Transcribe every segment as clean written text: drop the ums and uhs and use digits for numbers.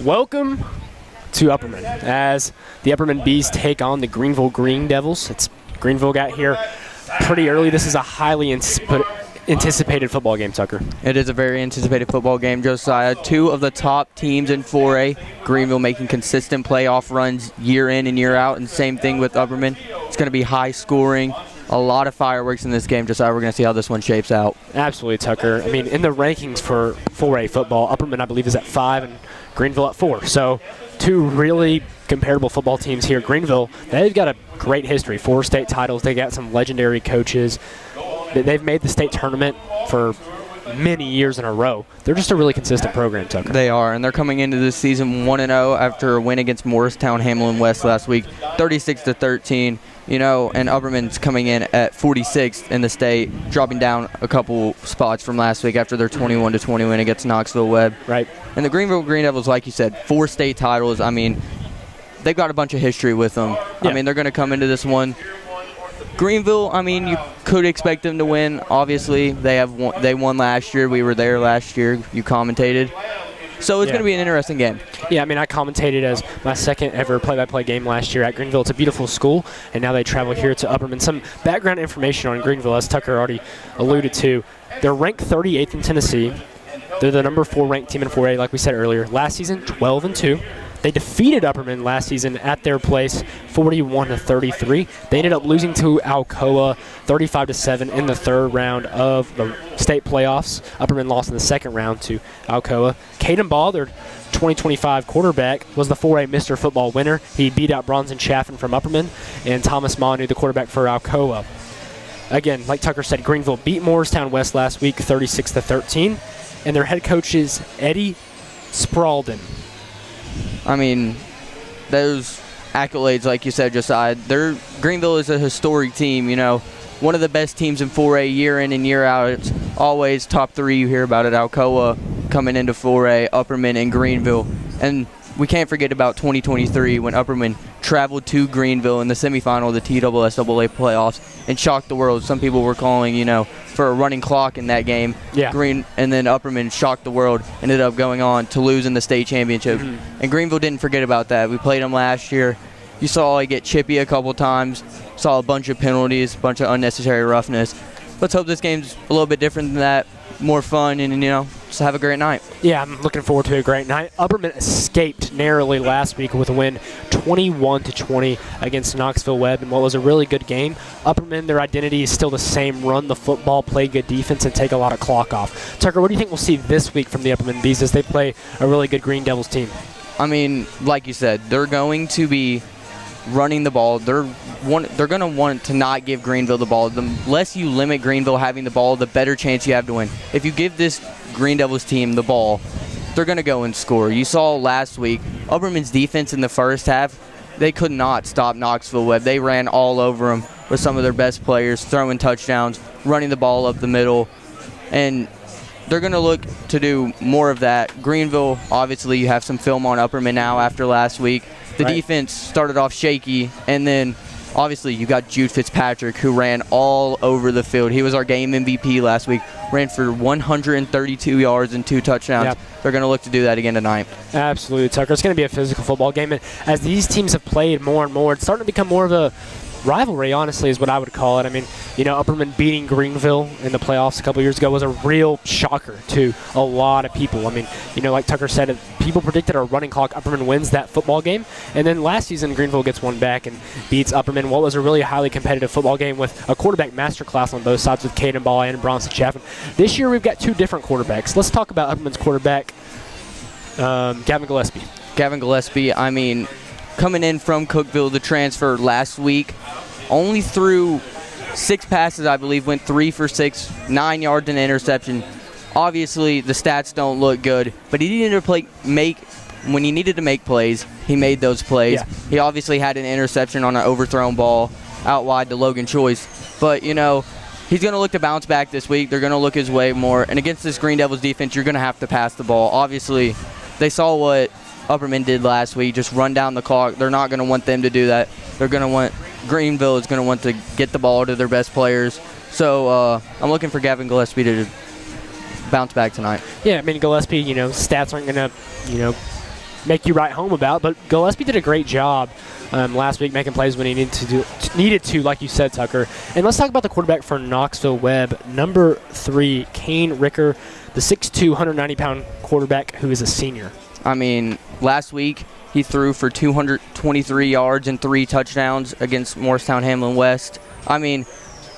Welcome to Upperman as the Upperman Bees take on the Greenville Green Devils. Greenville got here pretty early. This is a highly anticipated football game, Tucker. It is a very anticipated football game, Josiah. Two of the top teams in 4A. Greenville making consistent playoff runs year in and year out, and same thing with Upperman. It's going to be high scoring. A lot of fireworks in this game, Josiah. We're going to see how this one shapes out. Absolutely, Tucker. I mean, in the rankings for 4A football, Upperman, I believe, is at 5 and Greenville at 4. So two really comparable football teams here. Greenville, they've got a great history. 4 state titles. They got some legendary coaches. They've made the state tournament for many years in a row. They're just a really consistent program, Tucker. They are, and they're coming into this season 1-0 after a win against Morristown Hamlin West last week, 36-13. You know, and Upperman's coming in at 46th in the state, dropping down a couple spots from last week after their 21-20 win against Knoxville Webb. Right. And the Greenville Green Devils, like you said, 4 state titles. I mean, they've got a bunch of history with them. Yeah. I mean, they're going to come into this one. Greenville, I mean, you could expect them to win. Obviously, they won last year. We were there last year. You commentated. So it's going to be an interesting game. Yeah, I mean, I commentated as my second ever play-by-play game last year at Greenville. It's a beautiful school, and now they travel here to Upperman. Some background information on Greenville, as Tucker already alluded to. They're ranked 38th in Tennessee. They're the number 4 ranked team in 4A, like we said earlier. Last season, 12-2. They defeated Upperman last season at their place, 41-33. They ended up losing to Alcoa, 35-7 in the 3rd round of the state playoffs. Upperman lost in the 2nd round to Alcoa. Caden Ball, their 2025 quarterback, was the 4A Mr. Football winner. He beat out Bronson Chaffin from Upperman, and Thomas Manu, the quarterback for Alcoa. Again, like Tucker said, Greenville beat Morristown West last week, 36-13, and their head coach is Eddie Spradlin. I mean, those accolades, like you said, Josiah, Greenville is a historic team, you know, one of the best teams in 4A year in and year out. It's always top 3 you hear about it, Alcoa coming into 4A, Upperman, and Greenville. And we can't forget about 2023 when Upperman traveled to Greenville in the semifinal of the TSSAA playoffs and shocked the world. Some people were calling, you know, for a running clock in that game. Yeah. And then Upperman shocked the world, ended up going on to lose in the state championship. Mm-hmm. And Greenville didn't forget about that. We played them last year. You saw it get chippy a couple times, saw a bunch of penalties, a bunch of unnecessary roughness. Let's hope this game's a little bit different than that, more fun, and, you know, just have a great night. Yeah, I'm looking forward to a great night. Upperman escaped narrowly last week with a win 21-20 against Knoxville Webb in what was a really good game. Upperman, their identity is still the same: run the football, play good defense, and take a lot of clock off. Tucker, what do you think we'll see this week from the Upperman Bees as they play a really good Green Devils team? I mean, like you said, they're going to be running the ball. They're going to want to not give Greenville the ball. The less you limit Greenville having the ball, the better chance you have to win. If you give this Green Devils team the ball, they're going to go and score. You saw last week, Upperman's defense in the first half, they could not stop Knoxville Webb. They ran all over them with some of their best players, throwing touchdowns, running the ball up the middle, and they're going to look to do more of that. Greenville, obviously, you have some film on Upperman now after last week. The defense started off shaky, and then obviously you got Jude Fitzpatrick, who ran all over the field. He was our game MVP last week, ran for 132 yards and 2 touchdowns. Yep. They're going to look to do that again tonight. Absolutely, Tucker. It's going to be a physical football game, and as these teams have played more and more, it's starting to become more of a rivalry, honestly, is what I would call it. I mean, you know, Upperman beating Greenville in the playoffs a couple years ago was a real shocker to a lot of people. I mean, you know, like Tucker said, people predicted a running clock. Upperman wins that football game. And then last season, Greenville gets one back and beats Upperman. What was a really highly competitive football game with a quarterback masterclass on both sides with Caden Ball and Bronson Chaffin. This year, we've got 2 different quarterbacks. Let's talk about Upperman's quarterback, Gavin Gillespie. Gavin Gillespie, I mean, coming in from Cookeville, the transfer last week, only threw 6 passes, I believe, went 3 for 6, 9 yards and an interception. Obviously, the stats don't look good, but he needed to when he needed to make plays, he made those plays. Yeah. He obviously had an interception on an overthrown ball out wide to Logan Choice. But, you know, he's going to look to bounce back this week. They're going to look his way more. And against this Green Devils defense, you're going to have to pass the ball. Obviously, they saw what Upperman did last week, just run down the clock. They're not going to want them to do that. They're going to want Greenville is going to want to get the ball to their best players. So I'm looking for Gavin Gillespie to bounce back tonight. Yeah, I mean, Gillespie, stats aren't going to, make you write home about, but Gillespie did a great job last week making plays when he needed to, like you said, Tucker. And let's talk about the quarterback for Knoxville Webb, number 3, Kane Ricker, the 6'2", 190-pound quarterback who is a senior. I mean, last week he threw for 223 yards and 3 touchdowns against Morristown Hamlin West. I mean,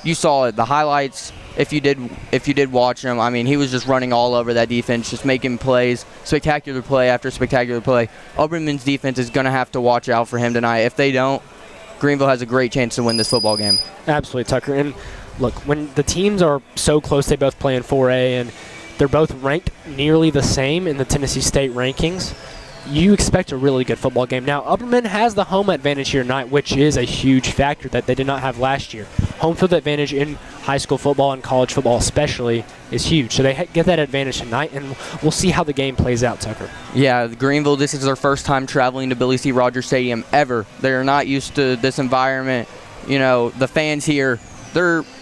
you saw it, the highlights. If you did watch him, I mean, he was just running all over that defense, just making plays, spectacular play after spectacular play. Upperman's defense is going to have to watch out for him tonight. If they don't, Greenville has a great chance to win this football game. Absolutely, Tucker. And look, when the teams are so close, they both play in 4A, and they're both ranked nearly the same in the Tennessee State rankings, you expect a really good football game. Now, Upperman has the home advantage here tonight, which is a huge factor that they did not have last year. Home field advantage in high school football and college football especially is huge. So they get that advantage tonight, and we'll see how the game plays out, Tucker. Yeah, Greenville, this is their first time traveling to Billy C. Rogers Stadium ever. They're not used to this environment. The fans here,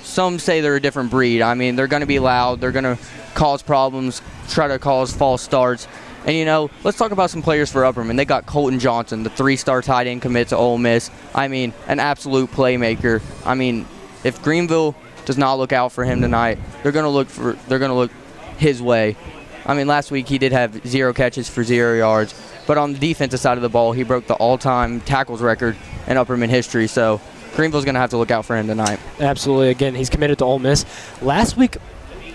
some say they're a different breed. I mean, they're going to be loud. They're going to cause problems, try to cause false starts. And, let's talk about some players for Upperman. They got Colton Johnson, the 3-star tight end commit to Ole Miss. I mean, an absolute playmaker. I mean, if Greenville does not look out for him tonight, they're going to look his way. I mean, last week he did have 0 catches for 0 yards. But on the defensive side of the ball, he broke the all-time tackles record in Upperman history. So Greenville's going to have to look out for him tonight. Absolutely. Again, he's committed to Ole Miss. Last week,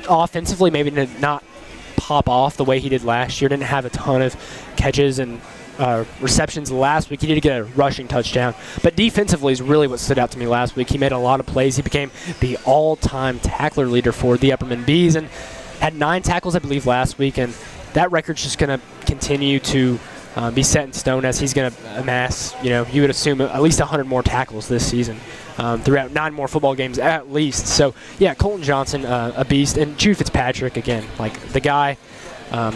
offensively, maybe not pop off the way he did last year. Didn't have a ton of catches and receptions last week. He did get a rushing touchdown. But defensively is really what stood out to me last week. He made a lot of plays. He became the all-time tackler leader for the Upperman Bees and had 9 tackles, I believe, last week. And that record's just going to continue to be set in stone as he's going to amass, you would assume at least 100 more tackles this season throughout 9 more football games at least. So, yeah, Colton Johnson, a beast. And Jude Fitzpatrick, again, like the guy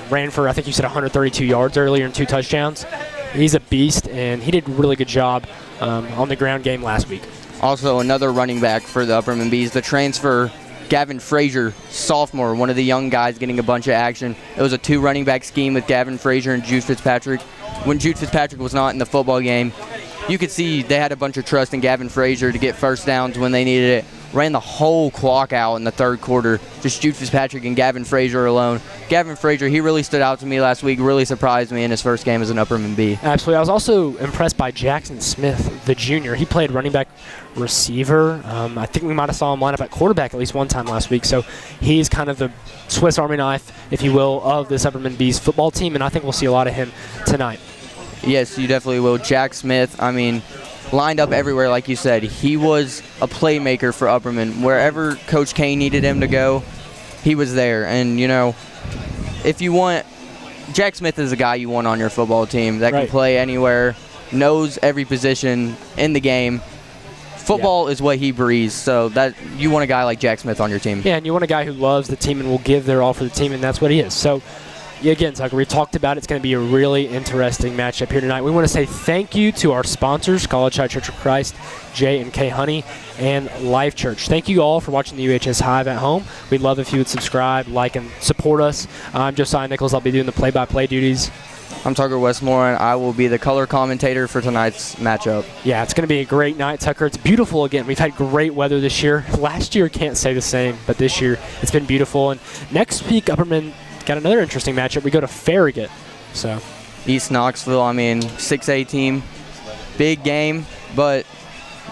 ran for, I think you said 132 yards earlier and 2 touchdowns. He's a beast, and he did a really good job on the ground game last week. Also, another running back for the Upperman Bees, the transfer Gavin Frazier, sophomore, one of the young guys getting a bunch of action. It was a 2 running back scheme with Gavin Frazier and Jude Fitzpatrick. When Jude Fitzpatrick was not in the football game, you could see they had a bunch of trust in Gavin Frazier to get first downs when they needed it. Ran the whole clock out in the third quarter, just Jude Fitzpatrick and Gavin Frazier alone. Gavin Frazier, he really stood out to me last week, really surprised me in his first game as an Upperman Bee. Absolutely. I was also impressed by Jackson Smith, the junior. He played running back, receiver. I think we might have saw him line up at quarterback at least one time last week. So he's kind of the Swiss Army knife, if you will, of this Upperman Bees football team, and I think we'll see a lot of him tonight. Yes, you definitely will. Jack Smith, I mean, lined up everywhere, like you said. He was a playmaker for Upperman. Wherever Coach Kane needed him to go, he was there. And, if you want, Jack Smith is a guy you want on your football team that can play anywhere, knows every position in the game. Football is what he breathes, so that you want a guy like Jack Smith on your team. Yeah, and you want a guy who loves the team and will give their all for the team, and that's what he is. So, again, Tucker, we talked about it's going to be a really interesting matchup here tonight. We want to say thank you to our sponsors, College High Church of Christ, J and K Honey, and Life Church. Thank you all for watching the UHS Hive at home. We'd love if you would subscribe, like, and support us. I'm Josiah Nichols. I'll be doing the play-by-play duties. I'm Tucker Westmoreland. I will be the color commentator for tonight's matchup. Yeah, it's going to be a great night, Tucker. It's beautiful again. We've had great weather this year. Last year, can't say the same, but this year it's been beautiful. And next week, Upperman got another interesting matchup. We go to Farragut. So East Knoxville, 6A team. Big game, but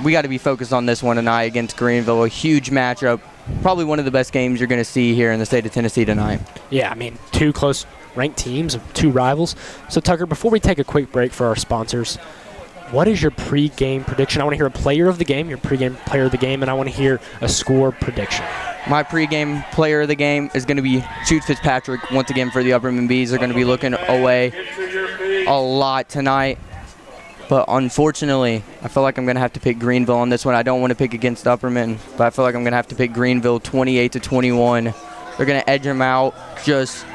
we got to be focused on this one tonight against Greenville. A huge matchup. Probably one of the best games you're going to see here in the state of Tennessee tonight. Yeah, 2 close ranked teams, 2 rivals. So, Tucker, before we take a quick break for our sponsors, what is your pregame prediction? I want to hear a player of the game, your pregame player of the game, and I want to hear a score prediction. My pregame player of the game is going to be Jude Fitzpatrick once again for the Upperman Bees. They're going to be looking away a lot tonight. But unfortunately, I feel like I'm going to have to pick Greenville on this one. I don't want to pick against Upperman, but I feel like I'm going to have to pick Greenville 28-21. They're going to edge them out, just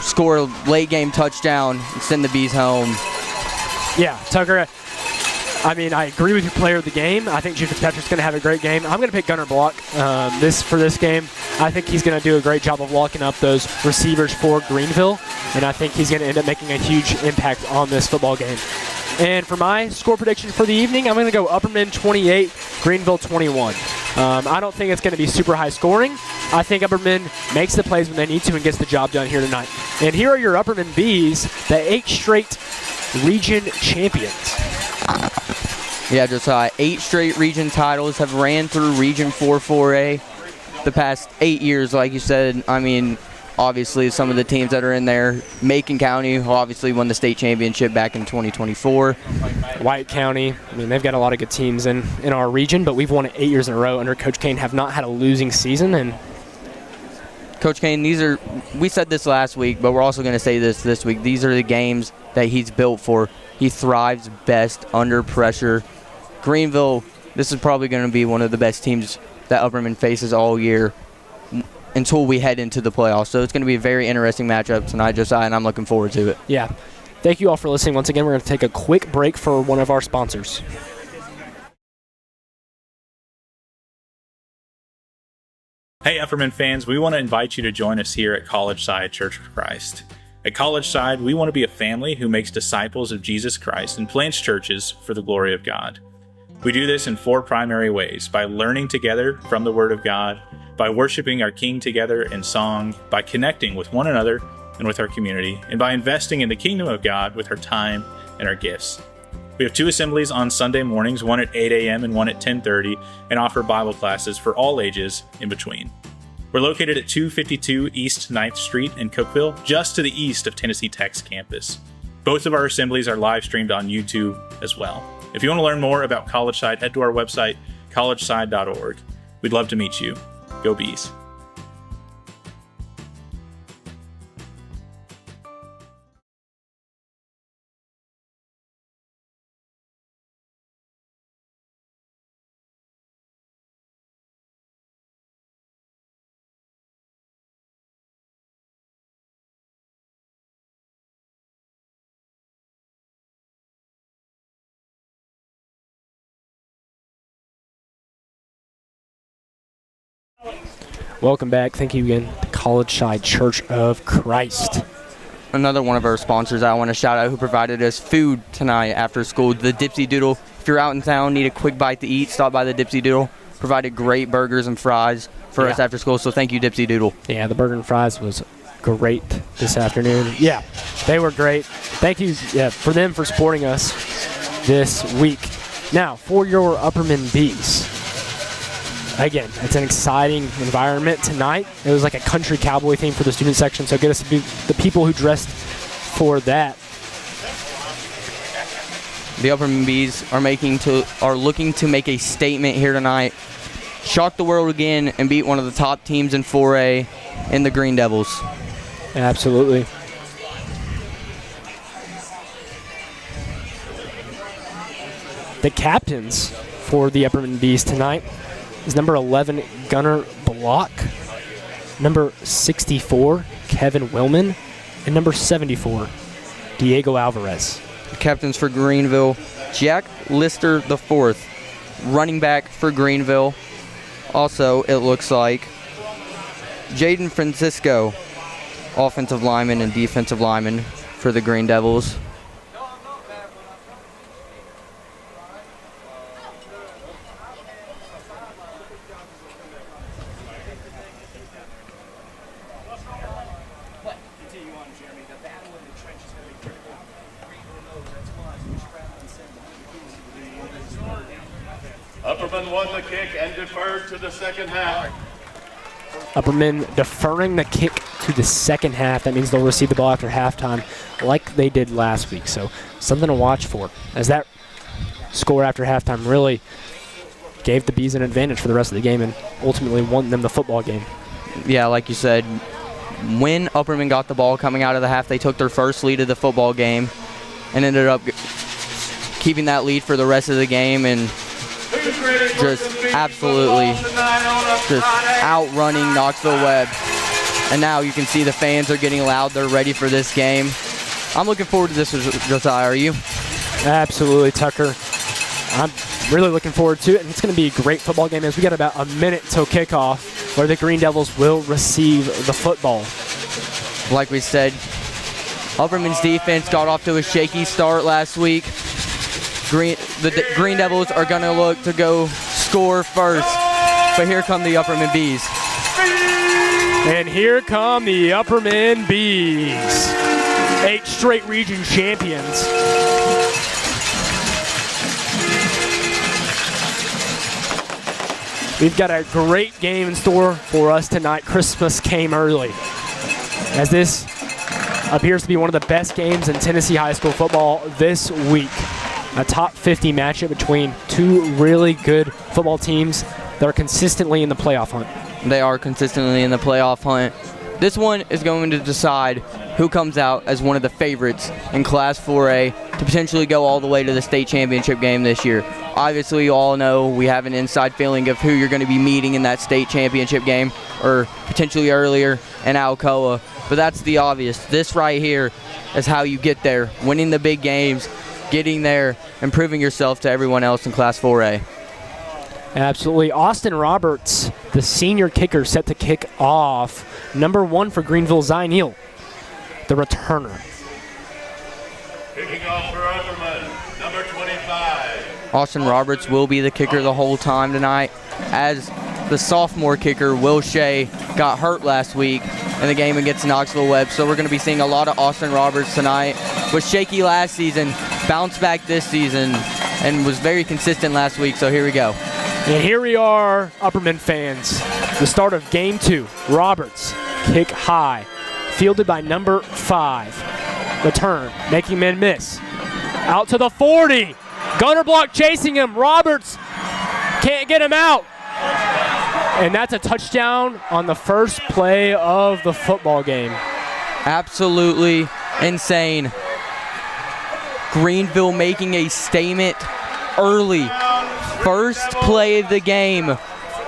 score a late game touchdown and send the Bees home. Yeah, Tucker, I mean, I agree with your player of the game. I think Jude Fitzpatrick's going to have a great game. I'm going to pick Gunnar Block for this game. I think he's going to do a great job of locking up those receivers for Greenville, and I think he's going to end up making a huge impact on this football game. And for my score prediction for the evening, I'm going to go Upperman 28, Greenville 21. I don't think it's going to be super high scoring. I think Upperman makes the plays when they need to and gets the job done here tonight. And here are your Upperman Bees, the 8 straight region champions. Yeah, Josiah, 8 straight region titles, have ran through Region 4-4A the past 8 years, like you said. I mean, obviously some of the teams that are in there, Macon County, who obviously won the state championship back in 2024. White County, I mean, they've got a lot of good teams in our region, but we've won it 8 years in a row under Coach Kane, have not had a losing season. And Coach Kane, we said this last week, but we're also going to say this week. These are the games that he's built for. He thrives best under pressure. Greenville, this is probably going to be one of the best teams that Upperman faces all year until we head into the playoffs. So it's going to be a very interesting matchup tonight, Josiah, and I'm looking forward to it. Yeah. Thank you all for listening. Once again, we're going to take a quick break for one of our sponsors. Hey Upperman fans, we want to invite you to join us here at College Side Church of Christ. At College Side, we want to be a family who makes disciples of Jesus Christ and plants churches for the glory of God. We do this in 4 primary ways: by learning together from the Word of God, by worshiping our King together in song, by connecting with one another and with our community, and by investing in the kingdom of God with our time and our gifts. We have 2 assemblies on Sunday mornings, one at 8 a.m. and one at 10:30, and offer Bible classes for all ages in between. We're located at 252 East 9th Street in Cookeville, just to the east of Tennessee Tech's campus. Both of our assemblies are live streamed on YouTube as well. If you want to learn more about College Side, head to our website, collegeside.org. We'd love to meet you. Go Bees. Welcome back. Thank you again, the College Side Church of Christ. Another one of our sponsors I want to shout out who provided us food tonight after school, the Dipsy Doodle. If you're out in town, need a quick bite to eat, stop by the Dipsy Doodle. Provided great burgers and fries for us after school, so thank you, Dipsy Doodle. Yeah, the burger and fries was great this afternoon. Yeah, they were great. Thank you for them for supporting us this week. Now, for your Upperman Bees. Again, it's an exciting environment tonight. It was like a country cowboy theme for the student section, so get us the people who dressed for that. The Upperman Bees are looking to make a statement here tonight, shock the world again, and beat one of the top teams in 4A in the Green Devils. Absolutely. The captains for the Upperman Bees tonight is number 11, Gunnar Block, number 64, Kevin Willman, and number 74, Diego Alvarez. The captains for Greenville, Jack Lister IV, running back for Greenville. Also, it looks like Jaden Francisco, offensive lineman and defensive lineman for the Green Devils. Upperman won the kick and deferred to the second half. Upperman deferring the kick to the second half. That means they'll receive the ball after halftime like they did last week. So something to watch for, as that score after halftime really gave the Bees an advantage for the rest of the game and ultimately won them the football game. Yeah, like you said, when Upperman got the ball coming out of the half, they took their first lead of the football game and ended up keeping that lead for the rest of the game and just absolutely just outrunning Knoxville Webb. And now you can see the fans are getting loud. They're ready for this game. I'm looking forward to this, Josiah. Are you? Absolutely, Tucker. I'm really looking forward to it, and it's going to be a great football game as we got about a minute till kickoff where the Green Devils will receive the football. Like we said, Upperman's defense got off to a shaky start last week. The Green Devils are going to look to go score first, but here come the Upperman Bees. And here come the Upperman Bees, 8 straight region champions. We've got a great game in store for us tonight. Christmas came early, as this appears to be one of the best games in Tennessee high school football this week. A top 50 matchup between two really good football teams that are consistently in the playoff hunt. They are consistently in the playoff hunt. This one is going to decide who comes out as one of the favorites in Class 4A to potentially go all the way to the state championship game this year. Obviously, you all know we have an inside feeling of who you're going to be meeting in that state championship game, or potentially earlier in Alcoa, but that's the obvious. This right here is how you get there, winning the big games, getting there, and proving yourself to everyone else in Class 4A. Absolutely. Austin Roberts, the senior kicker, set to kick off. Number 1 for Greenville, Zion Neal, the returner. Kicking off for Upperman, number 25. Austin Roberts will be the kicker the whole time tonight, as the sophomore kicker, Will Shea, got hurt last week in the game against Knoxville Webb. So we're going to be seeing a lot of Austin Roberts tonight. Was shaky last season, bounced back this season, and was very consistent last week. So here we go. And here we are, Upperman fans. The start of game 2. Roberts, kick high. Fielded by number 5. Return, making men miss. Out to the 40. Gunner block chasing him. Roberts can't get him out. And that's a touchdown on the first play of the football game. Absolutely insane. Greenville making a statement early. First play of the game,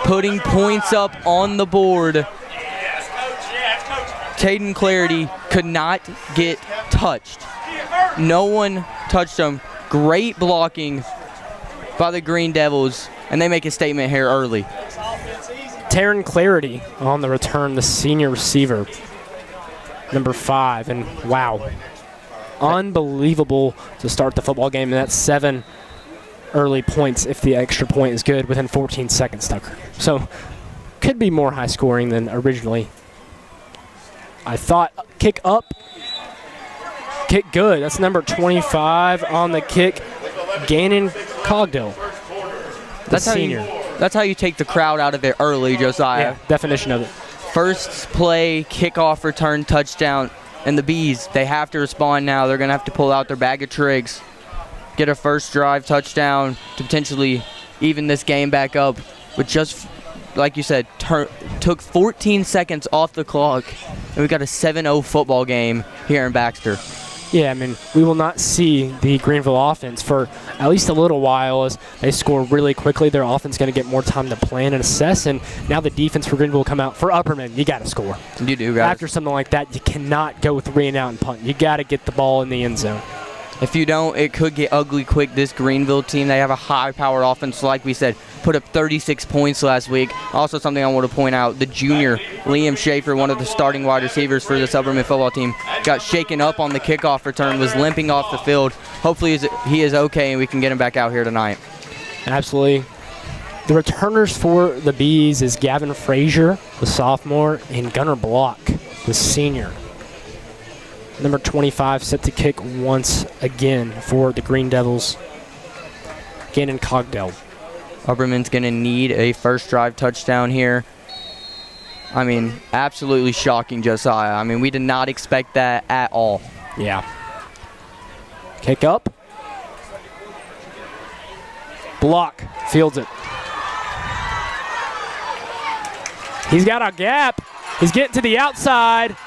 putting points up on the board. Caden Clarity could not get touched. No one touched him. Great blocking by the Green Devils, and they make a statement here early. Taryn Clarity on the return, the senior receiver, number 5, and wow, unbelievable to start the football game. And that's 7 early points if the extra point is good within 14 seconds, Tucker. So could be more high scoring than originally I thought. Kick up, kick good. That's number 25 on the kick, Gannon Cogdill, the senior. That's how you take the crowd out of it early, Josiah. Yeah, definition of it. First play, kickoff, return, touchdown, and the Bees, they have to respond now. They're going to have to pull out their bag of tricks, get a first drive touchdown to potentially even this game back up, but just like you said, took 14 seconds off the clock, and we got a 7-0 football game here in Baxter. Yeah, I mean, we will not see the Greenville offense for at least a little while as they score really quickly. Their offense is going to get more time to plan and assess, and now the defense for Greenville will come out. For Upperman, you got to score. You do, guys. After something like that, you cannot go 3 and out and punt. You got to get the ball in the end zone. If you don't, it could get ugly quick. This Greenville team, they have a high-powered offense. Like we said, put up 36 points last week. Also, something I want to point out, the junior, Liam Schaefer, one of the starting wide receivers for this Upperman football team, got shaken up on the kickoff return, was limping off the field. Hopefully he is okay and we can get him back out here tonight. Absolutely. The returners for the Bees is Gavin Frazier, the sophomore, and Gunnar Block, the senior. Number 25 set to kick once again for the Green Devils. Gannon Cogdell. Upperman's going to need a first drive touchdown here. I mean, absolutely shocking, Josiah. I mean, we did not expect that at all. Yeah. Kick up. Block. Fields it. He's got a gap. He's getting to the outside.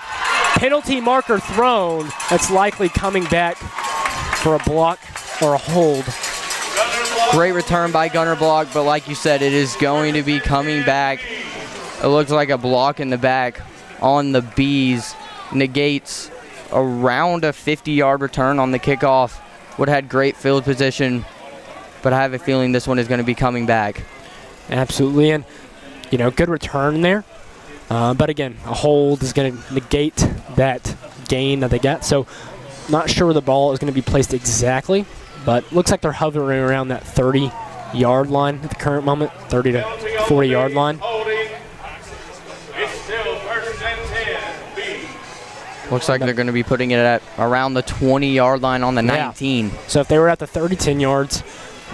Penalty marker thrown. That's likely coming back for a block or a hold. Great return by Gunnar Block, but like you said, it is going to be coming back. It looks like a block in the back on the Bees. Negates around a 50-yard return on the kickoff. Would have had great field position. but I have a feeling this one is going to be coming back. Absolutely, and good return there. But again, a hold is going to negate that gain that they got. So not sure where the ball is going to be placed exactly, but looks like they're hovering around that 30-yard line at the current moment, 30 to 40-yard line. It's still first and 10. Bees. Looks like they're going to be putting it at around the 20-yard line on the 19. So if they were at the 30, 10 yards,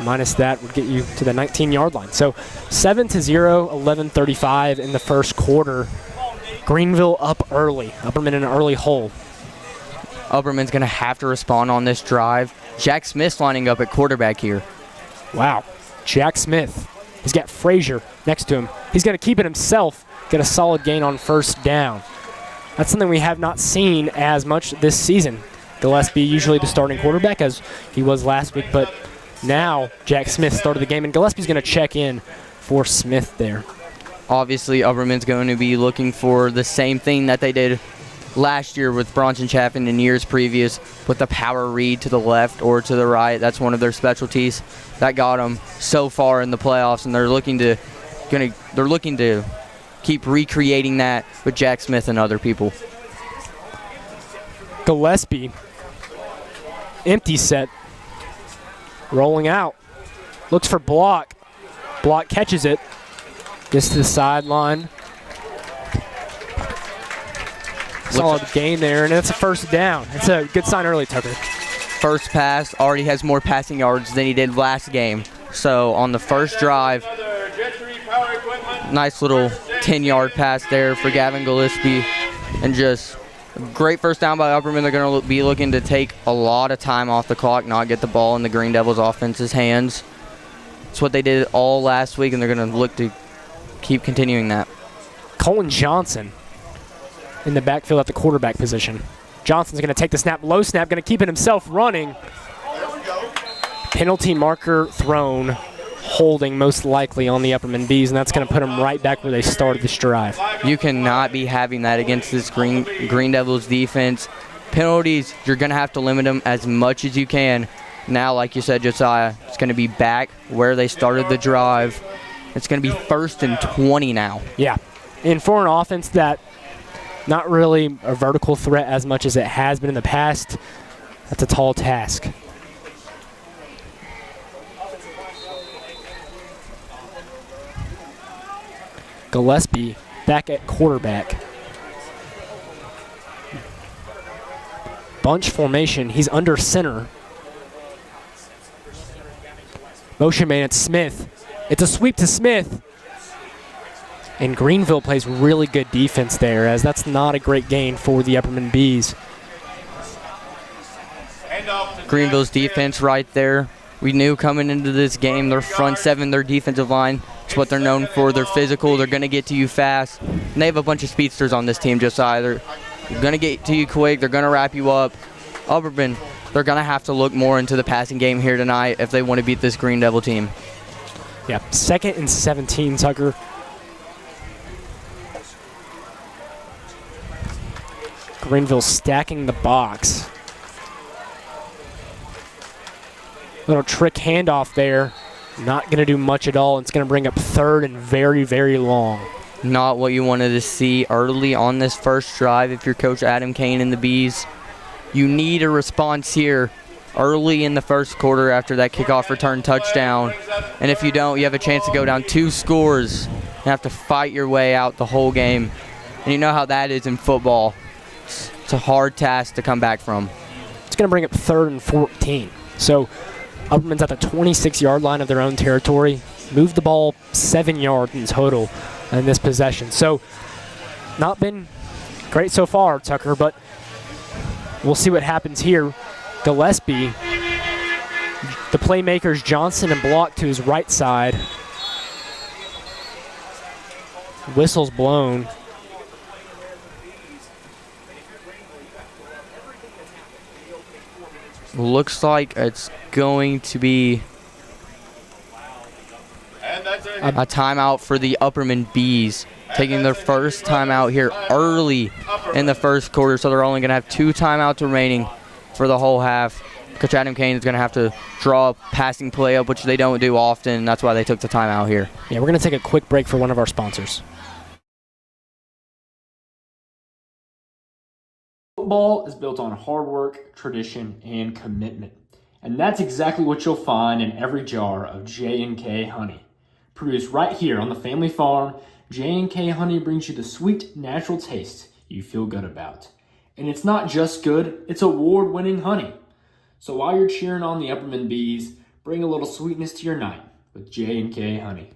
minus that would get you to the 19-yard line. So 7-0, 11:35 in the first quarter. Greenville up early. Upperman in an early hole. Upperman's going to have to respond on this drive. Jack Smith's lining up at quarterback here. Wow. Jack Smith. He's got Frazier next to him. He's going to keep it himself, get a solid gain on first down. That's something we have not seen as much this season. Gillespie usually the starting quarterback, as he was last week, but now Jack Smith started the game, and Gillespie's going to check in for Smith there. Obviously, Upperman's going to be looking for the same thing that they did last year with Bronson Chaffin and years previous, with the power read to the left or to the right. That's one of their specialties. That got them so far in the playoffs, and they're looking to keep recreating that with Jack Smith and other people. Gillespie, empty set, rolling out, looks for block. Block catches it, gets to the sideline. Solid gain there, and it's a first down. It's a good sign early, Tucker. First pass already has more passing yards than he did last game. So on the first drive, nice little 10-yard pass there for Gavin Gillespie, and just a great first down by Upperman. They're going to be looking to take a lot of time off the clock, not get the ball in the Green Devils offense's hands. That's what they did all last week, and they're going to look to keep continuing that. Colin Johnson in the backfield at the quarterback position. Johnson's going to take the snap, low snap, going to keep it himself running. Penalty marker thrown, holding most likely on the Upperman Bees, and that's going to put them right back where they started this drive. You cannot be having that against this Green Devils defense. Penalties, you're going to have to limit them as much as you can. Now, like you said, Josiah, it's going to be back where they started the drive. It's going to be 1st and 20 now. Yeah, and for an offense that not really a vertical threat as much as it has been in the past, that's a tall task. Gillespie back at quarterback. Bunch formation. He's under center. Motion man, it's Smith. It's a sweep to Smith. And Greenville plays really good defense there, as that's not a great gain for the Upperman Bees. Greenville's defense right there. We knew coming into this game, their front seven, their defensive line, it's what they're known for. They're physical. They're going to get to you fast. And they have a bunch of speedsters on this team, Josiah. They're going to get to you quick. They're going to wrap you up. Upperman, they're going to have to look more into the passing game here tonight if they want to beat this Green Devil team. Yeah, 2nd and 17, Tucker. Greenville stacking the box. Little trick handoff there. Not going to do much at all. It's going to bring up 3rd and very, very long. Not what you wanted to see early on this first drive if you're Coach Adam Kane and the Bees. You need a response here early in the first quarter after that kickoff return touchdown. And if you don't, you have a chance to go down 2 scores and have to fight your way out the whole game. And you know how that is in football. It's a hard task to come back from. It's going to bring up 3rd and 14. So Upperman's at the 26-yard line of their own territory. Moved the ball 7 yards in total in this possession. So not been great so far, Tucker, but we'll see what happens here. Gillespie, the playmakers Johnson and Block to his right side. Whistle's blown. Looks like it's going to be a timeout for the Upperman Bees, taking their first timeout here early in the first quarter, so they're only going to have 2 timeouts remaining for the whole half. Coach Adam Kane is going to have to draw a passing play up, which they don't do often. That's why they took the timeout here. Yeah, we're going to take a quick break for one of our sponsors. Football is built on hard work, tradition, and commitment. And that's exactly what you'll find in every jar of J&K honey. Produced right here on the family farm, J&K honey brings you the sweet, natural taste you feel good about. And it's not just good, it's award-winning honey. So while you're cheering on the Upperman Bees, bring a little sweetness to your night with J&K honey.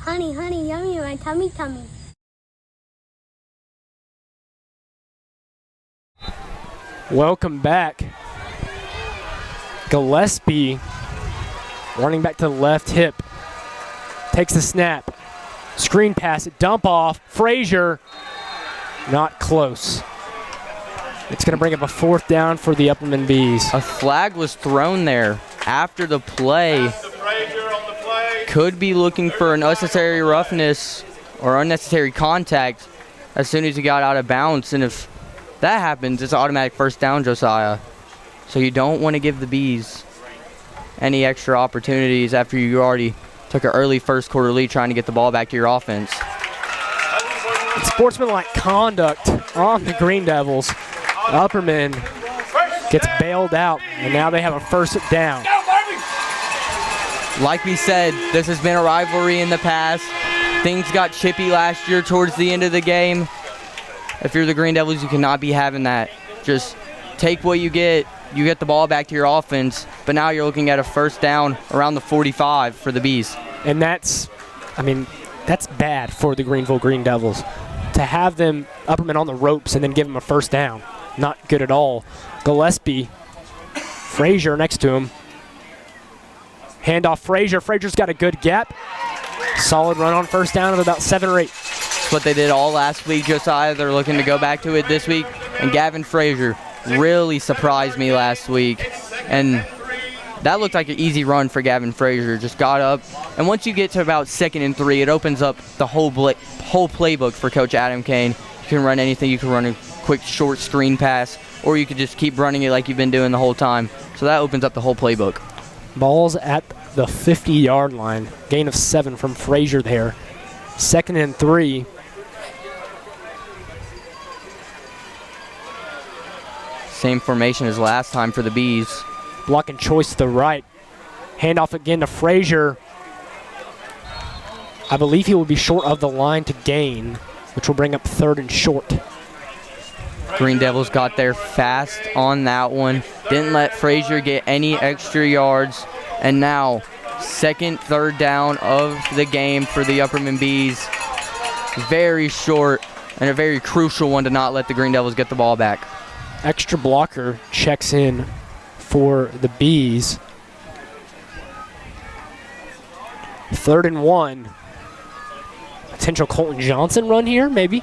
Honey, honey, yummy, my tummy, tummy. Welcome back. Gillespie running back to the left hip. Takes the snap. Screen pass, dump off. Frazier, not close. It's going to bring up a 4th down for the Upperman Bees. A flag was thrown there after the play. Could be looking for an unnecessary roughness or unnecessary contact as soon as he got out of bounds. And if that happens, it's an automatic 1st down, Josiah. So you don't want to give the Bees any extra opportunities after you already took an early first quarter lead trying to get the ball back to your offense. It's sportsmanlike conduct on the Green Devils. Upperman gets bailed out, and now they have a 1st down. Like we said, this has been a rivalry in the past. Things got chippy last year towards the end of the game. If you're the Green Devils, you cannot be having that. Just take what you get the ball back to your offense, but now you're looking at a 1st down around the 45 for the Bees. And that's bad for the Greenville Green Devils. To have them, Upperman on the ropes, and then give them a 1st down. Not good at all. Gillespie, Frazier next to him. Handoff Frazier. Frazier's got a good gap. Solid run on 1st down of about 7 or 8. That's what they did all last week, Josiah. They're looking to go back to it this week. And Gavin Frazier really surprised me last week. And that looked like an easy run for Gavin Frazier. Just got up. And once you get to about 2nd and 3, it opens up the whole playbook for Coach Adam Kane. You can run anything. You can run a quick short screen pass, or you could just keep running it like you've been doing the whole time. So that opens up the whole playbook. Ball's at the 50-yard line. Gain of 7 from Frazier there. 2nd and 3. Same formation as last time for the Bees. Blocking choice to the right. Handoff again to Frazier. I believe he will be short of the line to gain, which will bring up 3rd and short. Green Devils got there fast on that one. Didn't let Frazier get any extra yards. And now, 2nd, 3rd down of the game for the Upperman Bees. Very short and a very crucial one to not let the Green Devils get the ball back. Extra blocker checks in for the Bees. 3rd and 1. Potential Colton Johnson run here, maybe.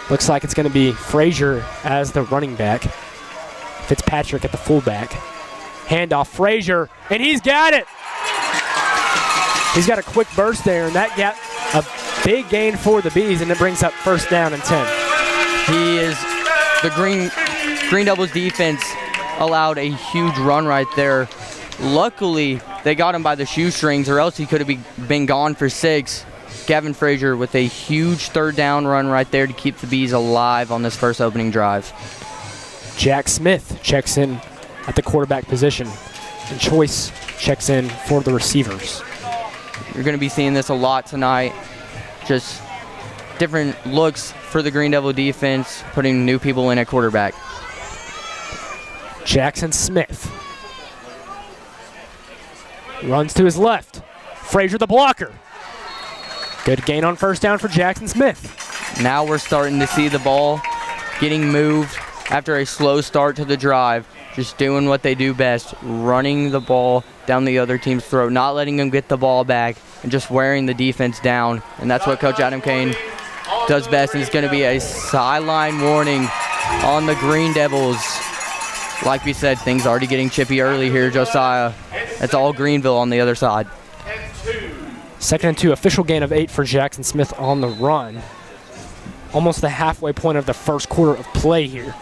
Looks like it's going to be Frazier as the running back. Fitzpatrick at the fullback. Handoff Frazier, and he's got it. He's got a quick burst there, and that got a big gain for the Bees, and it brings up 1st down and 10. He is the Green Devils defense allowed a huge run right there. Luckily, they got him by the shoestrings, or else he could have been gone for 6. Gavin Frazier with a huge 3rd down run right there to keep the Bees alive on this first opening drive. Jack Smith checks in at the quarterback position, and Choice checks in for the receivers. You're going to be seeing this a lot tonight. Just different looks for the Green Devil defense, putting new people in at quarterback. Jackson Smith runs to his left. Frazier the blocker. Good gain on 1st down for Jackson Smith. Now we're starting to see the ball getting moved after a slow start to the drive. Just doing what they do best, running the ball down the other team's throat, not letting them get the ball back, and just wearing the defense down. And that's what Coach Adam Kane does best. And it's going to be a sideline warning on the Green Devils. Like we said, things already getting chippy early here, Josiah. It's all Greenville on the other side. 2nd and 2, official gain of 8 for Jackson Smith on the run. Almost the halfway point of the first quarter of play here.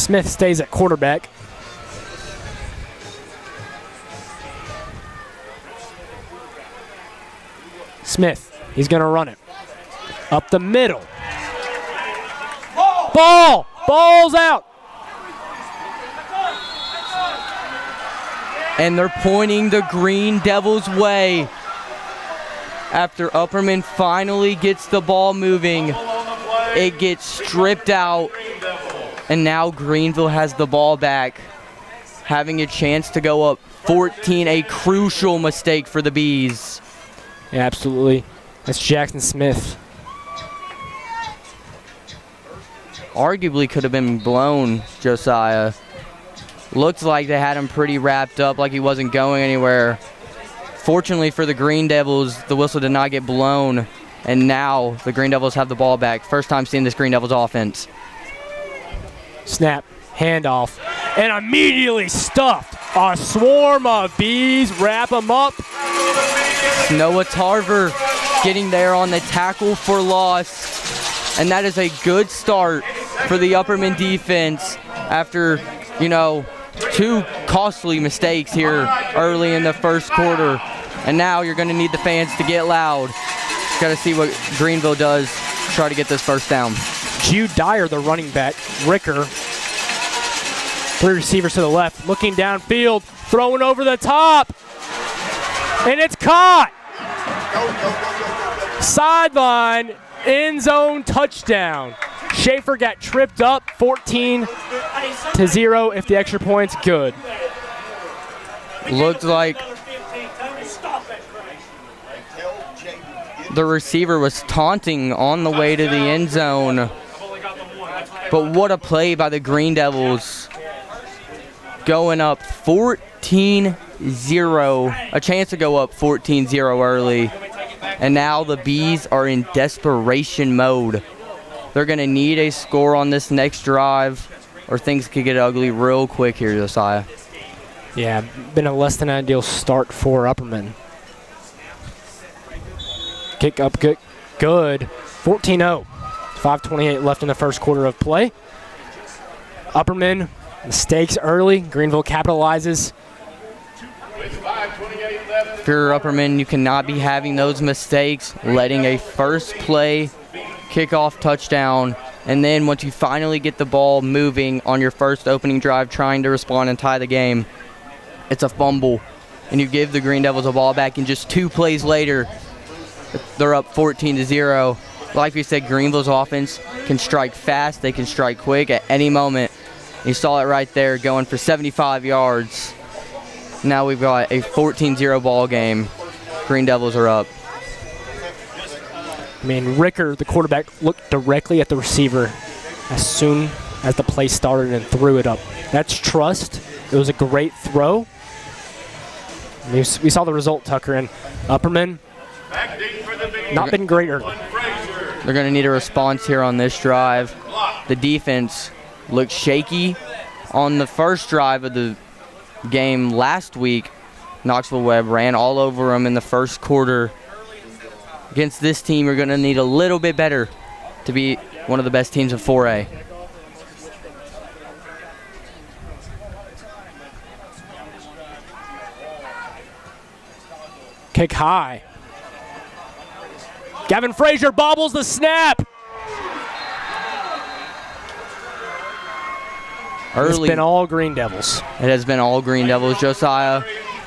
Smith stays at quarterback. Smith, he's going to run it. Up the middle. Ball! Ball's out! And they're pointing the Green Devils' way. After Upperman finally gets the ball moving, it gets stripped out, and now Greenville has the ball back, having a chance to go up 14, a crucial mistake for the Bees. Yeah, absolutely. That's Jackson Smith. Arguably could have been blown, Josiah. Looked like they had him pretty wrapped up, like he wasn't going anywhere. Fortunately for the Green Devils, the whistle did not get blown, and now the Green Devils have the ball back. First time seeing this Green Devils offense. Snap, handoff, and immediately stuffed. A swarm of bees wrap them up. Noah Tarver getting there on the tackle for loss, and that is a good start for the Upperman defense after, two costly mistakes here early in the first quarter. And now you're going to need the fans to get loud. Got to see what Greenville does to try to get this first down. Jude Dyer, the running back. Ricker. 3 receivers to the left. Looking downfield. Throwing over the top. And it's caught. Sideline. End zone touchdown. Schaefer got tripped up. 14-0. If the extra point's good. Looked like the receiver was taunting on the way to the end zone. But what a play by the Green Devils. Going up 14-0. A chance to go up 14-0 early. And now the Bees are in desperation mode. They're going to need a score on this next drive, or things could get ugly real quick here, Josiah. Yeah, been a less than ideal start for Upperman. Kick up good. 14-0. 5:28 left in the first quarter of play. Upperman, mistakes early. Greenville capitalizes. If you're Upperman, you cannot be having those mistakes, letting a first play kickoff touchdown, and then once you finally get the ball moving on your first opening drive trying to respond and tie the game, it's a fumble, and you give the Green Devils a ball back, and just 2 plays later, they're up 14-0. Like we said, Greenville's offense can strike fast. They can strike quick at any moment. You saw it right there going for 75 yards. Now we've got a 14-0 ball game. Green Devils are up. I mean, Ricker, the quarterback, looked directly at the receiver as soon as the play started and threw it up. That's trust. It was a great throw. We saw the result, Tucker, and Upperman not been great early. They're going to need a response here on this drive. The defense looked shaky on the first drive of the game last week. Knoxville Webb ran all over them in the first quarter. Against this team, you're going to need a little bit better to be one of the best teams in 4A. Kick high. Gavin Frazier bobbles the snap. It's been all Green Devils. It has been all Green Devils. Josiah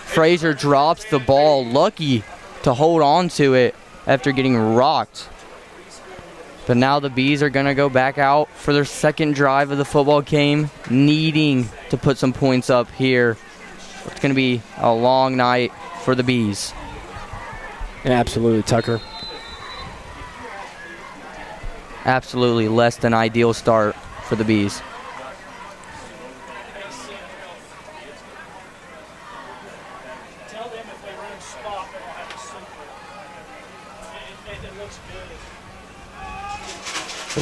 Frazier drops the ball, lucky to hold on to it after getting rocked. But now the Bees are going to go back out for their second drive of the football game, needing to put some points up here. It's going to be a long night for the Bees. Yeah, absolutely, Tucker. Absolutely less than ideal start for the Bees.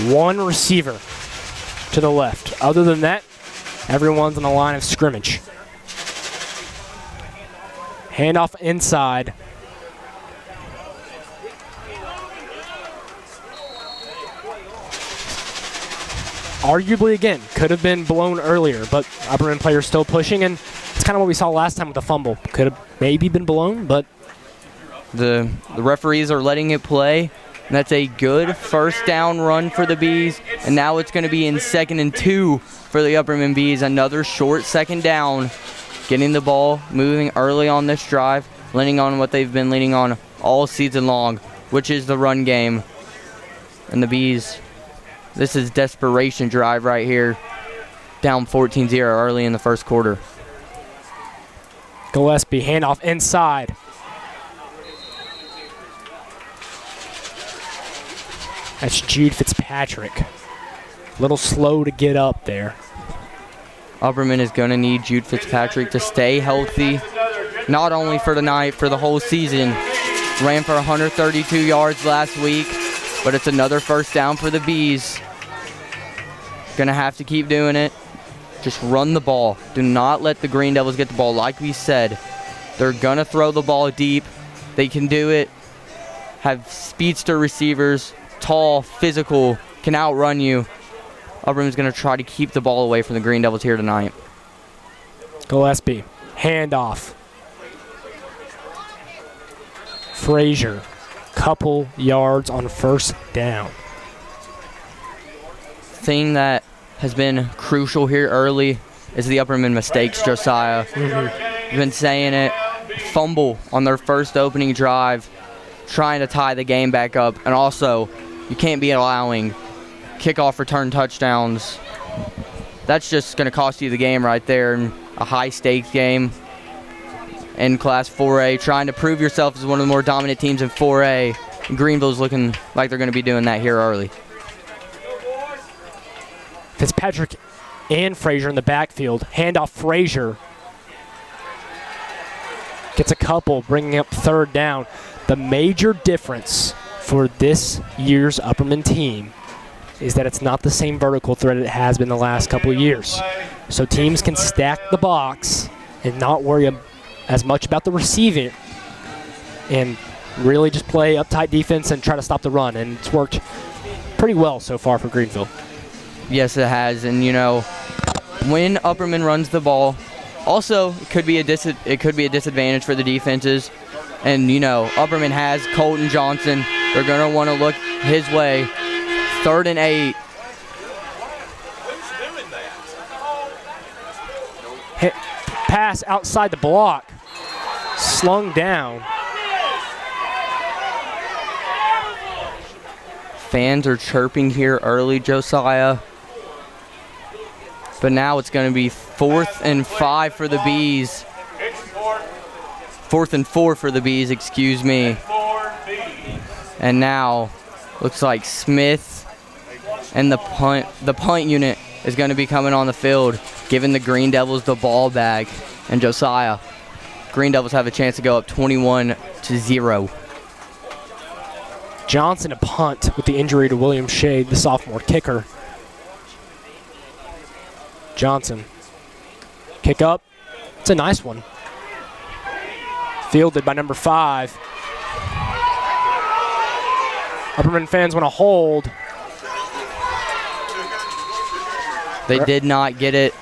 One receiver to the left. Other than that, everyone's on the line of scrimmage. Handoff inside. arguably, again, could have been blown earlier, but Upperman players still pushing, and it's kind of what we saw last time with the fumble. Could have maybe been blown, but the referees are letting it play. And that's a good first down run for the Bees. And now it's going to be in 2nd and 2 for the Upperman Bees. Another short second down. Getting the ball moving early on this drive. Leaning on what they've been leaning on all season long, which is the run game. And the Bees, this is desperation drive right here. Down 14-0 early in the first quarter. Gillespie, handoff inside. That's Jude Fitzpatrick. A little slow to get up there. Upperman is going to need Jude Fitzpatrick to stay healthy, not only for tonight, for the whole season. Ran for 132 yards last week, but it's another first down for the Bees. Going to have to keep doing it. Just run the ball. Do not let the Green Devils get the ball. Like we said, they're going to throw the ball deep. They can do it. Have speedster receivers. Tall, physical, can outrun you. Upperman's going to try to keep the ball away from the Green Devils here tonight. Gillespie, handoff. Frazier, couple yards on first down. Thing that has been crucial here early is the Upperman mistakes, Josiah. You've been saying it. Fumble on their first opening drive, trying to tie the game back up, and also you can't be allowing kickoff return touchdowns. That's just going to cost you the game right there in a high-stakes game in Class 4A, trying to prove yourself as one of the more dominant teams in 4A. And Greenville's looking like they're going to be doing that here early. Fitzpatrick and Frazier in the backfield. Handoff Frazier. Gets a couple, bringing up third down. The major difference for this year's Upperman team is that it's not the same vertical threat it has been the last couple of years. So teams can stack the box and not worry as much about the receiving and really just play uptight defense and try to stop the run. And it's worked pretty well so far for Greenville. Yes, it has. And, you know, when Upperman runs the ball, also it could be a disadvantage for the defenses. And, you know, Upperman has Colton Johnson. They're going to want to look his way. 3rd and 8. Pass outside the block. Slung down. Fans are chirping here early, Josiah. But now it's going to be 4th and 5 for the Bees. 4th and 4 for the Bees, excuse me. And now looks like Smith and the punt unit is going to be coming on the field, giving the Green Devils the ball back. And Josiah, Green Devils have a chance to go up 21-0. Johnson a punt with the injury to William Shade, the sophomore kicker. Johnson, kick up. It's a nice one. Fielded by number 5. Upperman fans want to hold. They did not get it.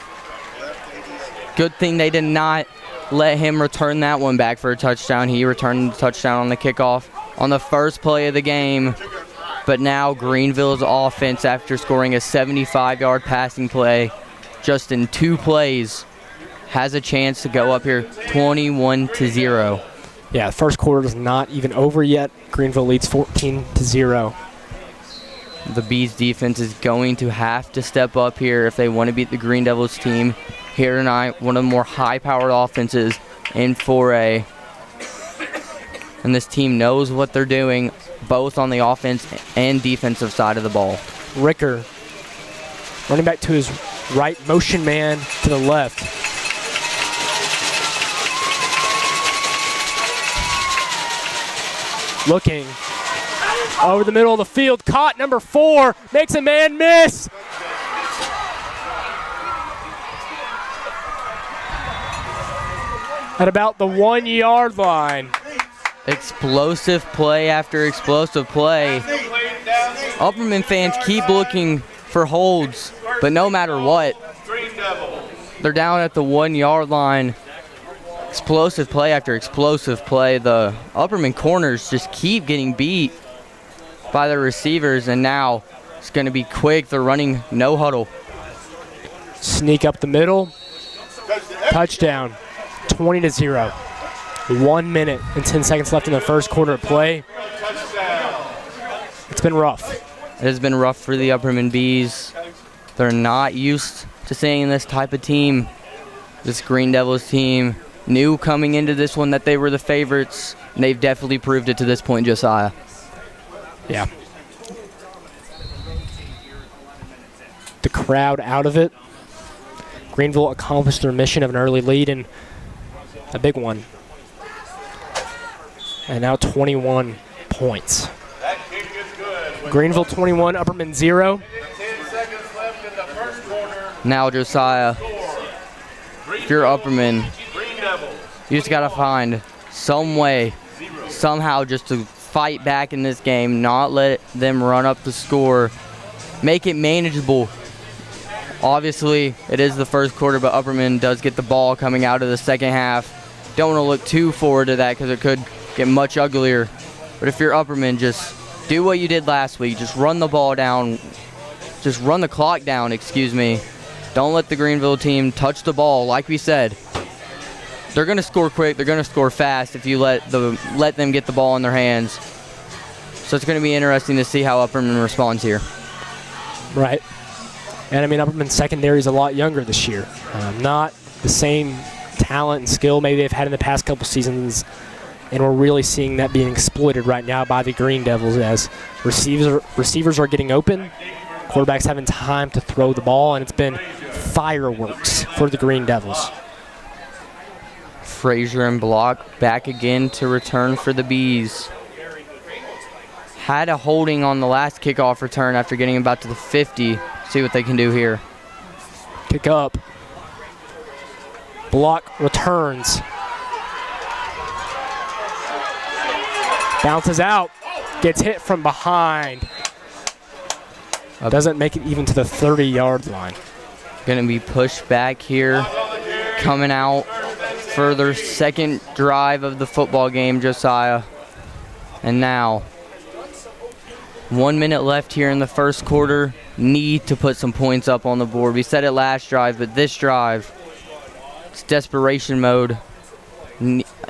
Good thing they did not let him return that one back for a touchdown. He returned the touchdown on the kickoff on the first play of the game. But now Greenville's offense, after scoring a 75-yard passing play just in 2 plays, has a chance to go up here 21-0. Yeah, the first quarter is not even over yet. Greenville leads 14-0. The Bees defense is going to have to step up here if they want to beat the Green Devils team here tonight. One of the more high-powered offenses in 4A. And this team knows what they're doing, both on the offense and defensive side of the ball. Ricker running back to his right, motion man to the left. Looking over the middle of the field, caught number 4, makes a man miss. At about the 1-yard line. Explosive play after explosive play. Upperman fans keep looking for holds, But no matter what, Green Devils. they're down at the 1-yard line. Explosive play after explosive play. The Upperman corners just keep getting beat by the receivers, and now it's going to be quick. They're running no huddle. Sneak up the middle. Touchdown. 20-0. 1 minute and 10 seconds left in the first quarter of play. It's been rough. It has been rough for the Upperman Bees. They're not used to seeing this type of team. This Green Devils team knew coming into this one that they were the favorites, and they've definitely proved it to this point, Josiah. Yeah. The crowd out of it. Greenville accomplished their mission of an early lead, and a big one. And now 21 points. That kick is good. Greenville 21, Upperman 0. 10 seconds left in the first quarter. Now, Josiah, if you're Upperman, Green Devils. you just got to find some way, somehow just to fight back in this game, not let them run up the score, make it manageable. Obviously, it is the first quarter, but Upperman does get the ball coming out of the second half. Don't want to look too forward to that because it could get much uglier. But if you're Upperman, just do what you did last week. Just run the ball down. Just run the clock down, excuse me. Don't let the Greenville team touch the ball. Like we said, they're going to score quick. They're going to score fast if you let them get the ball in their hands. So it's going to be interesting to see how Upperman responds here. Right. And I mean, Upperman's secondary is a lot younger this year. Not the same talent and skill maybe they've had in the past couple seasons. And we're really seeing that being exploited right now by the Green Devils as receivers are getting open. Quarterback's having time to throw the ball, and it's been fireworks for the Green Devils. Frazier and Block back again to return for the Bees. Had a holding on the last kickoff return after getting about to the 50. See what they can do here. Kick up. Block returns. Bounces out. Gets hit from behind. Doesn't make it even to the 30-yard line. Going to be pushed back here. Coming out for their second drive of the football game, Josiah. And now, 1 minute left here in the first quarter. Need to put some points up on the board. We said it last drive, but this drive, it's desperation mode.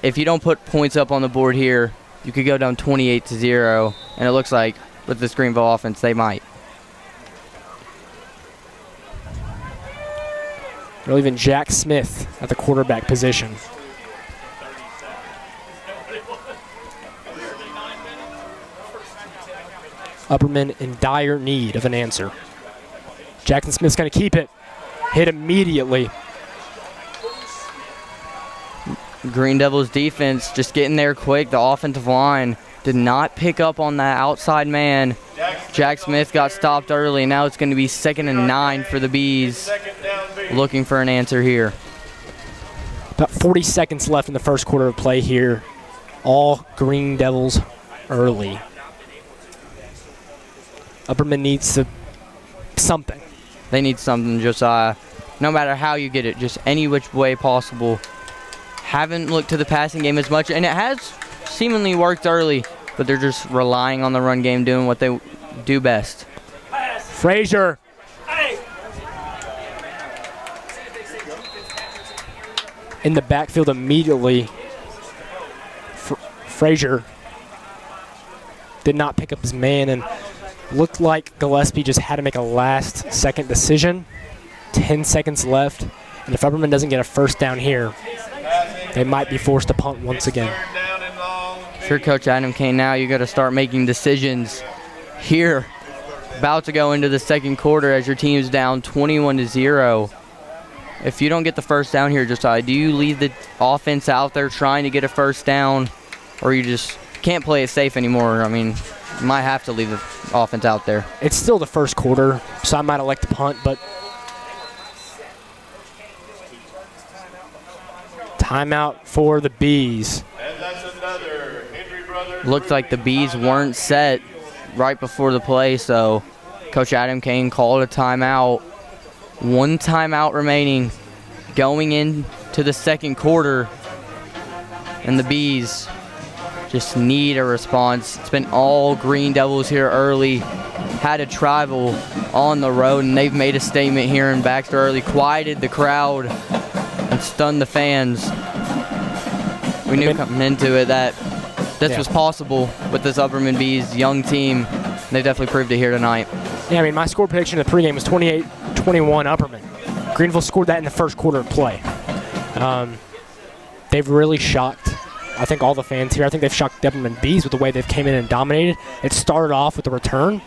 If you don't put points up on the board here, you could go down 28-0, and it looks like with this Greenville offense, they might. Or even Jack Smith at the quarterback position. Upperman in dire need of an answer. Jackson Smith's going to keep it. Hit immediately. Green Devils defense just getting there quick. The offensive line did not pick up on that outside man. Jack Smith got stopped early. Now it's going to be 2nd and 9 for the Bees. Looking for an answer here. About 40 seconds left in the first quarter of play here. All Green Devils early. Upperman needs something. They need something, Josiah. No matter how you get it, just any which way possible. Haven't looked to the passing game as much, and it has seemingly worked early, but they're just relying on the run game, doing what they do best. Frazier. In the backfield immediately. Frazier did not pick up his man and looked like Gillespie just had to make a last-second decision. 10 seconds left, and if Upperman doesn't get a first down here, they might be forced to punt once again. If you're Coach Adam Kane now, you got to start making decisions here. About to go into the second quarter as your team's down 21-0. If you don't get the first down here, Josiah, do you leave the offense out there trying to get a first down, or you just can't play it safe anymore? I mean, you might have to leave the offense out there. It's still the first quarter, so I might elect to punt, but timeout for the Bees. And that's another Henry Brothers. Looked like the Bees weren't set right before the play, so Coach Adam Kane called a timeout. 1 timeout remaining going into the second quarter. And the Bees just need a response. It's been all Green Devils here early. Had to travel on the road, and they've made a statement here in Baxter early. Quieted the crowd and stunned the fans. We knew coming into it that this was possible with this Upperman Bees young team. They definitely proved it here tonight. Yeah, I mean, my score prediction in the pregame was 28-21 Upperman. Greenville scored that in the first quarter of play. They've really shocked, I think, all the fans here. I think they've shocked Upperman Bees with the way they've came in and dominated. It started off with the return.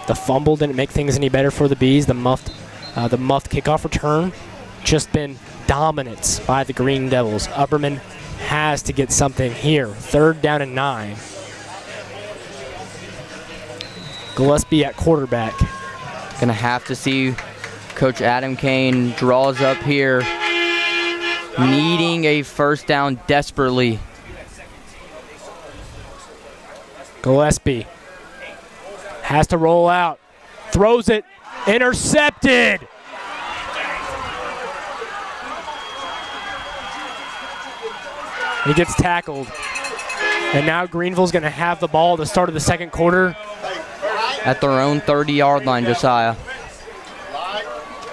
The fumble didn't make things any better for the Bees. The muffed kickoff return, just been dominance by the Green Devils. Upperman has to get something here. 3rd down and 9. Gillespie at quarterback. Gonna have to see Coach Adam Kane draws up here, needing a first down desperately. Gillespie has to roll out, throws it, intercepted. He gets tackled. And now Greenville's going to have the ball at the start of the second quarter. At their own 30-yard line, Josiah.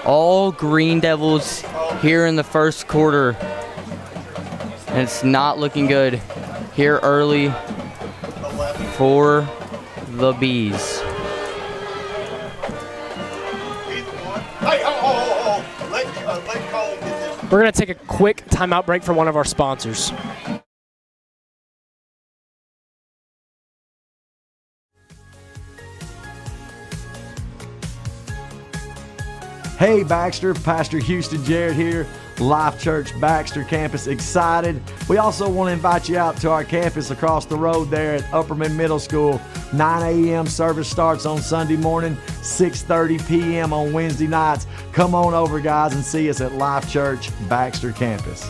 All Green Devils here in the first quarter. And it's not looking good here early for the Bees. We're going to take a quick timeout break for one of our sponsors. Hey Baxter, Pastor Houston Jarrett here, Life Church Baxter campus, excited. We also want to invite you out to our campus across the road there at Upperman Middle School. 9 a.m. service starts on Sunday morning, 6:30 p.m. on Wednesday nights. Come on over, guys, and see us at Life Church Baxter campus.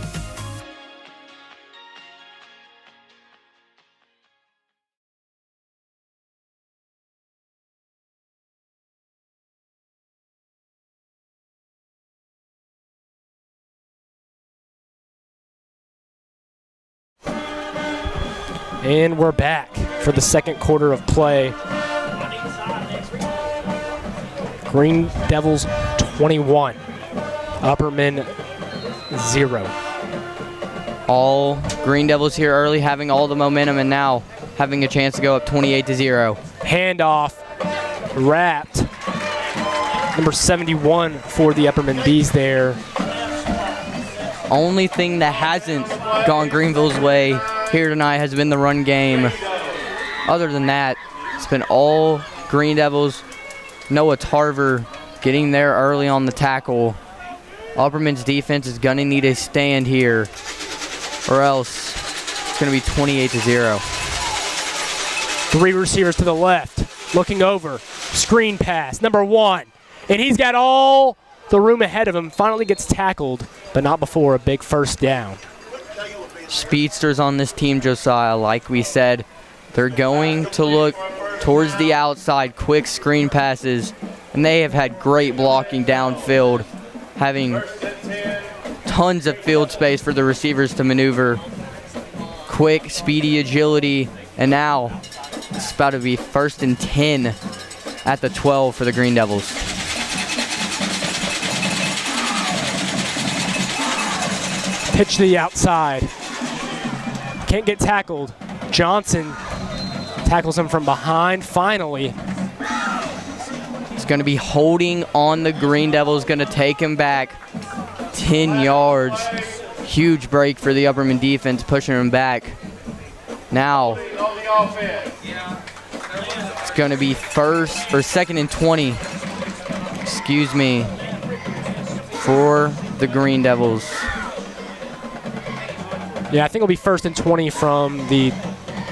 And we're back for the second quarter of play. Green Devils 21, Upperman 0. All Green Devils here early, having all the momentum, and now having a chance to go up 28-0. Handoff, wrapped. Number 71 for the Upperman Bees there. Only thing that hasn't gone Greenville's way here tonight has been the run game. Other than that, it's been all Green Devils. Noah Tarver getting there early on the tackle. Upperman's defense is going to need a stand here, or else it's going to be 28-0. 3 receivers to the left, looking over, screen pass, number 1. And he's got all the room ahead of him, finally gets tackled, but not before a big first down. Speedsters on this team, Josiah, like we said. They're going to look towards the outside, quick screen passes, and they have had great blocking downfield, having tons of field space for the receivers to maneuver. Quick, speedy agility, and now it's about to be 1st and 10 at the 12 for the Green Devils. Pitch to the outside. Can't get tackled. Johnson tackles him from behind, finally. It's going to be holding on the Green Devils, going to take him back 10 yards. Huge break for the Upperman defense, pushing him back. Now, it's going to be 2nd and 20, for the Green Devils. Yeah, I think it'll be 1st and 20 from the,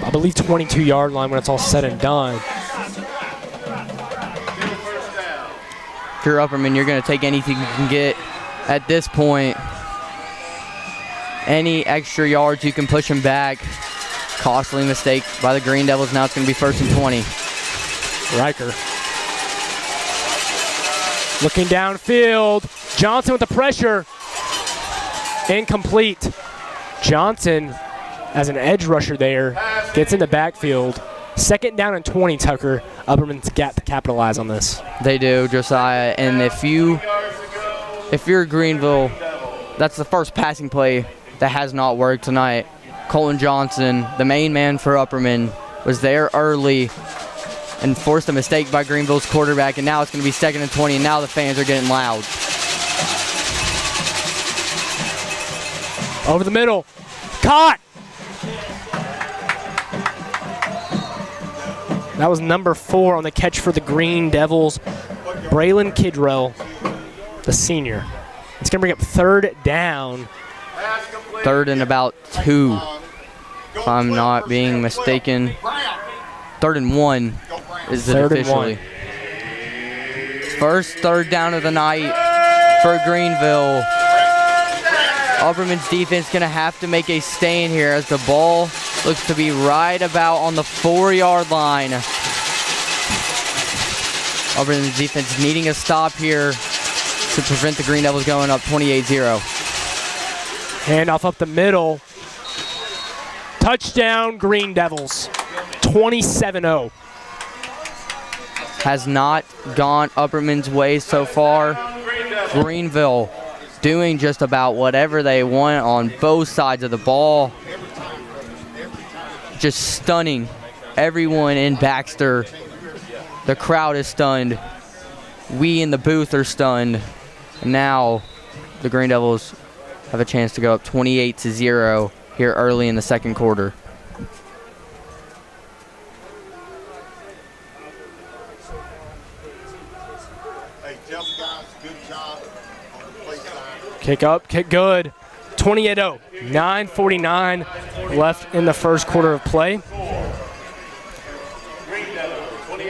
I believe, 22-yard line when it's all said and done. If you're Upperman, you're going to take anything you can get at this point. Any extra yards, you can push them back. Costly mistake by the Green Devils. Now it's going to be 1st and 20. Riker. Looking downfield. Johnson with the pressure. Incomplete. Johnson, as an edge rusher there, gets in the backfield. 2nd down and 20, Tucker. Upperman's got to capitalize on this. They do, Josiah. And if you're Greenville, that's the first passing play that has not worked tonight. Colton Johnson, the main man for Upperman, was there early and forced a mistake by Greenville's quarterback, and now it's going to be 2nd and 20, and now the fans are getting loud. Over the middle. Caught! That was number 4 on the catch for the Green Devils. Braylon Kidrell, the senior. It's going to bring up 3rd down. 3rd and about 2, if I'm not being mistaken. 3rd and 1 is it 3rd and officially. 1. First 3rd down of the night for Greenville. Upperman's defense going to have to make a stand here as the ball looks to be right about on the 4-yard line. Upperman's defense needing a stop here to prevent the Green Devils going up 28-0. Handoff up the middle. Touchdown, Green Devils. 27-0. Has not gone Upperman's way so far. Greenville doing just about whatever they want on both sides of the ball. Just stunning everyone in Baxter. The crowd is stunned. We in the booth are stunned. And now the Green Devils have a chance to go up 28-0 here early in the 2nd quarter. Kick up, kick good. 28-0. 9:49 left in the 1st quarter of play.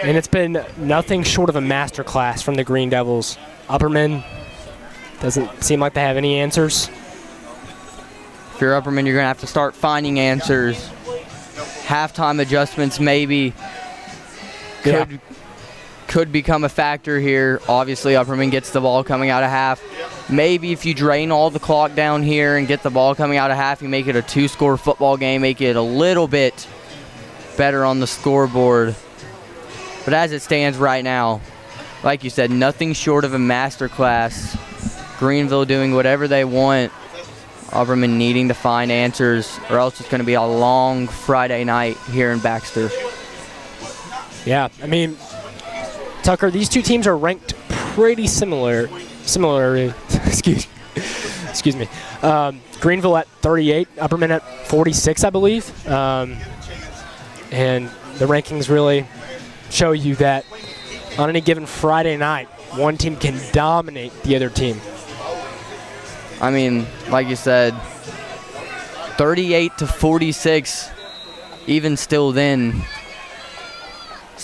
And it's been nothing short of a masterclass from the Green Devils. Upperman doesn't seem like they have any answers. If you're Upperman, you're going to have to start finding answers. Halftime adjustments maybe could become a factor here. Obviously, Upperman gets the ball coming out of half. Maybe if you drain all the clock down here and get the ball coming out of half, you make it a 2-score football game, make it a little bit better on the scoreboard. But as it stands right now, like you said, nothing short of a masterclass. Greenville doing whatever they want. Upperman needing to find answers, or else it's going to be a long Friday night here in Baxter. Yeah, I mean, Tucker, these two teams are ranked pretty similar. Excuse me. Greenville at 38, Upperman at 46, I believe. And the rankings really show you that on any given Friday night, one team can dominate the other team. I mean, like you said, 38-46, even still then,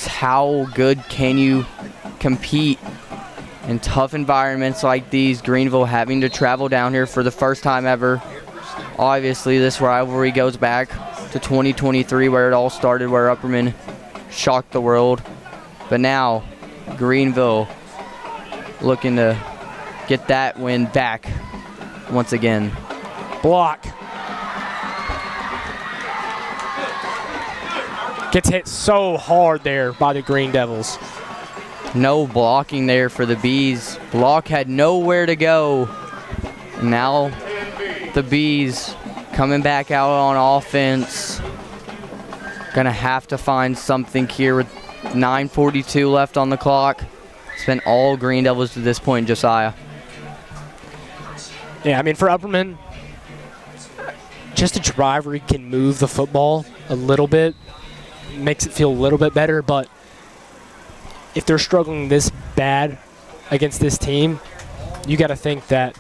how good can you compete in tough environments like these? Greenville having to travel down here for the first time ever. Obviously, this rivalry goes back to 2023 where it all started, where Upperman shocked the world. But now, Greenville looking to get that win back once again. Block. Gets hit so hard there by the Green Devils. No blocking there for the Bees. Block had nowhere to go. Now the Bees coming back out on offense. Gonna have to find something here with 9:42 left on the clock. It's been all Green Devils to this point, Josiah. Yeah, I mean, for Upperman, just a drive where he can move the football a little bit makes it feel a little bit better, but if they're struggling this bad against this team, you got to think that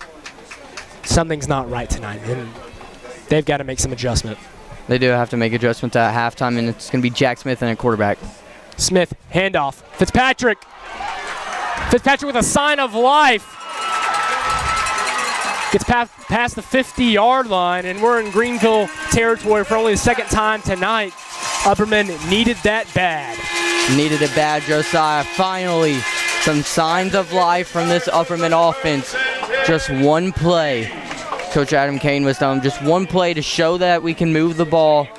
something's not right tonight, and they've got to make some adjustment. They do have to make adjustments at halftime, and it's going to be Jack Smith and a quarterback. Smith, handoff. Fitzpatrick with a sign of life. Gets past the 50-yard line, and we're in Greenville territory for only the second time tonight. Upperman needed that bad. Needed it bad, Josiah. Finally Some signs of life from this Upperman offense. Just one play. Coach Adam Kane was telling him just one play to show that we can move the ball,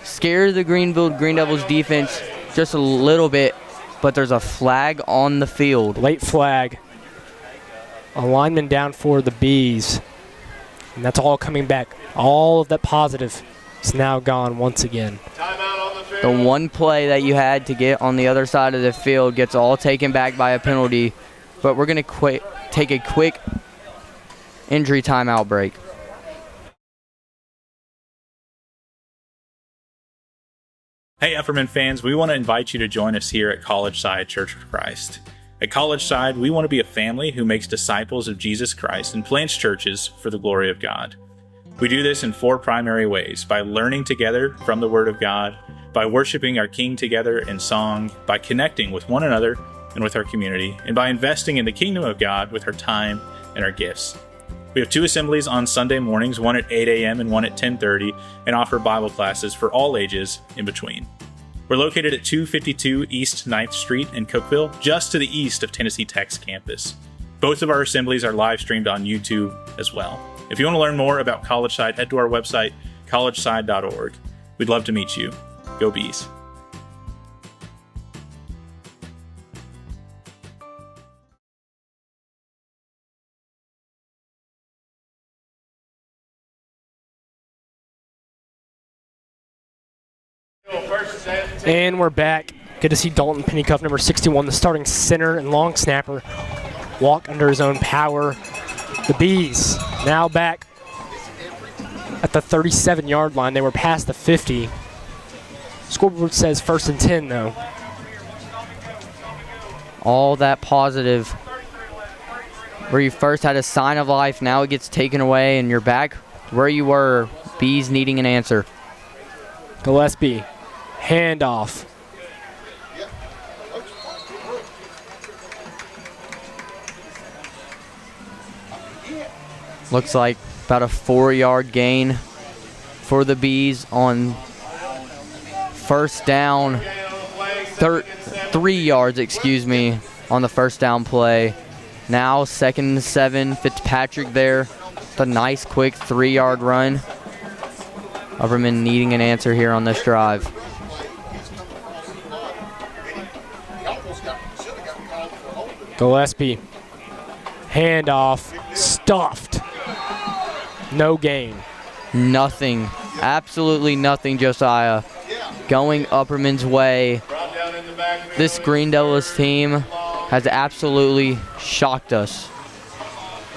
scare the Greenville Green Devils defense just a little bit, but there's a flag on the field. Late flag. A lineman down for the Bees. And that's all coming back. All of that positive is now gone once again. The one play that you had to get on the other side of the field gets all taken back by a penalty, but we're going to take a quick injury timeout break. Hey, Upperman fans, we want to invite you to join us here at College Side Church of Christ. At College Side, we want to be a family who makes disciples of Jesus Christ and plants churches for the glory of God. We do this in 4 primary ways: by learning together from the Word of God, by worshiping our King together in song, by connecting with one another and with our community, and by investing in the kingdom of God with our time and our gifts. We have 2 assemblies on Sunday mornings, one at 8 a.m. and one at 10:30, and offer Bible classes for all ages in between. We're located at 252 East 9th Street in Cookeville, just to the east of Tennessee Tech's campus. Both of our assemblies are live streamed on YouTube as well. If you want to learn more about College Side, head to our website, collegeside.org. We'd love to meet you. Go Bees. And we're back. Good to see Dalton Pennycuff, number 61, the starting center and long snapper, walk under his own power. The Bees now back at the 37-yard line. They were past the 50. Scoreboard says 1st and 10, though. All that positive. Where you first had a sign of life, now it gets taken away, and you're back where you were. Bees needing an answer. Gillespie, handoff. Looks like about a 4-yard gain for the Bees on first down. 3 yards, on the first down play. Now 2nd and 7. Fitzpatrick there. The nice quick 3-yard run. Upperman needing an answer here on this drive. Gillespie, handoff, stuffed. No gain. Nothing. Absolutely nothing, Josiah. Going Upperman's way. This Green Devils team has absolutely shocked us.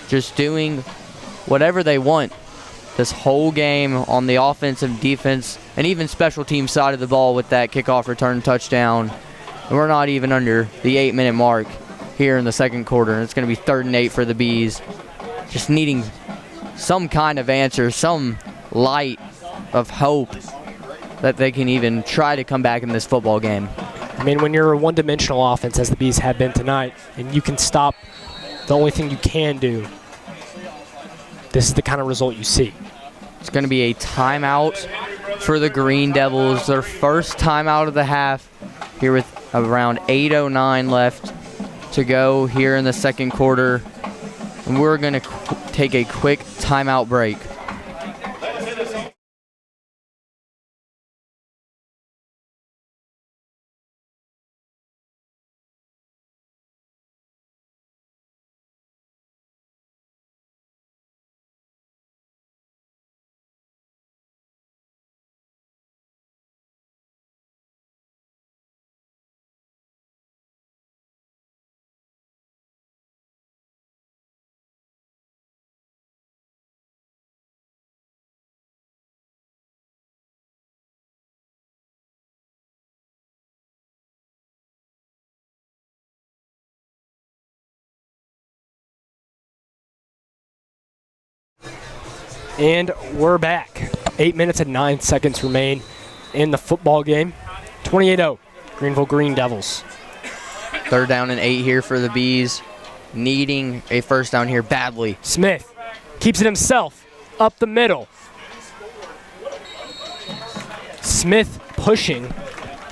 Just doing whatever they want this whole game on the offensive, defense, and even special team side of the ball with that kickoff return touchdown. And we're not even under the 8-minute mark here in the second quarter. It's going to be 3rd and 8 for the Bees. Just needing some kind of answer, some light of hope that they can even try to come back in this football game. I mean, when you're a one-dimensional offense, as the Bees have been tonight, and you can stop the only thing you can do, this is the kind of result you see. It's going to be a timeout for the Green Devils. Their first timeout of the half here with around 8:09 left to go here in the second quarter. And we're going to take a quick timeout break. And we're back. 8 minutes and 9 seconds remain in the football game. 28-0, Greenville Green Devils. 3rd down and 8 here for the Bees. Needing a first down here badly. Smith keeps it himself up the middle. Smith pushing.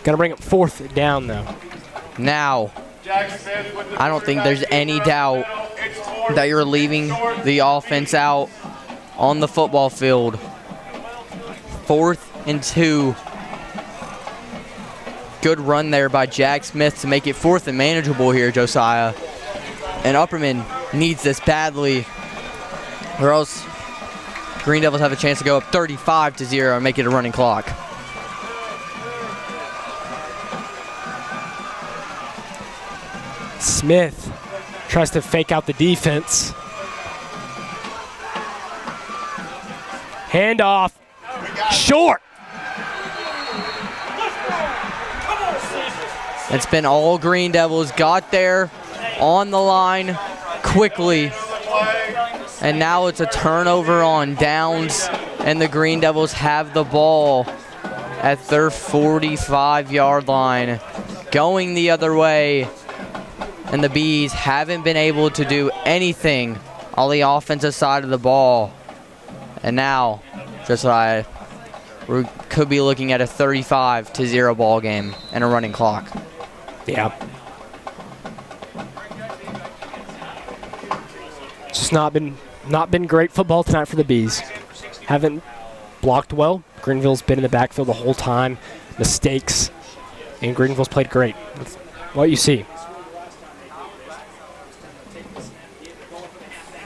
Gonna bring up 4th down, though. Now I don't think there's any doubt that you're leaving the offense out on the football field. 4th and 2. Good run there by Jack Smith to make it 4th and manageable here, Josiah. And Upperman needs this badly, or else Green Devils have a chance to go up 35-0 and make it a running clock. Smith tries to fake out the defense. Handoff. Short. It's been all Green Devils. Got there on the line quickly. And now it's a turnover on downs, and the Green Devils have the ball at their 45-yard line. Going the other way, and the Bees haven't been able to do anything on the offensive side of the ball. And now, Josiah, we could be looking at a 35-0 ball game and a running clock. Yeah. Just not been great football tonight for the Bees. Haven't blocked well. Greenville's been in the backfield the whole time. Mistakes. And Greenville's played great. That's what you see.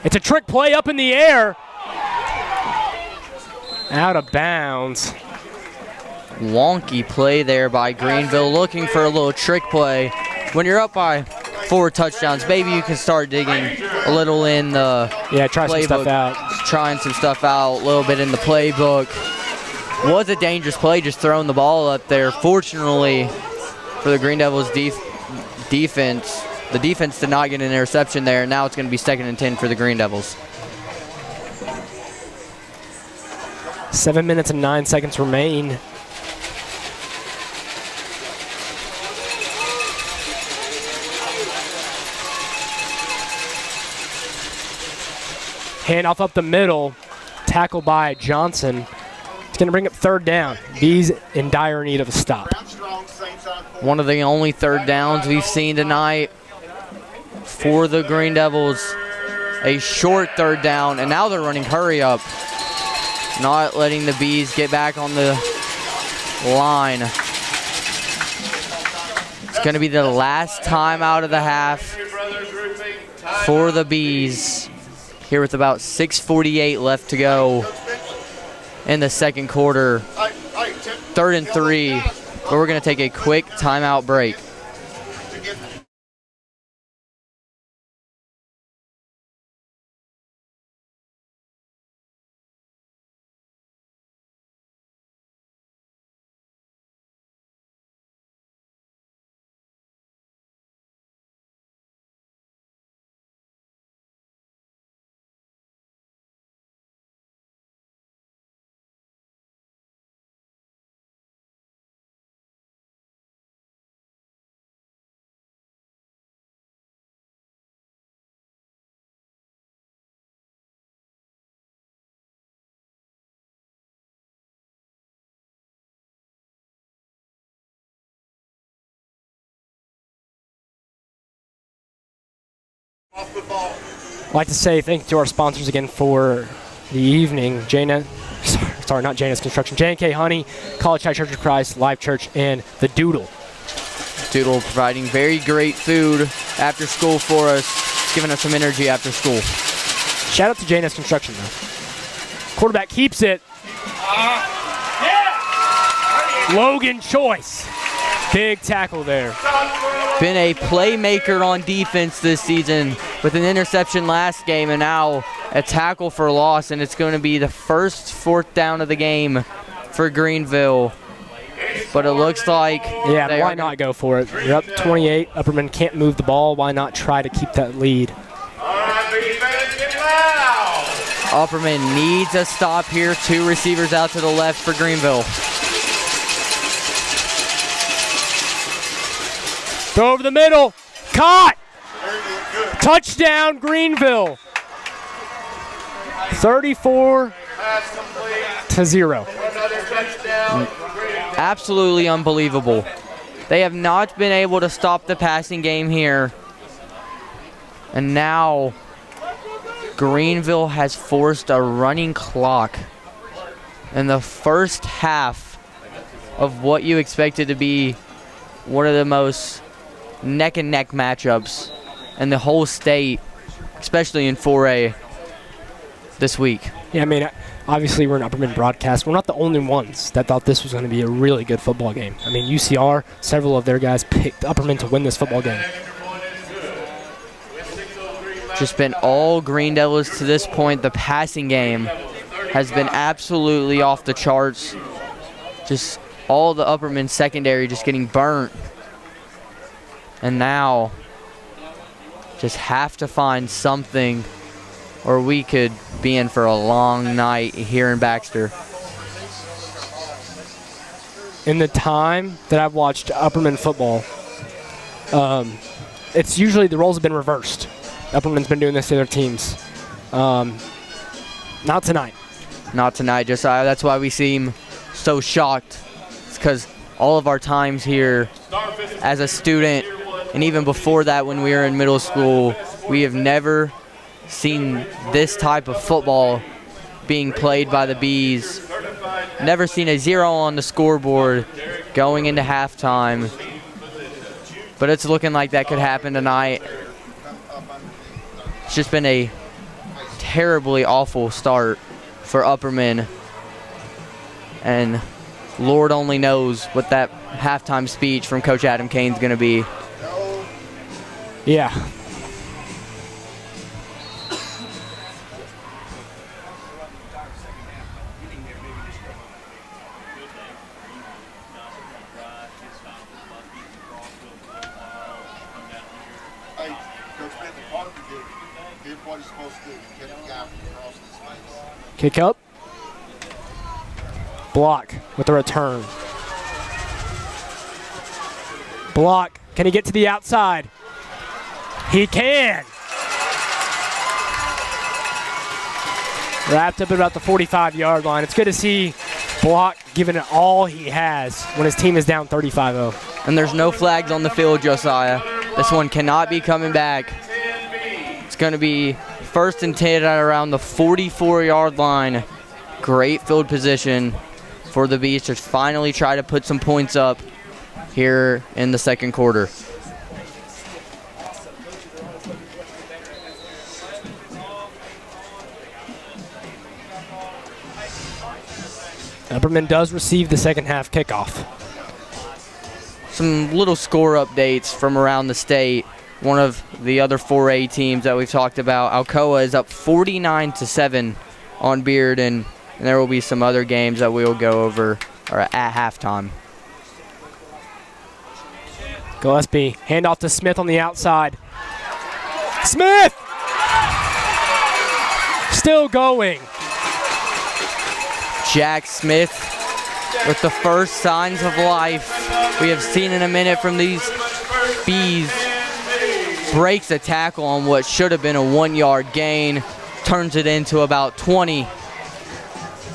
It's a trick play up in the air. Out of bounds. Wonky play there by Greenville, looking for a little trick play. When you're up by 4 touchdowns, maybe you can start digging a little in the try some stuff out. Trying some stuff out, a little bit in the playbook. Was a dangerous play, just throwing the ball up there. Fortunately for the Green Devils defense, the defense did not get an interception there. Now it's going to be 2nd and 10 for the Green Devils. 7 minutes and 9 seconds remain. Handoff up the middle, tackle by Johnson. It's going to bring up 3rd down. Bees in dire need of a stop. One of the only 3rd downs we've seen tonight for the Green Devils. A short 3rd down, and now they're running hurry up. Not letting the Bees get back on the line. It's going to be the last time out of the half for the Bees. Here with about 6:48 left to go in the 2nd quarter. 3rd and 3, but we're going to take a quick timeout break. I'd like to say thank you to our sponsors again for the evening. Not Jana's Construction, J&K Honey, College High Church of Christ, Life Church, and the Doodle. Doodle providing very great food after school for us, giving us some energy after school. Shout out to Jana's Construction, though. Quarterback keeps it. Logan Choice. Big tackle there. Been a playmaker on defense this season with an interception last game, and now a tackle for loss, and it's going to be the first 4th down of the game for Greenville. But it looks like why not go for it? You're up 28. Upperman can't move the ball. Why not try to keep that lead? Upperman needs a stop here. 2 receivers out to the left for Greenville. Throw over the middle. Caught. Touchdown, Greenville. 34-0. Absolutely unbelievable. They have not been able to stop the passing game here. And now Greenville has forced a running clock in the first half of what you expected to be one of the most neck-and-neck matchups in the whole state, especially in 4A this week. Yeah, I mean, obviously we're an Upperman broadcast. We're not the only ones that thought this was going to be a really good football game. I mean, UCR, several of their guys picked Upperman to win this football game. Just been all Green Devils to this point. The passing game has been absolutely off the charts. Just all the Upperman secondary just getting burnt. And now just have to find something, or we could be in for a long night here in Baxter. In the time that I've watched Upperman football, it's usually the roles have been reversed. Upperman's been doing this to their teams. Not tonight. Not tonight, Josiah. That's why we seem so shocked. It's because all of our times here as a student, and even before that when we were in middle school, we have never seen this type of football being played by the Bees. Never seen a 0 on the scoreboard going into halftime. But it's looking like that could happen tonight. It's just been a terribly awful start for Upperman. And Lord only knows what that halftime speech from Coach Adam Kane's going to be. Yeah. Kick up. Block with the return. Block. Can he get to the outside? He can. Wrapped up at about the 45-yard line. It's good to see Block giving it all he has when his team is down 35-0. And there's no flags on the field, Josiah. This one cannot be coming back. It's going to be 1st and 10 at around the 44-yard line. Great field position for the Bees to finally try to put some points up here in the second quarter. Upperman does receive the second half kickoff. Some little score updates from around the state. One of the other 4A teams that we've talked about, Alcoa, is up 49-7 on Beard, and there will be some other games that we will go over at halftime. Gillespie, handoff to Smith on the outside. Smith! Still going. Jack Smith with the first signs of life we have seen in a minute from these Bees. Breaks a tackle on what should have been a 1-yard gain, turns it into about 20,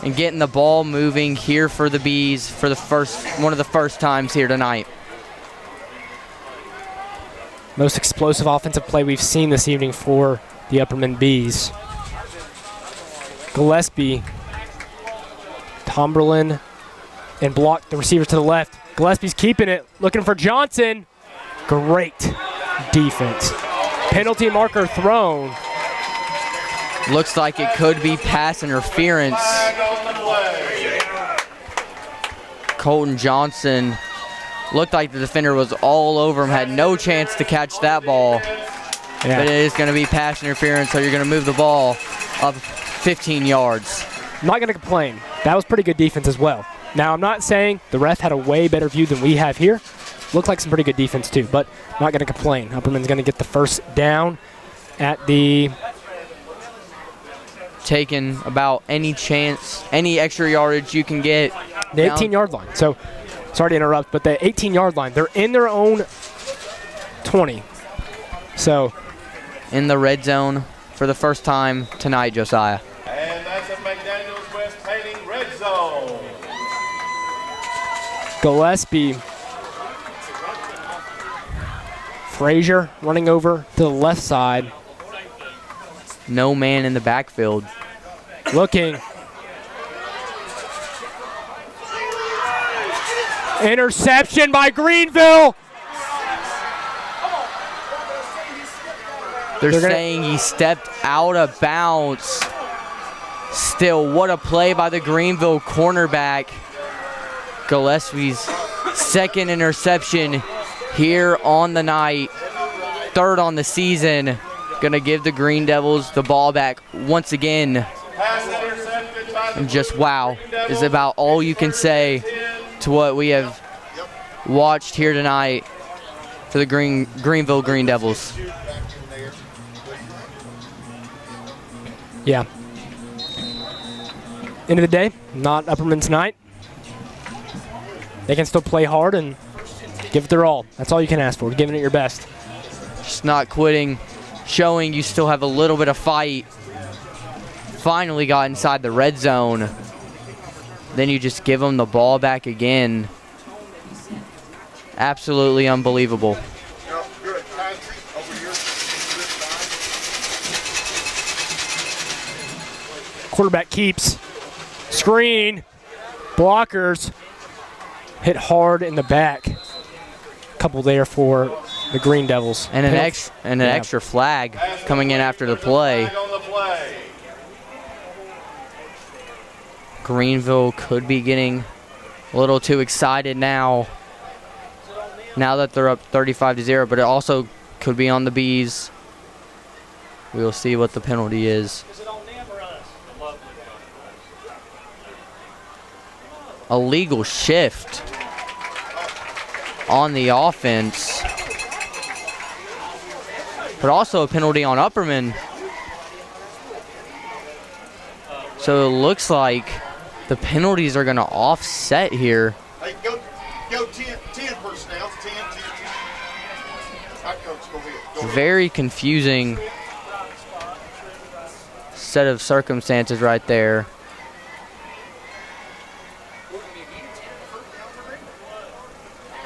and getting the ball moving here for the Bees for the one of the first times here tonight. Most explosive offensive play we've seen this evening for the Upperman Bees. Gillespie, Tomberlin, and Block, the receiver to the left. Gillespie's keeping it, looking for Johnson. Great defense. Penalty marker thrown. Looks like it could be pass interference. Colton Johnson looked like the defender was all over him, had no chance to catch that ball. Yeah. But it is going to be pass interference, so you're going to move the ball up 15 yards. I'm not going to complain. That was pretty good defense as well. Now, I'm not saying the ref had a way better view than we have here. Looked like some pretty good defense too, but not going to complain. Upperman's going to get the first down at the... Taking about any chance, any extra yardage you can get. The 18-yard line. So, sorry to interrupt, but the 18-yard line, they're in their own 20. So, in the red zone for the first time tonight, Josiah. And that's a McDaniels West Painting red zone. Gillespie Frazier running over to the left side. No man in the backfield. Looking. Interception by Greenville. They're saying he stepped out of bounds. Still, what a play by the Greenville cornerback. Gillespie's second interception here on the night. Third on the season. Gonna give the Green Devils the ball back once again. And just wow is about all you can say to what we have watched here tonight for the Greenville Green Devils. Yeah. End of the day, not Upperman's night. They can still play hard and give it their all. That's all you can ask for, giving it your best. Just not quitting, showing you still have a little bit of fight. Finally got inside the red zone. Then you just give them the ball back again. Absolutely unbelievable. Quarterback keeps. Screen. Blockers. Hit hard in the back. Couple there for the Green Devils. And an extra flag coming in after the play. Greenville could be getting a little too excited now that they're up 35-0, but it also could be on the Bees. We'll see what the penalty is. A legal shift on the offense, but also a penalty on Upperman. So it looks like the penalties are going to offset here. Hey, go 10 personnel. 10. Right, Coach, go ahead. Go ahead. Very confusing set of circumstances right there.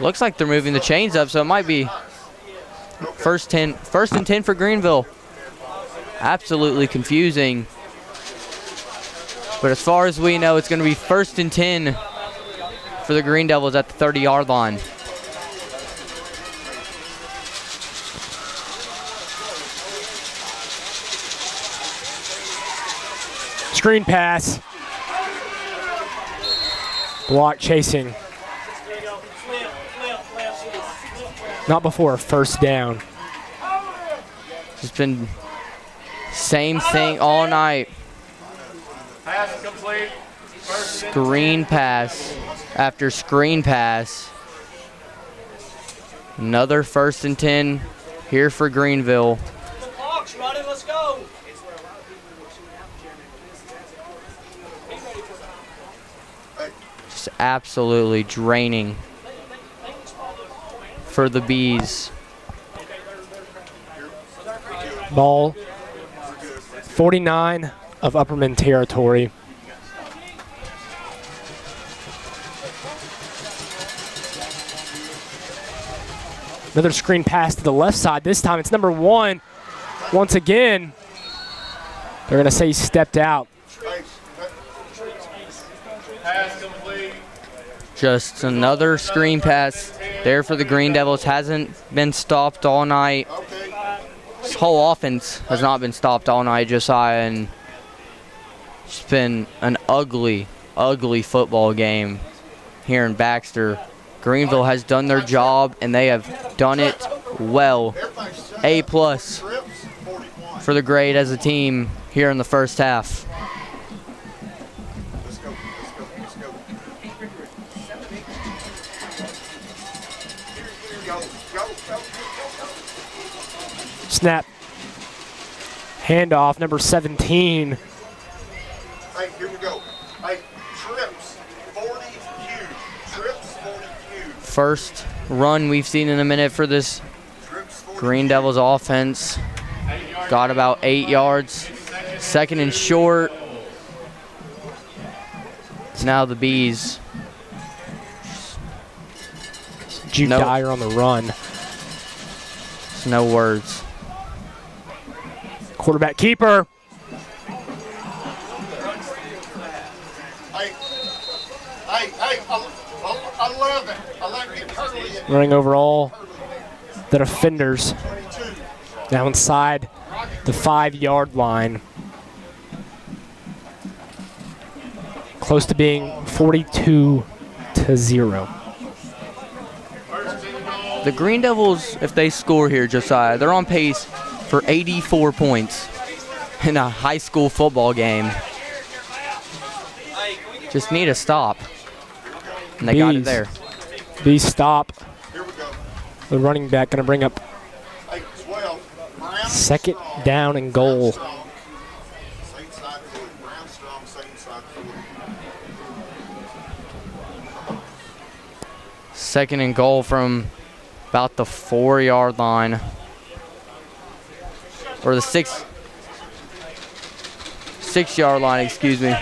Looks like they're moving the chains up, so it might be first and 10 for Greenville. Absolutely confusing. But as far as we know, it's going to be 1st and 10 for the Green Devils at the 30-yard line. Screen pass. Block chasing. Not before a first down. It's been same thing all night. Pass complete. Screen pass after screen pass. Another 1st and 10 here for Greenville. Let's go. Just absolutely draining for the Bees. Ball 49 of Upperman territory. Another screen pass to the left side. This time it's number 1. Once again, they're going to say he stepped out. Pass complete. Just another screen pass there for the Green Devils. Hasn't been stopped all night. This whole offense has not been stopped all night, Josiah, and it's been an ugly, ugly football game here in Baxter. Greenville has done their job, and they have done it well. A+ for the grade as a team here in the first half. Snap. Handoff, number 17. Hey, here we go. Hey, trips 40Q. Trips 40Q. First run we've seen in a minute for this Green Devils offense. Got about 8 yards. 2nd and short. Now the Bees. Jude Nope. Dyer on the run. Just no words. Quarterback keeper. Hey, 11. 11 get Hurley in. Running over all the defenders. Now inside the 5-yard line. Close to being 42-0. The Green Devils, if they score here, Josiah, they're on pace for 84 points in a high school football game. Just need a stop. And they got it there. Bees stop. The running back going to bring up second down and goal. Second and goal from about the 4-yard line. Or the 6-yard line, excuse me.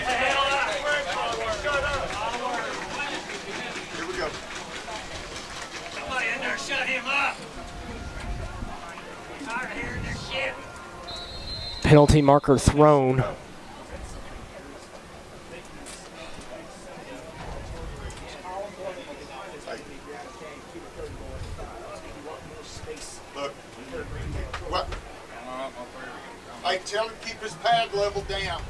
Penalty marker thrown. Hey, tell him to keep his pad level down.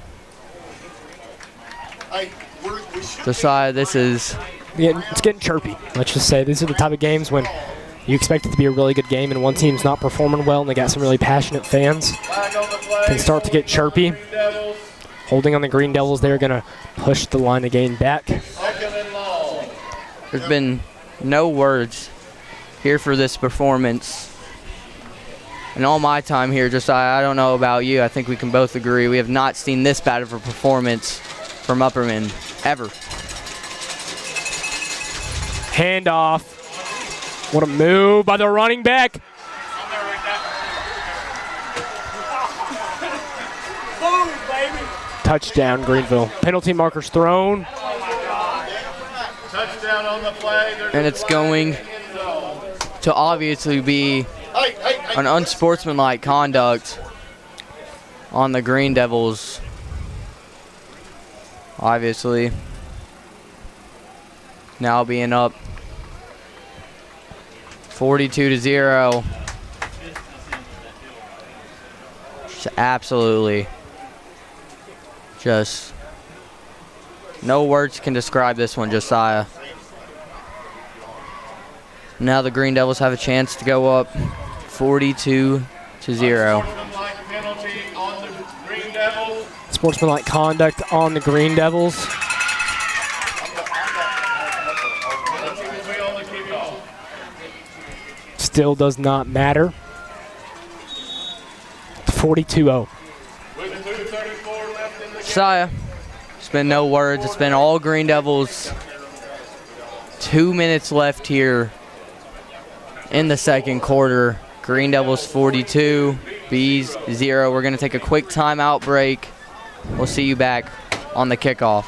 Hey, we should Josiah, this is It's getting chirpy. Let's just say these are the type of games when you expect it to be a really good game and one team's not performing well and they got some really passionate fans. Can start to get chirpy. Holding on the Green Devils, they're going to push the line to gain back. There's been no words here for this performance. In all my time here, Josiah, I don't know about you. I think we can both agree we have not seen this bad of a performance from Upperman ever. Handoff. What a move by the running back. Touchdown, Greenville. Penalty markers thrown. touchdown on the play. And it's going to obviously be an unsportsmanlike conduct on the Green Devils. Obviously, now being up 42-0. Absolutely. Just no words can describe this one, Josiah. Now the Green Devils have a chance to go up 42-0. Sportsmanlike conduct on the Green Devils. Still does not matter. 42-0. Josiah, it's been no words. It's been all Green Devils. 2 minutes left here in the second quarter. Green Devils 42, Bees 0. We're going to take a quick timeout break. We'll see you back on the kickoff.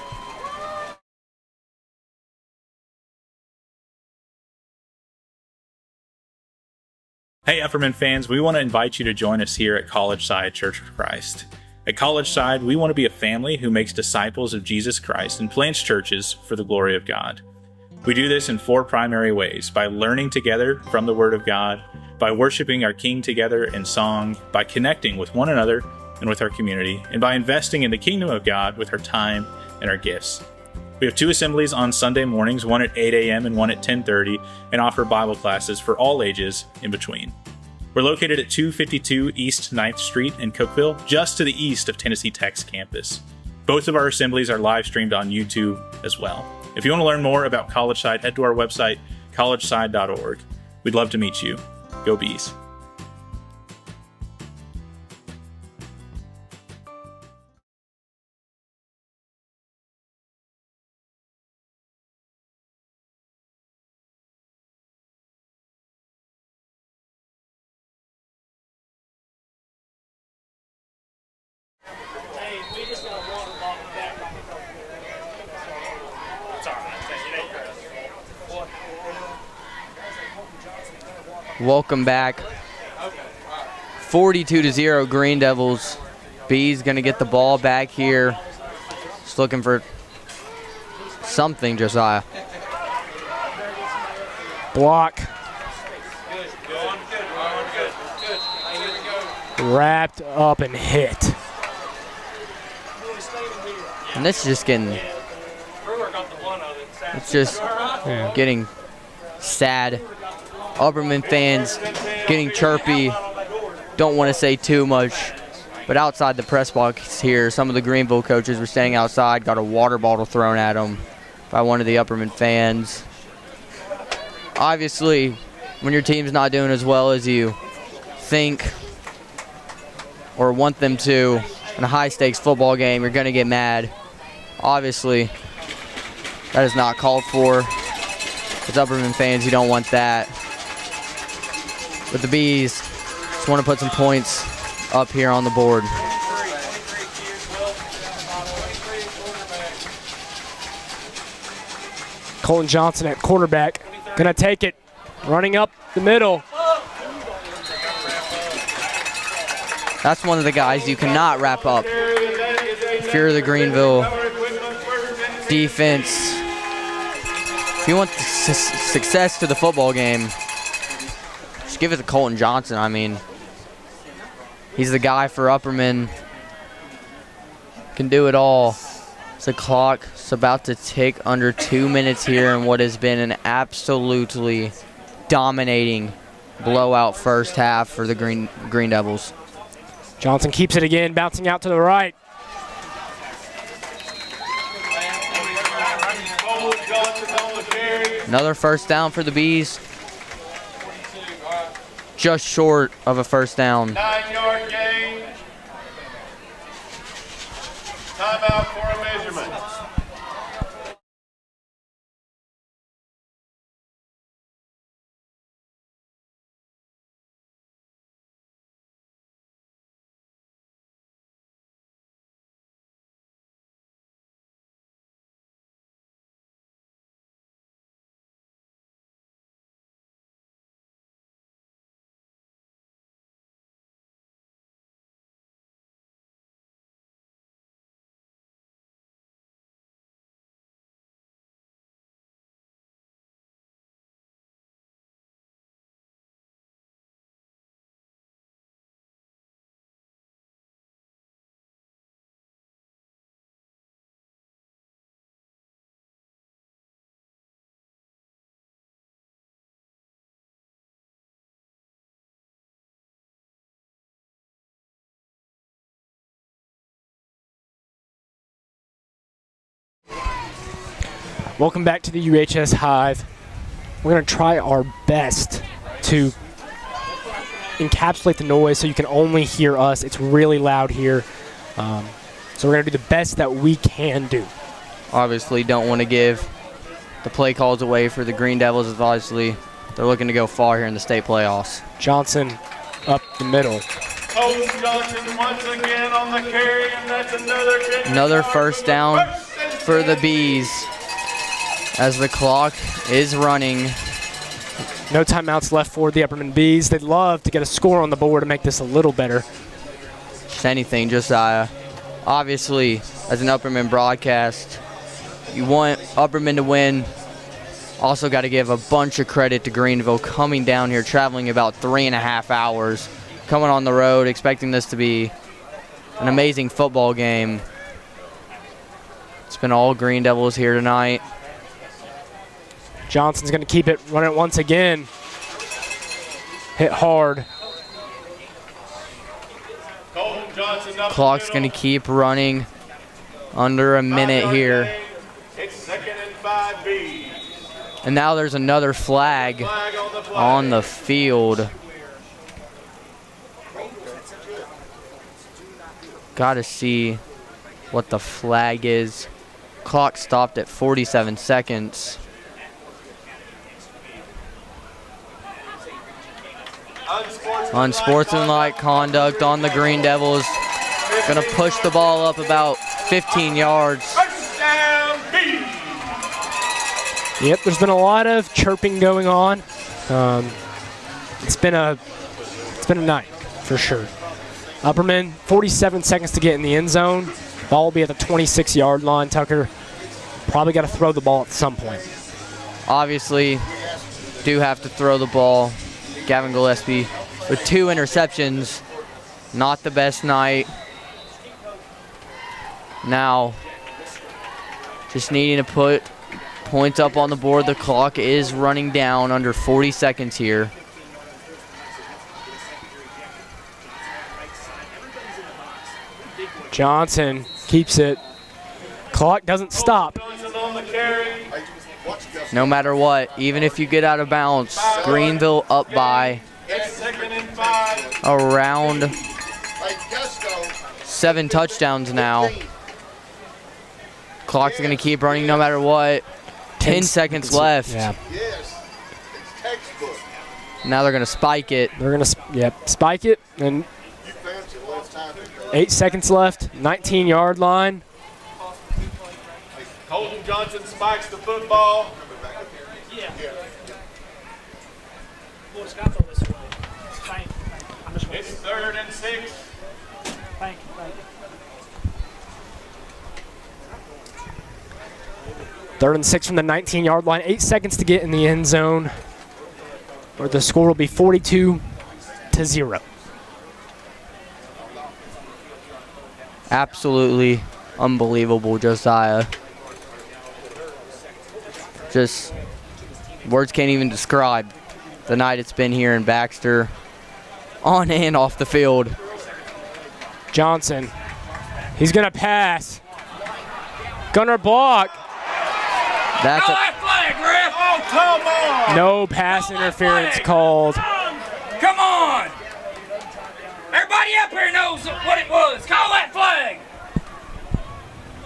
Hey, Upperman fans, we want to invite you to join us here at College Side Church of Christ. At College Side, we want to be a family who makes disciples of Jesus Christ and plants churches for the glory of God. We do this in 4 primary ways: by learning together from the Word of God, by worshiping our King together in song, by connecting with one another and with our community, and by investing in the kingdom of God with our time and our gifts. We have 2 assemblies on Sunday mornings, one at 8 a.m. and one at 10:30, and offer Bible classes for all ages in between. We're located at 252 East 9th Street in Cookeville, just to the east of Tennessee Tech's campus. Both of our assemblies are live streamed on YouTube as well. If you want to learn more about College Side, head to our website, collegeside.org. We'd love to meet you. Go Bees. Welcome back 42-0 Green Devils. Bees going to get the ball back here. Just looking for something, Josiah. Block. Wrapped up and hit. And this is just getting, it's just getting sad. Upperman fans getting chirpy. Don't want to say too much. But outside the press box here, some of the Greenville coaches were standing outside, got a water bottle thrown at them by one of the Upperman fans. Obviously, when your team's not doing as well as you think or want them to in a high-stakes football game, you're going to get mad. Obviously, that is not called for. As Upperman fans, you don't want that. But the Bees just want to put some points up here on the board. Colton Johnson at quarterback. Gonna take it. Running up the middle. That's one of the guys you cannot wrap up. If you're the Greenville defense, if you want success to the football game, just give it to Colton Johnson. I mean, he's the guy for Upperman. Can do it all. The clock's about to tick under 2 minutes here in what has been an absolutely dominating blowout first half for the Green Devils. Johnson keeps it again, bouncing out to the right. Another first down for the Bees. Just short of a first down. 9-yard gain. Timeout for a measurement. Welcome back to the UHS Hive. We're going to try our best to encapsulate the noise so you can only hear us. It's really loud here. So we're going to do the best that we can do. Obviously don't want to give the play calls away for the Green Devils. Obviously, they're looking to go far here in the state playoffs. Johnson up the middle. Colton Johnson once again on the carry, and that's Another first down for the Bees as the clock is running. No timeouts left for the Upperman Bees. They'd love to get a score on the board to make this a little better. Just anything, Josiah. Obviously, as an Upperman broadcast, you want Upperman to win. Also got to give a bunch of credit to Greenville coming down here, traveling about 3.5 hours, coming on the road, expecting this to be an amazing football game. It's been all Green Devils here tonight. Johnson's going to keep it, run it once again. Hit hard. Clock's going to keep running under a minute here. It's 2nd and 5 Bees. And now there's another flag on the field. Got to see what the flag is. Clock stopped at 47 seconds. Unsportsmanlike conduct on the Green Devils. Gonna push the ball up about 15 yards. Touchdown Bees. Yep, there's been a lot of chirping going on. It's been a night. for sure. Upperman, 47 seconds to get in the end zone. Ball will be at the 26-yard line. Tucker probably got to throw the ball at some point. Obviously, do have to throw the ball. Gavin Gillespie with 2 interceptions. Not the best night. Now, just needing to put points up on the board. The clock is running down, under 40 seconds here. Johnson keeps it. Clock doesn't stop. No matter what, even if you get out of bounds, Greenville up by around 7 touchdowns now. Clock's going to keep running no matter what. 10 seconds left. Yeah. Now they're going to spike it. They're going to spike it. And 8 seconds left. 19-yard line. Colton Johnson spikes the football. Yeah. It's 3rd and 6. Thank you. 3rd and 6 from the 19-yard line. 8 seconds to get in the end zone, or the score will be 42-0. Absolutely unbelievable, Josiah. Just words can't even describe the night it's been here in Baxter, on and off the field. Johnson, he's going to pass. Gunner block. That's Oh, come on! No pass interference called. Come on! Everybody up here knows what it was. Call that flag.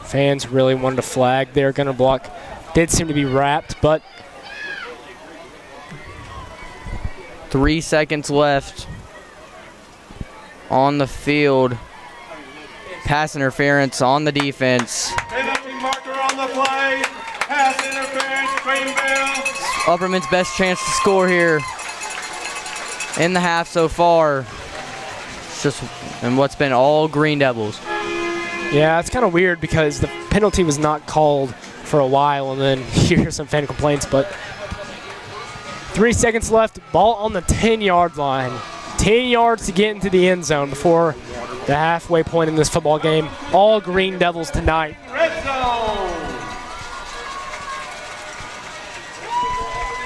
Fans really wanted a flag there. Gunner block did seem to be wrapped, but 3 seconds left on the field. Pass interference on the defense. Penalty marker on the play. Pass interference, Greenville. Upperman's best chance to score here in the half so far. It's just in what's been all Green Devils. yeah, it's kind of weird because the penalty was not called for a while, and then you hear some fan complaints, but 3 seconds left, ball on the 10-yard line. 10 yards to get into the end zone before the halfway point in this football game. All Green Devils tonight. Red zone.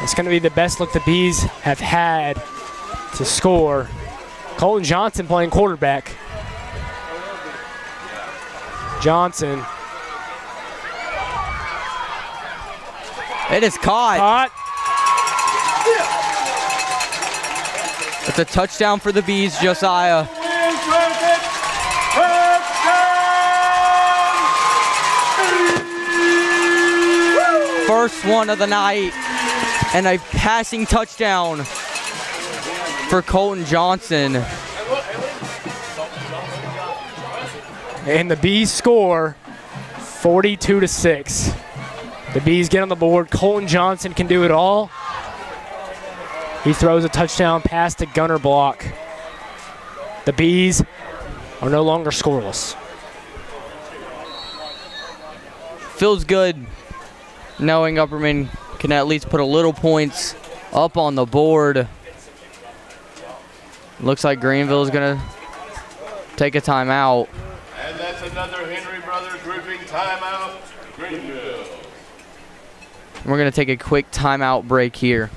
It's going to be the best look the Bees have had to score. Colton Johnson playing quarterback. Johnson. It is caught. It's a touchdown for the Bees, Josiah. First one of the night, and a passing touchdown for Colton Johnson. And the Bees score 42-6. The Bees get on the board. Colton Johnson can do it all. He throws a touchdown pass to Gunner block. The Bees are no longer scoreless. Feels good knowing Upperman can at least put a little points up on the board. Looks like Greenville is going to take a timeout. And that's another Henry Brothers Roofing timeout. Greenville. We're going to take a quick timeout break here.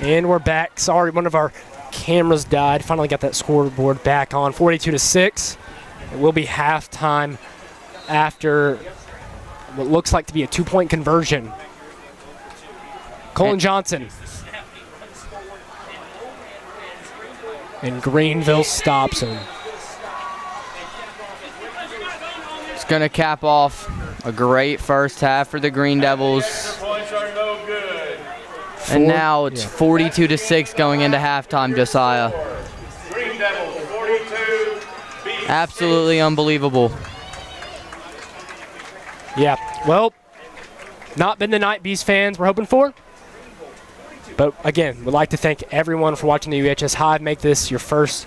And we're back. Sorry, one of our cameras died. Finally got that scoreboard back on. 42-6. It will be halftime after what looks like to be a 2-point conversion. Colin Johnson. And Greenville stops him. It's going to cap off a great first half for the Green Devils. And now it's 42-6 going into halftime, Josiah. Green Devils 42. Absolutely unbelievable. Yeah, well, not been the night Bees fans we're hoping for. But again, we'd like to thank everyone for watching the UHS Hive. Make this your first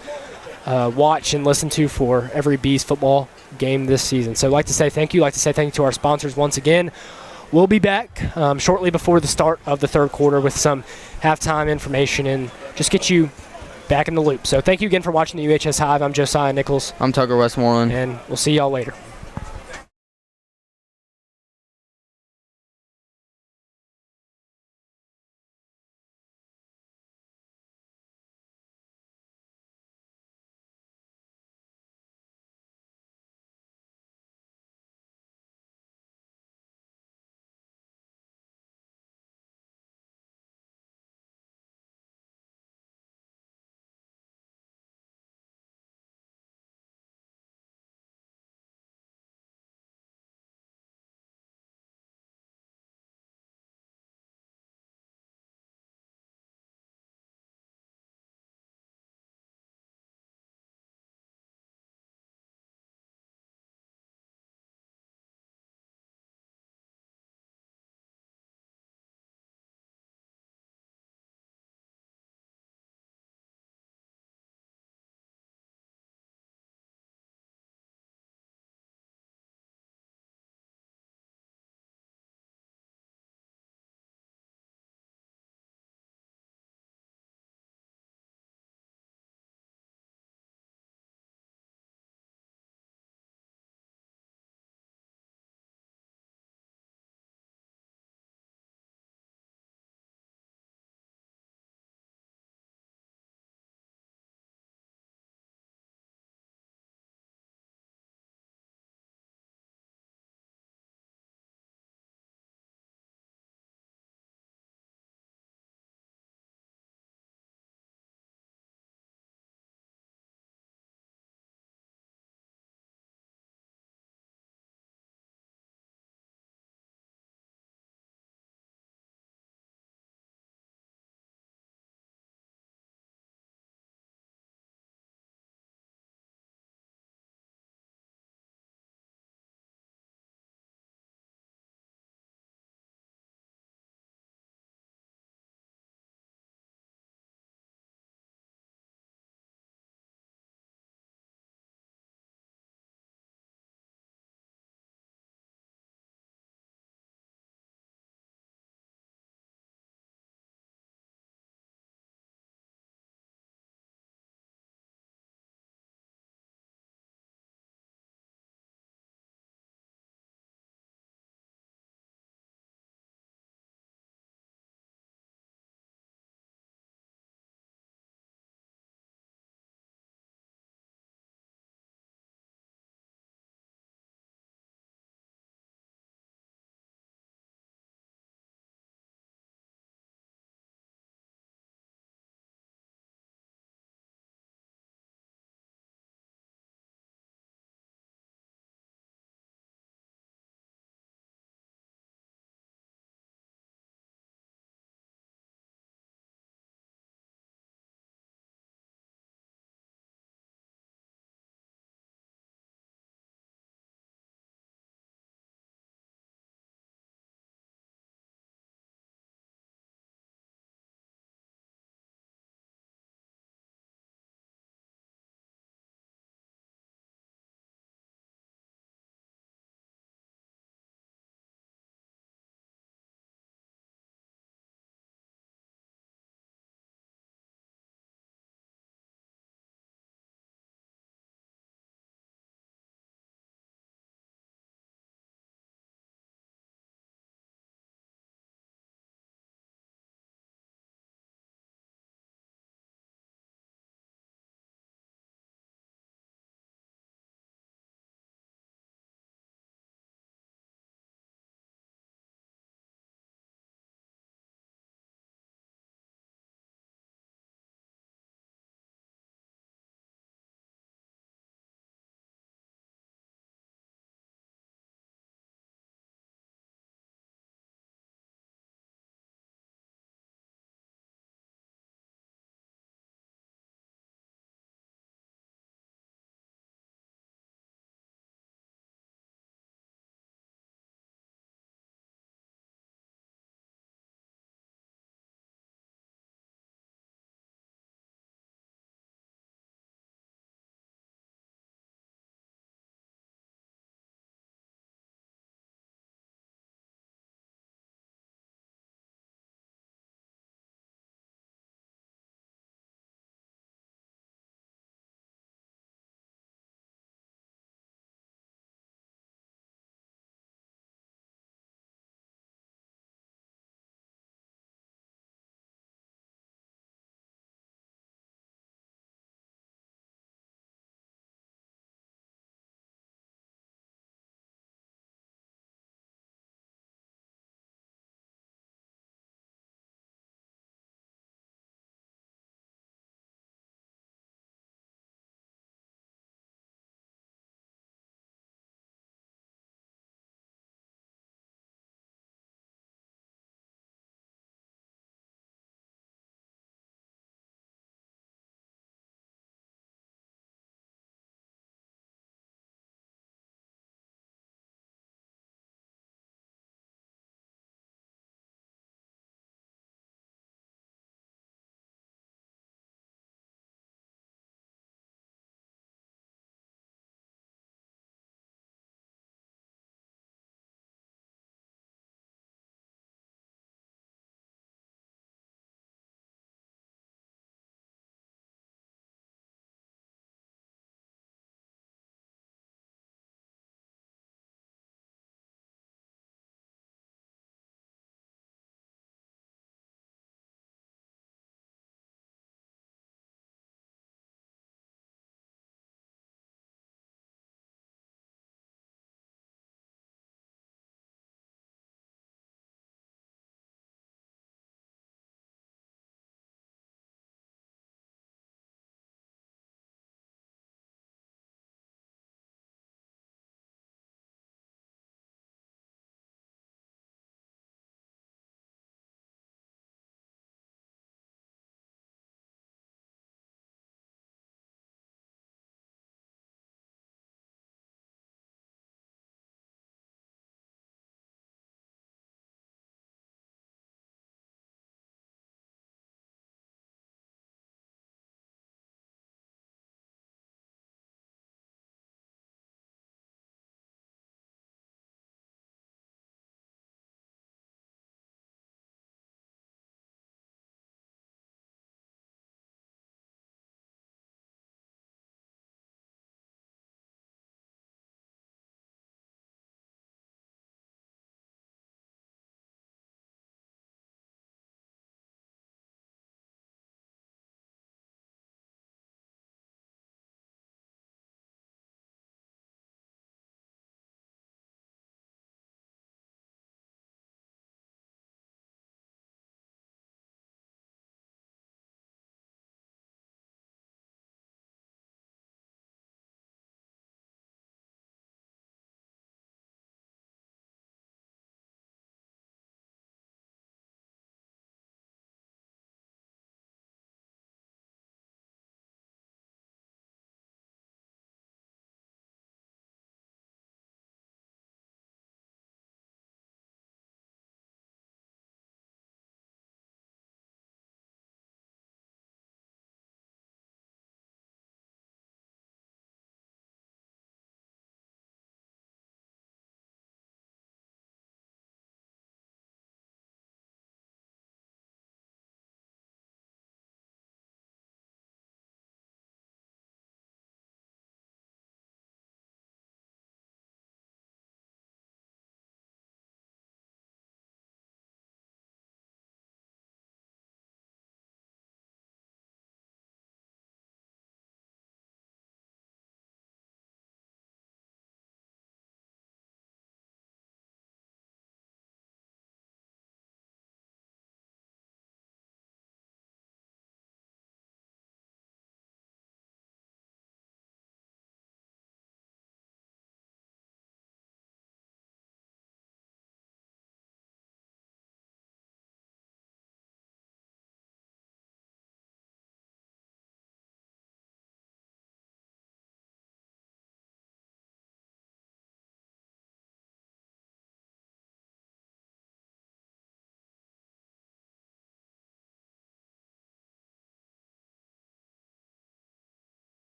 watch and listen to for every Bees football game this season. So I'd like to say thank you. I'd like to say thank you to our sponsors once again. We'll be back shortly before the start of the third quarter with some halftime information and just get you back in the loop. So thank you again for watching the UHS Hive. I'm Josiah Nichols. I'm Tucker Westmoreland. And we'll see y'all later.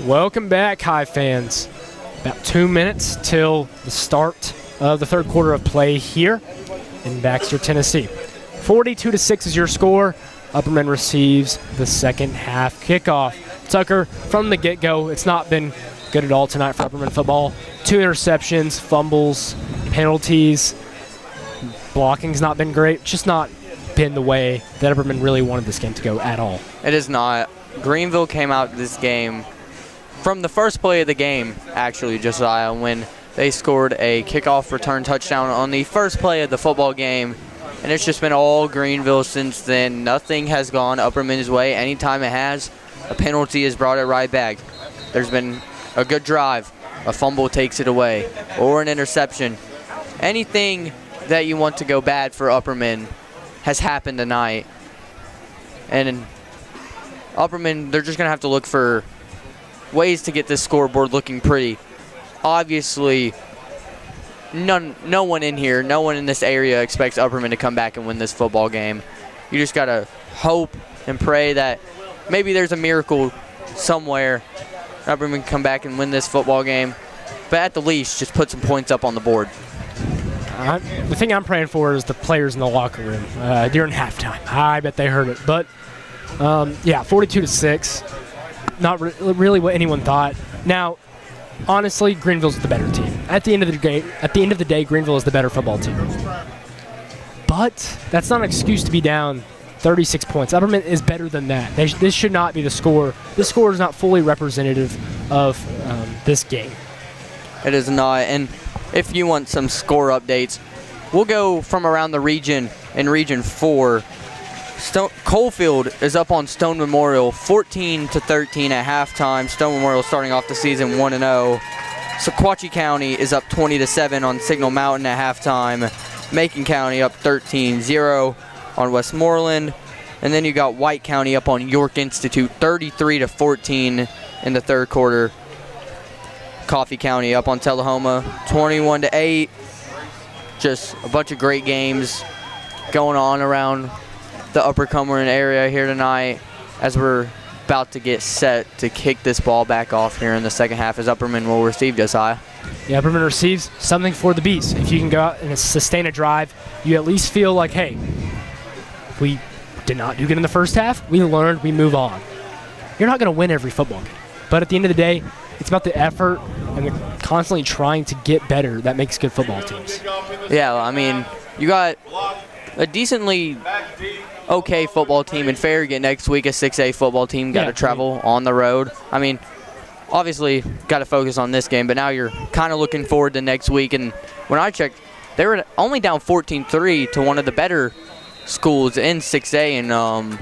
Welcome back, High fans. About 2 minutes till the start of the third quarter of play here in Baxter, Tennessee. 42-6 is your score. Upperman receives the second half kickoff. Tucker, from the get-go, it's not been good at all tonight for Upperman football. 2 interceptions, fumbles, penalties. Blocking's not been great. Just not been the way that Upperman really wanted this game to go at all. It is not. Greenville came out this game from the first play of the game, actually, Josiah, when they scored a kickoff return touchdown on the first play of the football game. And it's just been all Greenville since then. Nothing has gone Upperman's way. Anytime it has, a penalty has brought it right back. There's been a good drive. A fumble takes it away. Or an interception. Anything that you want to go bad for Upperman has happened tonight. And Upperman, they're just going to have to look for ways to get this scoreboard looking pretty. Obviously, no one in here, no one in this area expects Upperman to come back and win this football game. You just got to hope and pray that maybe there's a miracle somewhere. Upperman can come back and win this football game. But at the least, just put some points up on the board. The thing I'm praying for is the players in the locker room during halftime. I bet they heard it. But, 42-6. Not really what anyone thought. Now, honestly, Greenville's the better team. At the end of the day, Greenville is the better football team. But that's not an excuse to be down 36 points. Upperman is better than that. This should not be the score. This score is not fully representative of this game. It is not. And if you want some score updates, we'll go from around the region in Region 4. Coalfield is up on Stone Memorial 14-13 at halftime. Stone Memorial starting off the season 1-0. Sequatchie County is up 20-7 on Signal Mountain at halftime. Macon County up 13-0 on Westmoreland. And then you got White County up on York Institute 33-14 in the third quarter. Coffee County up on Tullahoma 21-8. Just a bunch of great games going on around the Upper Cumberland area here tonight as we're about to get set to kick this ball back off here in the second half as Upperman will receive Josiah. Yeah, Upperman receives something for the Bees. If you can go out and sustain a drive, you at least feel like, hey, we did not do good in the first half. We learned, we move on. You're not going to win every football game. But at the end of the day, it's about the effort and the constantly trying to get better that makes good football teams. Yeah, I mean, you got a decently okay football team in Farragut next week, a 6A football team. Got to travel on the road. I mean, obviously, got to focus on this game, but now you're kind of looking forward to next week. And when I checked, they were only down 14-3 to one of the better schools in 6A. And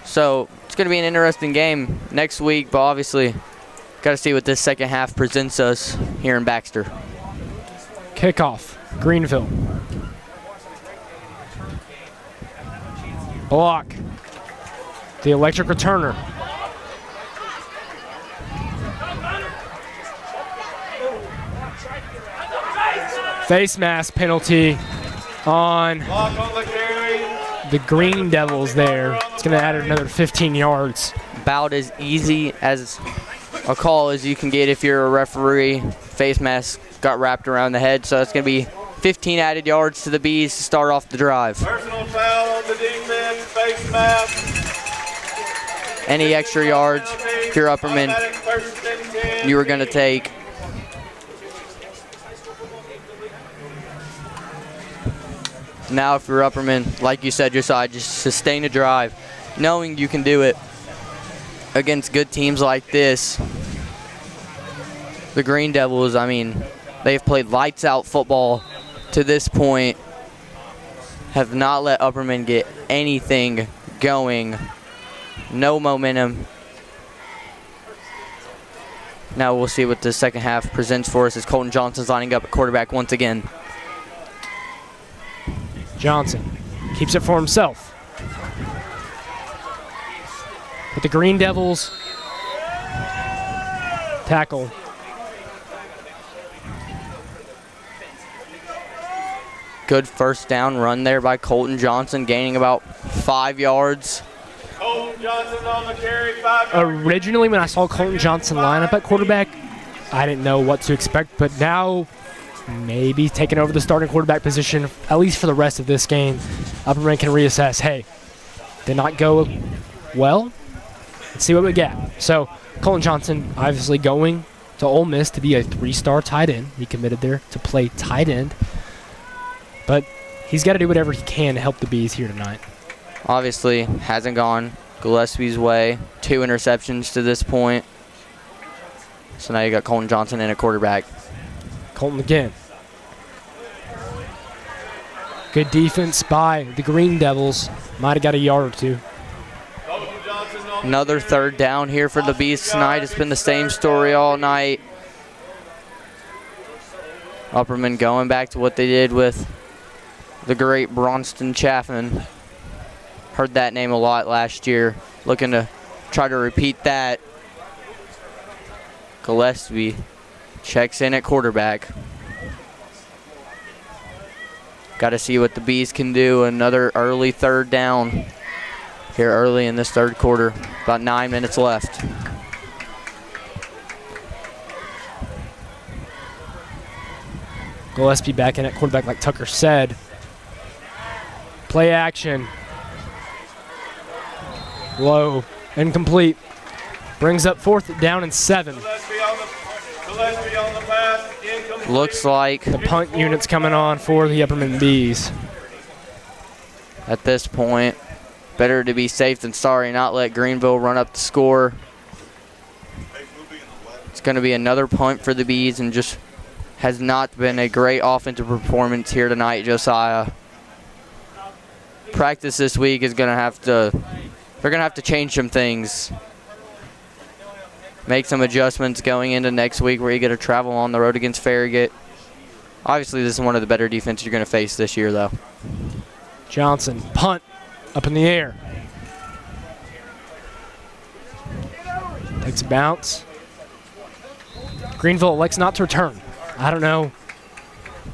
so it's going to be an interesting game next week, but obviously, got to see what this second half presents us here in Baxter. Kickoff, Greenville. Block. The electric returner. Face mask penalty on the Green Devils there. It's going to add another 15 yards. About as easy as a call as you can get if you're a referee. Face mask got wrapped around the head, so it's going to be 15 added yards to the Bees to start off the drive. Personal foul on the defense, face mask. Any extra yards, if you're Upperman, you were going to take. Now if you're Upperman, like you said, Josiah, just sustain a drive, knowing you can do it against good teams like this. The Green Devils, I mean, they've played lights out football to this point, have not let Upperman get anything going, no momentum. Now we'll see what the second half presents for us as Colton Johnson's lining up at quarterback once again. Johnson keeps it for himself. But the Green Devils tackle. Good first down run there by Colton Johnson, gaining about 5 yards. Johnson on the carry, 5 yards. Originally, when I saw Colton Johnson line up at quarterback, I didn't know what to expect, but now maybe taking over the starting quarterback position, at least for the rest of this game, Upperman can reassess, hey, did not go well. Let's see what we got. So Colton Johnson obviously going to Ole Miss to be a 3-star tight end. He committed there to play tight end. But he's got to do whatever he can to help the Bees here tonight. Obviously, hasn't gone Gillespie's way. 2 interceptions to this point. So now you got Colton Johnson in at quarterback. Colton again. Good defense by the Green Devils. Might have got a yard or two. Another 3rd down here for the Bees tonight. It's been the same story all night. Upperman going back to what they did with the great Bronston Chaffin. Heard that name a lot last year. Looking to try to repeat that. Gillespie checks in at quarterback. Got to see what the Bees can do. Another early 3rd down here early in this 3rd quarter. About 9 minutes left. Gillespie back in at quarterback like Tucker said. Play action. Low. Incomplete. Brings up 4th down and 7. Gillespie on the pass, incomplete. Looks like The punt unit's coming on for the Upperman Bees. at this point, better to be safe than sorry, not let Greenville run up the score. It's going to be another punt for the Bees, and just has not been a great offensive performance here tonight, Josiah. Practice this week is going to have to, they're going to have to change some things. Make some adjustments going into next week where you get to travel on the road against Farragut. Obviously, this is one of the better defenses you're going to face this year, though. Johnson, punt, up in the air. Takes a bounce. Greenville elects not to return. I don't know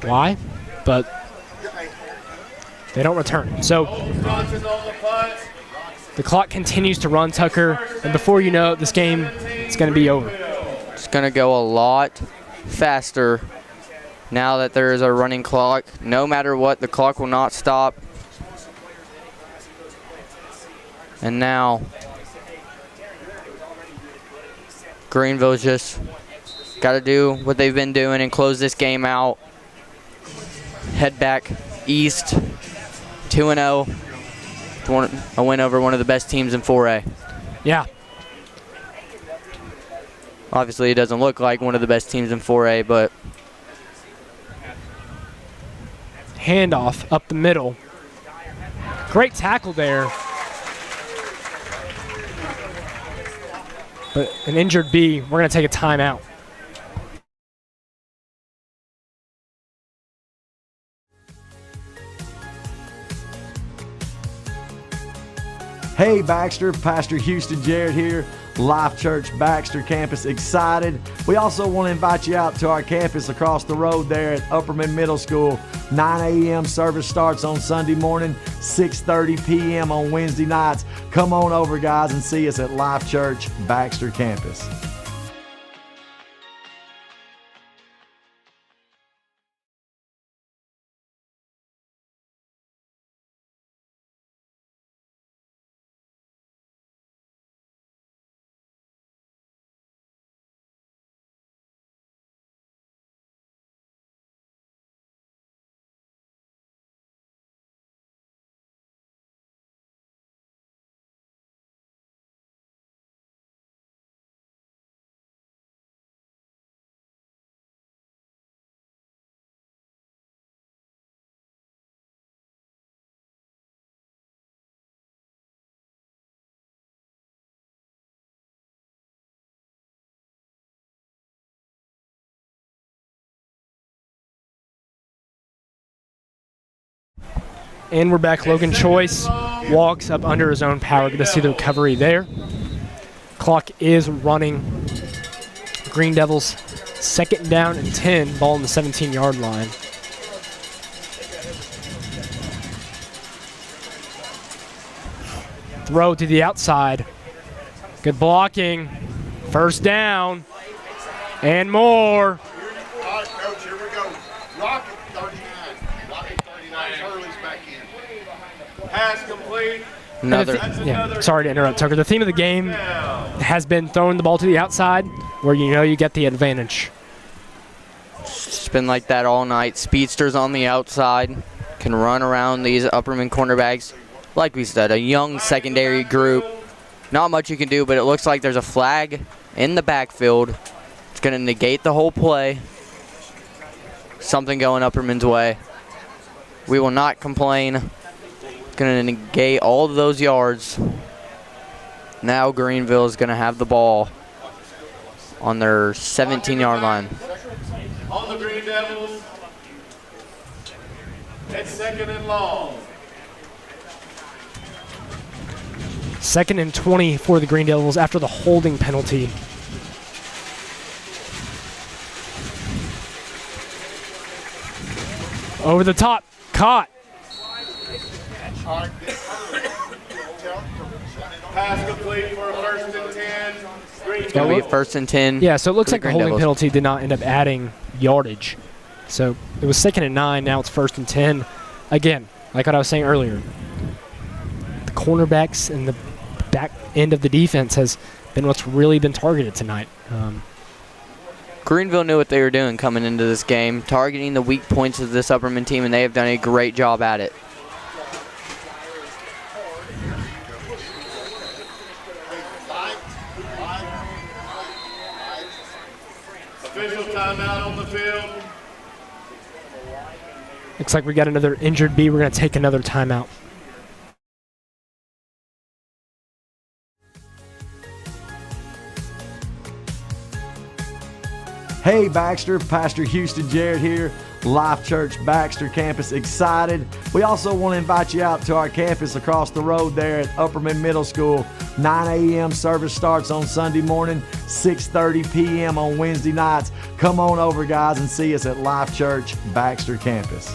why, but they don't return. So the clock continues to run, Tucker, and before you know it, this game is going to be over. It's going to go a lot faster now that there is a running clock. No matter what, the clock will not stop. And now Greenville's just got to do what they've been doing and close this game out. Head back east, 2-0. A win over one of the best teams in 4A. Yeah. Obviously, it doesn't look like one of the best teams in 4A, but Handoff up the middle. Great tackle there. But an injured B, we're going to take a timeout. Hey Baxter, Pastor Houston Jarrett here, Life Church Baxter campus, excited. We also want to invite you out to our campus across the road there at Upperman Middle School. 9 a.m. service starts on Sunday morning, 6:30 p.m. on Wednesday nights. Come on over, guys, and see us at Life Church Baxter campus. And we're back. Logan Choice walks up under his own power. Good to see the recovery there. Clock is running. Green Devils 2nd down and 10. Ball on the 17-yard line. Throw to the outside. Good blocking. First down. And more. All right, Coach, here we go. Rocket 39. Rocket 39. Hurley's back in. Pass complete. Sorry to interrupt, Tucker. The theme of the game has been throwing the ball to the outside where you know you get the advantage. It's been like that all night. Speedsters on the outside can run around these Upperman cornerbacks. Like we said, a young secondary group. Not much you can do, but it looks like there's a flag in the backfield. It's going to negate the whole play. Something going Upperman's way. We will not complain. Going to negate all of those yards. Now Greenville is going to have the ball on their 17-yard line. On the Green Devils. It's second and long. 2nd and 20 for the Green Devils after the holding penalty. Over the top, caught. Pass complete for first and 10. It's going to be first and 10. Yeah, so it looks like the Green holding Devils. penalty did not end up adding yardage. So it was 2nd and 9, now it's 1st and 10. Again, like what I was saying earlier, the cornerbacks and the back end of the defense has been what's really been targeted tonight. Greenville knew what they were doing coming into this game, targeting the weak points of this Upperman team, and they have done a great job at it. Official timeout on the field. Looks like we got another injured bee. We're going to take another timeout. Hey Baxter, Pastor Houston Jarrett here, Life Church Baxter campus, excited. We also want to invite you out to our campus across the road there at Upperman Middle School. 9 a.m. service starts on Sunday morning, 6:30 p.m. on Wednesday nights. Come on over, guys, and see us at Life Church Baxter campus.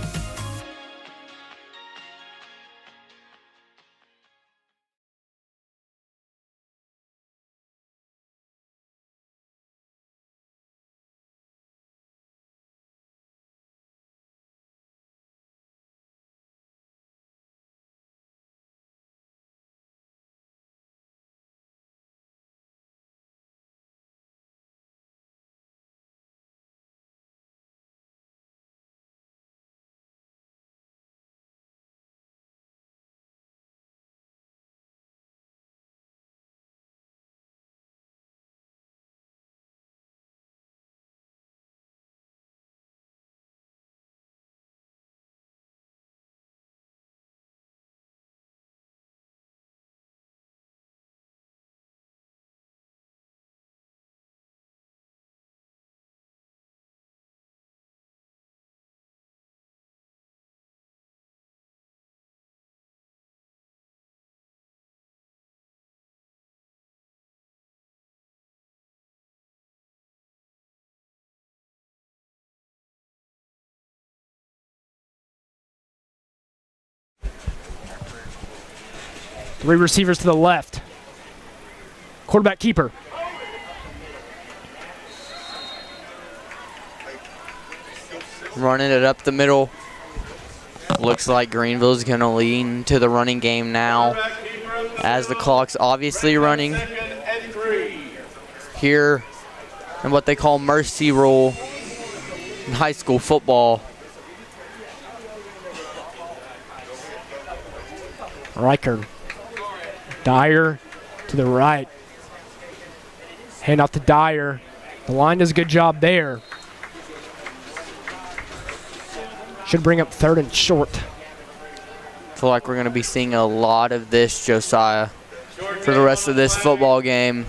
Three receivers to the left. Quarterback keeper. Running it up the middle. Looks like Greenville's going to lean to the running game now as the clock's obviously running here in what they call mercy rule in high school football. Riker. Dyer to the right. Hand off to Dyer. The line does a good job there. Should bring up 3rd and short. Feel like we're going to be seeing a lot of this, Josiah, for the rest of this football game.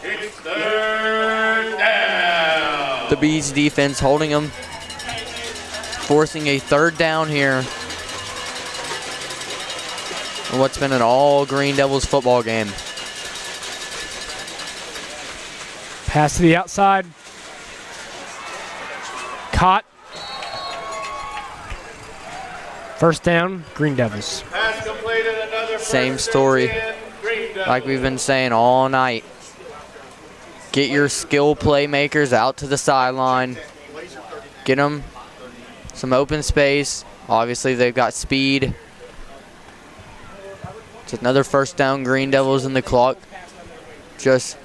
It's third down. The Bees defense holding them, forcing a 3rd down here. In what's been an all Green Devils football game. Pass to the outside. Caught. First down, Green Devils. Pass completed, another Same first and story. 10, like we've been saying all night. Get your skill playmakers out to the sideline. Get them some open space. Obviously, they've got speed. It's another first down, Green Devils, and the clock just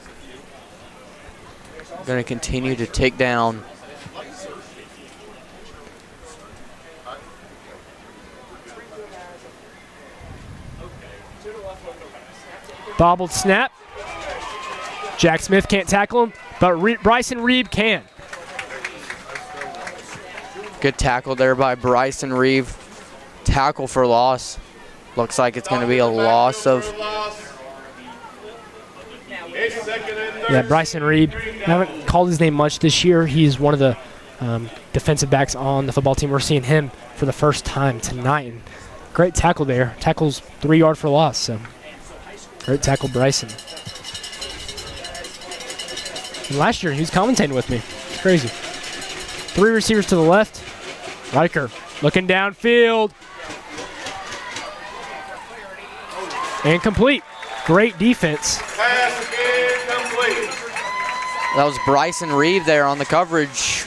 going to continue to tick down. Bobbled snap. Jack Smith can't tackle him, but Bryson Reeb can. Good tackle there by Bryson Reeb. Tackle for loss. Looks like it's going to be a loss of... Yeah, Bryson Reeb. I haven't called his name much this year. He's one of the defensive backs on the football team. We're seeing him for the first time tonight. And great tackle there. Tackles 3 yard for loss. So great tackle, Bryson. And last year he was commentating with me. It's crazy. 3 receivers to the left. Riker looking downfield. And complete. Great defense. Pass incomplete. That was Bryson Reeb there on the coverage.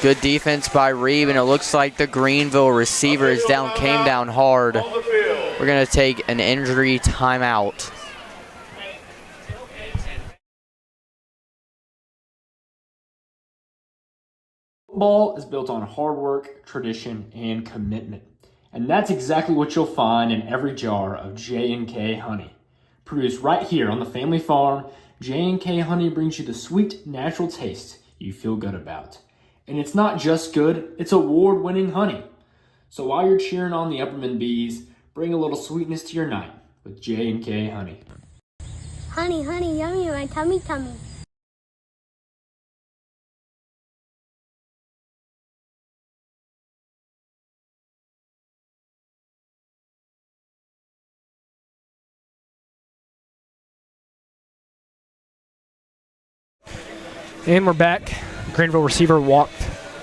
Good defense by Reeb, and it looks like the Greenville receiver came down hard. We're going to take an injury timeout. Football is built on hard work, tradition, and commitment. And that's exactly what you'll find in every jar of J&K honey. Produced right here on the family farm, J&K honey brings you the sweet, natural taste you feel good about. And it's not just good, it's award-winning honey. So while you're cheering on the Upperman Bees, bring a little sweetness to your night with J&K honey. Honey, honey, yummy, my tummy, tummy. And we're back. Greenville receiver walked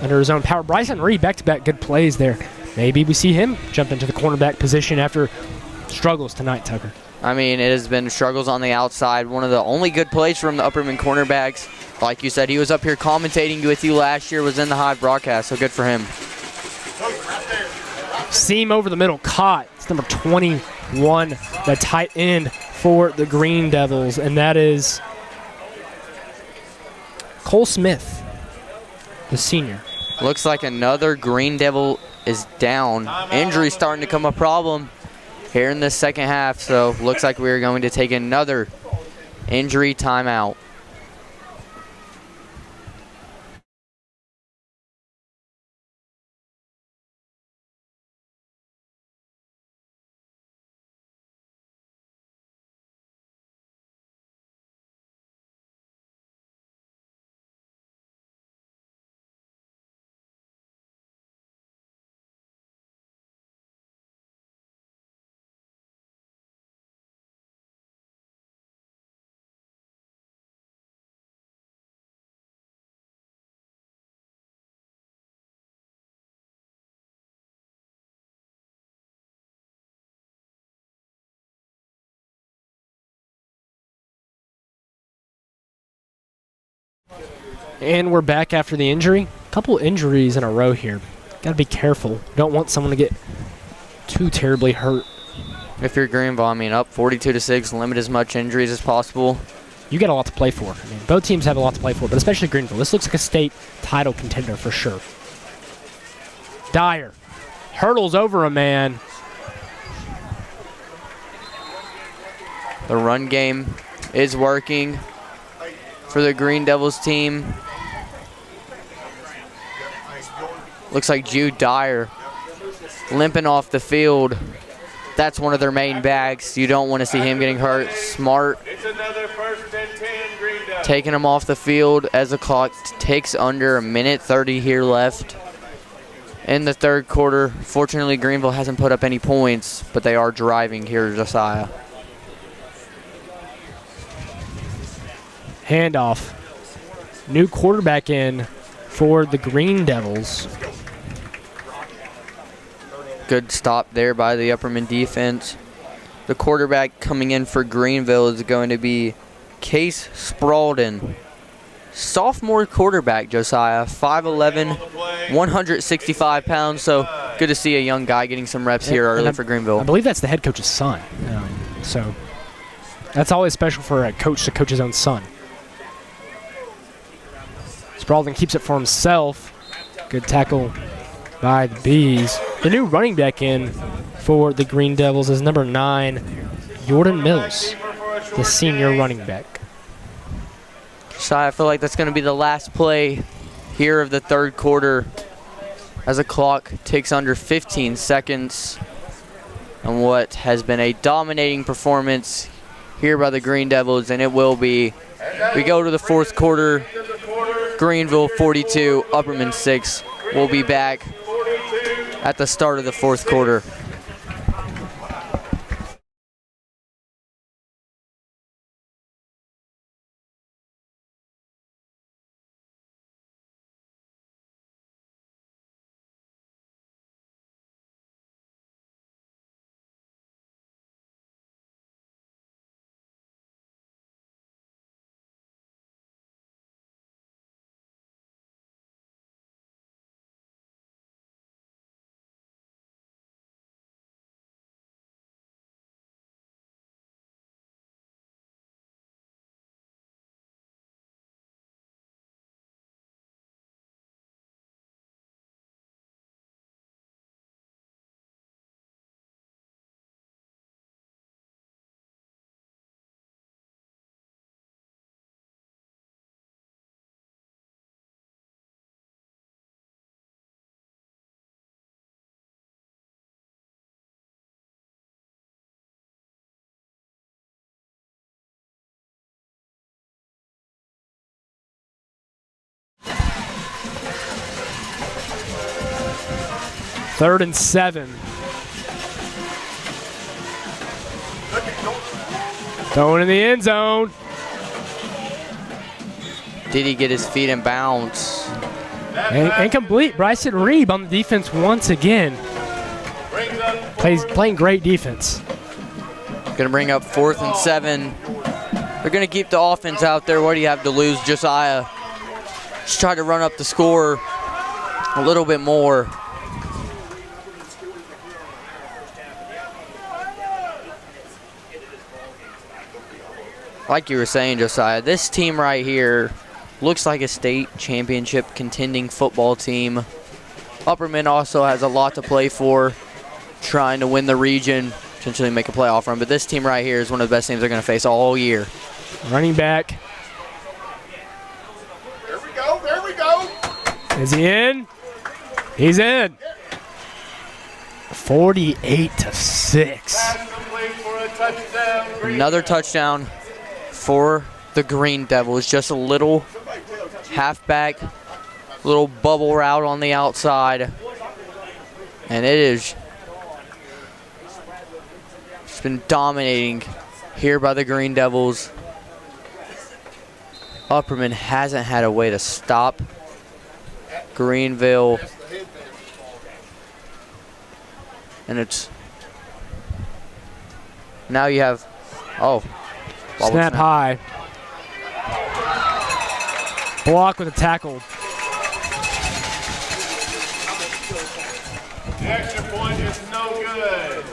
under his own power. Bryson Reeb, back-to-back good plays there. Maybe we see him jump into the cornerback position after struggles tonight, Tucker. I mean, it has been struggles on the outside. One of the only good plays from the Upperman cornerbacks. Like you said, he was up here commentating with you last year, was in the Hive broadcast, so good for him. Seam over the middle, caught. It's number 21, the tight end for the Green Devils, and that is Cole Smith, the senior. Looks like another Green Devil is down. Injury starting to become a problem here in the second half, so looks like we're going to take another injury timeout. And we're back after the injury. A couple injuries in a row here. Got to be careful. Don't want someone to get too terribly hurt. If you're Greenville, I mean, up 42-6, limit as much injuries as possible. You got a lot to play for. I mean, both teams have a lot to play for, but especially Greenville. This looks like a state title contender for sure. Dyer hurdles over a man. The run game is working for the Green Devils team. Looks like Jude Dyer limping off the field. That's one of their main backs. You don't want to see him getting hurt. Smart taking him off the field as the clock takes under 1:30 here left in the third quarter. Fortunately, Greenville hasn't put up any points, but they are driving here at Josiah. Handoff. New quarterback in for the Green Devils. Good stop there by the Upperman defense. The quarterback coming in for Greenville is going to be Case Sprawlden. Sophomore quarterback, Josiah, 5'11", 165 pounds. So good to see a young guy getting some reps here early for Greenville. I believe that's the head coach's son. So that's always special for a coach to coach his own son. Sprawlden keeps it for himself. Good tackle by the Bees. The new running back in for the Green Devils is number 9, Jordan Mills, the senior running back. So I feel like that's going to be the last play here of the third quarter as the clock ticks under 15 seconds. And what has been a dominating performance here by the Green Devils, and it will be. We go to the fourth quarter. Greenville 42, Upperman 6. We'll be back at the start of the fourth quarter. Third and 7. Throwing in the end zone. Did he get his feet in bounds? Incomplete. Bryson Reeb on the defense once again. Playing great defense. Going to bring up 4th and 7. They're going to keep the offense out there. What do you have to lose, Josiah? Just try to run up the score a little bit more. Like you were saying, Josiah, this team right here looks like a state championship contending football team. Upperman also has a lot to play for, trying to win the region, potentially make a playoff run. But this team right here is one of the best teams they're going to face all year. Running back. There we go. There we go. Is he in? He's in. 48-6. Another touchdown for the Green Devils. Just a little halfback, little bubble route on the outside. And it's been dominating here by the Green Devils. Upperman hasn't had a way to stop Greenville. And it's now you have Snap high. Block with a tackle. The extra point is no good.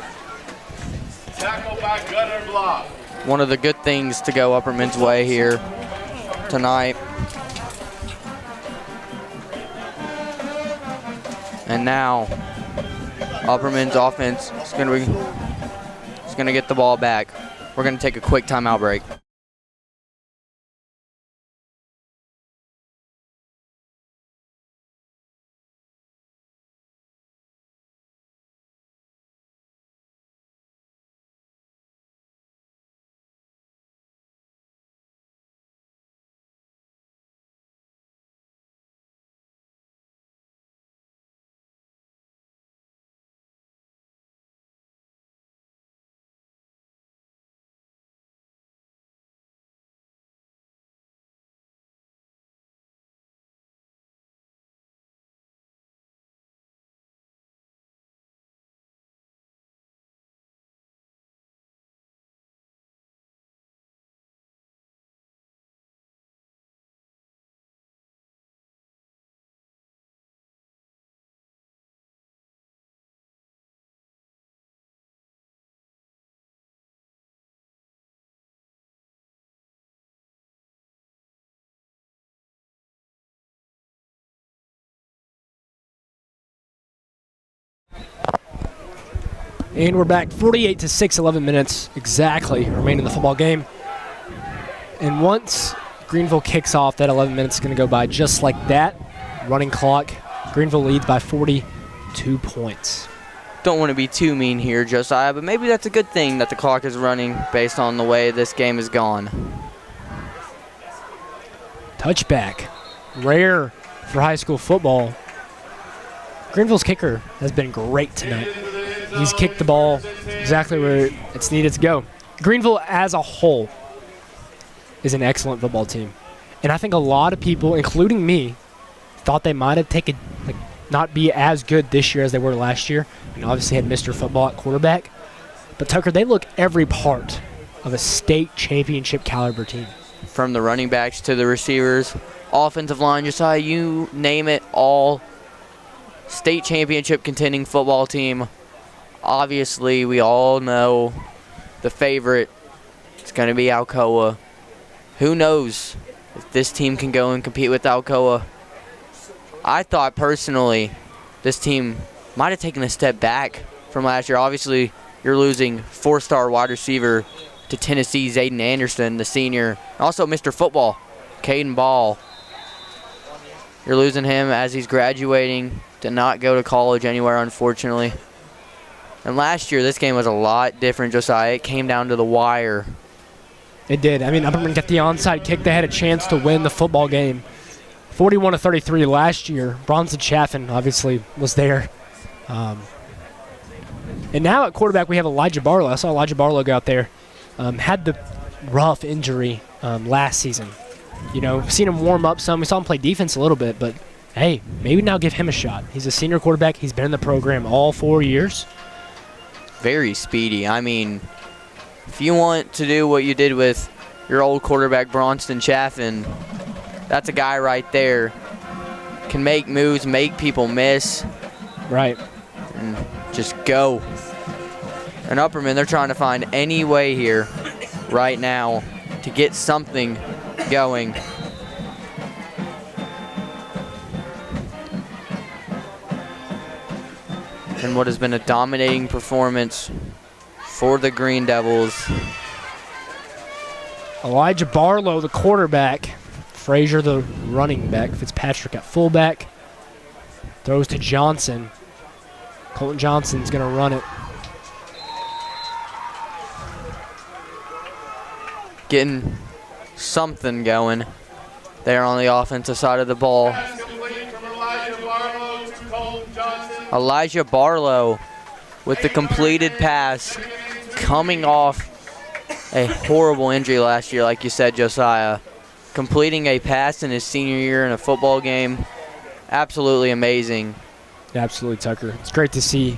Tackle by gutter block. One of the good things to go Upperman's way here tonight. And now Upperman's offense is going to get the ball back. We're going to take a quick timeout break. And we're back 48-6, 11 minutes exactly remain in the football game. And once Greenville kicks off, that 11 minutes is going to go by just like that. Running clock. Greenville leads by 42 points. Don't want to be too mean here, Josiah, but maybe that's a good thing that the clock is running based on the way this game has gone. Touchback. Rare for high school football. Greenville's kicker has been great tonight. He's kicked the ball exactly where it's needed to go. Greenville as a whole is an excellent football team. And I think a lot of people, including me, thought they might have not be as good this year as they were last year. And obviously had Mr. Football at quarterback. But Tucker, they look every part of a state championship caliber team. From the running backs to the receivers, offensive line, Josiah, you name it, all state championship contending football team. Obviously, we all know the favorite is going to be Alcoa. Who knows if this team can go and compete with Alcoa? I thought personally this team might have taken a step back from last year. Obviously, you're losing 4-star wide receiver to Tennessee's Aiden Anderson, the senior. Also, Mr. Football, Caden Ball. You're losing him as he's graduating to not go to college anywhere, unfortunately. And last year, this game was a lot different, Josiah. It came down to the wire. It did. I mean, Upperman got the onside kick. They had a chance to win the football game. 41-33 last year. Bronson Chaffin obviously was there. And now at quarterback, we have Elijah Barlow. I saw Elijah Barlow go out there. Had the rough injury last season. You know, seen him warm up some. We saw him play defense a little bit, but hey, maybe now give him a shot. He's a senior quarterback. He's been in the program all 4 years. Very speedy. I mean, if you want to do what you did with your old quarterback, Bronson Chaffin, that's a guy right there. Can make moves, make people miss. Right. And just go. And Upperman, they're trying to find any way here right now to get something going. And what has been a dominating performance for the Green Devils. Elijah Barlow, the quarterback. Frazier, the running back. Fitzpatrick at fullback. Throws to Johnson. Colton Johnson's going to run it. Getting something going there on the offensive side of the ball. Elijah Barlow with the completed pass, coming off a horrible injury last year, like you said, Josiah. Completing a pass in his senior year in a football game. Absolutely amazing. Absolutely, Tucker. It's great to see.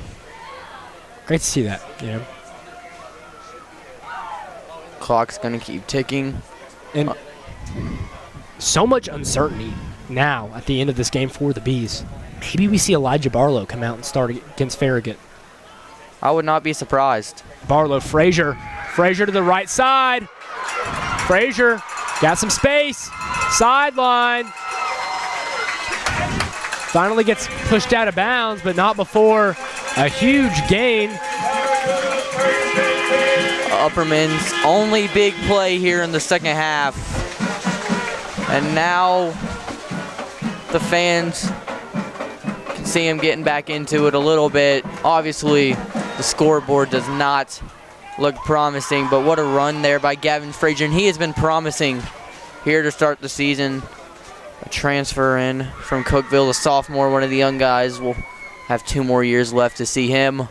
Great to see that, you know. Clock's going to keep ticking. And so much uncertainty now at the end of this game for the Bees. Maybe we see Elijah Barlow come out and start against Farragut. I would not be surprised. Barlow, Frazier. Frazier to the right side. Frazier got some space. Sideline. Finally gets pushed out of bounds, but not before a huge gain. Upperman's only big play here in the second half. And now the fans can see him getting back into it a little bit. Obviously, the scoreboard does not look promising, but what a run there by Gavin Frazier. And he has been promising here to start the season. A transfer in from Cookeville, the sophomore, one of the young guys. Will have 2 more years left to see him.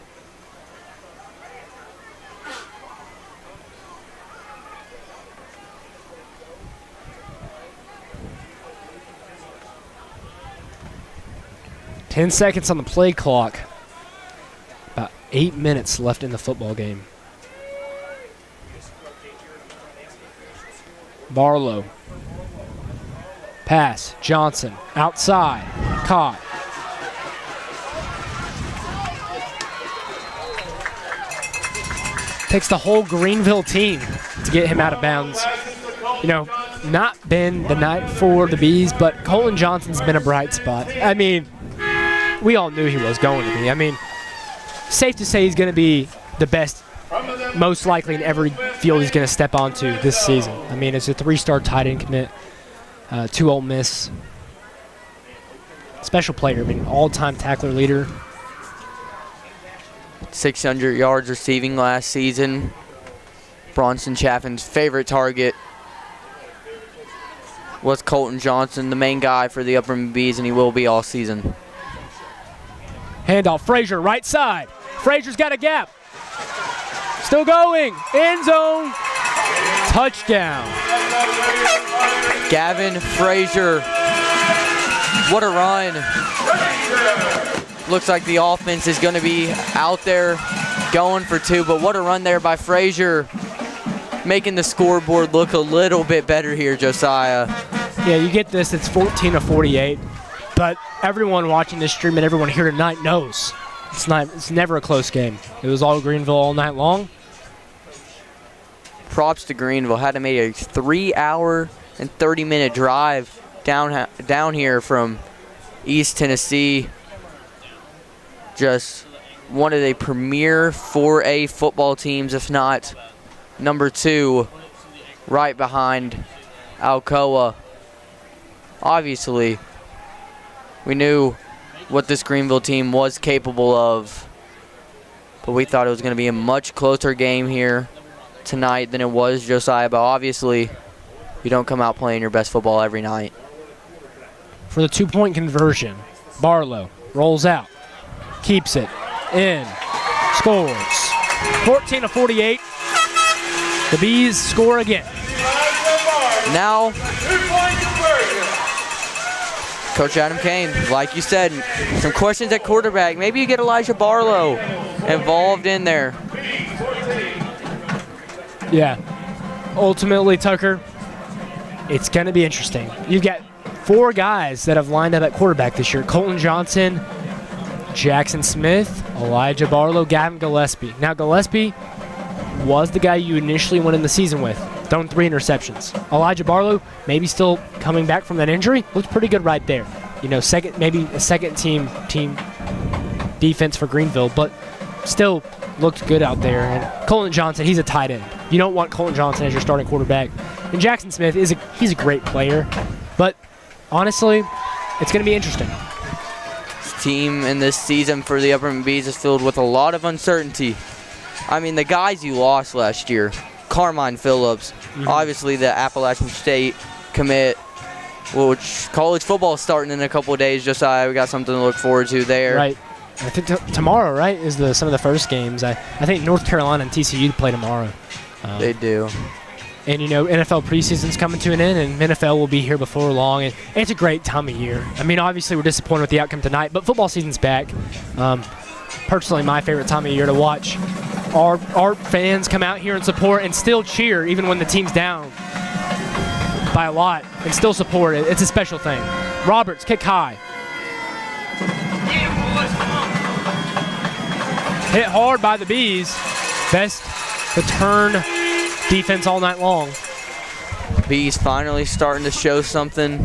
Ten seconds on the play clock. About 8 minutes left in the football game. Barlow. Pass. Johnson. Outside. Caught. Takes the whole Greenville team to get him out of bounds. You know, not been the night for the Bees, but Colton Johnson's been a bright spot. I mean, we all knew he was going to be. I mean, safe to say he's going to be the best, most likely in every field he's going to step onto this season. I mean, it's a 3-star tight end commit to Ole Miss. Special player, I mean, all-time tackler leader. 600 yards receiving last season. Bronson Chaffin's favorite target was Colton Johnson, the main guy for the Upperman Bees, and he will be all season. Handoff, Frazier, right side. Frazier's got a gap. Still going. End zone. Touchdown. Gavin Frazier. What a run. Looks like the offense is going to be out there going for 2, but what a run there by Frazier. Making the scoreboard look a little bit better here, Josiah. Yeah, you get this, it's 14-48, but everyone watching this stream and everyone here tonight knows it's never a close game. It was all Greenville all night long. Props to Greenville. Had to make a 3-hour and 30-minute drive down here from East Tennessee. Just one of the premier 4A football teams, if not number 2, right behind Alcoa. Obviously, we knew what this Greenville team was capable of, but we thought it was going to be a much closer game here tonight than it was, Josiah. But obviously, you don't come out playing your best football every night. For the 2-point conversion, Barlow rolls out, keeps it in, scores. 14-48. The Bees score again. Now, Coach Adam Kane, like you said, some questions at quarterback. Maybe you get Elijah Barlow involved in there. Yeah. Ultimately, Tucker, it's going to be interesting. You've got 4 guys that have lined up at quarterback this year. Colton Johnson, Jackson Smith, Elijah Barlow, Gavin Gillespie. Now, Gillespie was the guy you initially went in the season with, thrown 3 interceptions. Elijah Barlow, maybe still coming back from that injury, looked pretty good right there. You know, maybe a second team defense for Greenville, but still looked good out there. And Colton Johnson, he's a tight end. You don't want Colton Johnson as your starting quarterback. And Jackson Smith he's a great player, but honestly, it's going to be interesting. This team in this season for the Upperman Bees is filled with a lot of uncertainty. I mean, the guys you lost last year, Carmine Phillips, obviously the Appalachian State commit, which college football is starting in a couple of days. Josiah, we got something to look forward to there. Right. I think tomorrow, right, is some of the first games. I think North Carolina and TCU play tomorrow. They do. And, you know, NFL preseason's coming to an end, and NFL will be here before long. And it's a great time of year. I mean, obviously we're disappointed with the outcome tonight, but football season's back. Personally, my favorite time of year to watch. Our fans come out here and support and still cheer even when the team's down by a lot and still support it. It's a special thing. Roberts, kick high. Hit hard by the Bees. Best return defense all night long. Bees finally starting to show something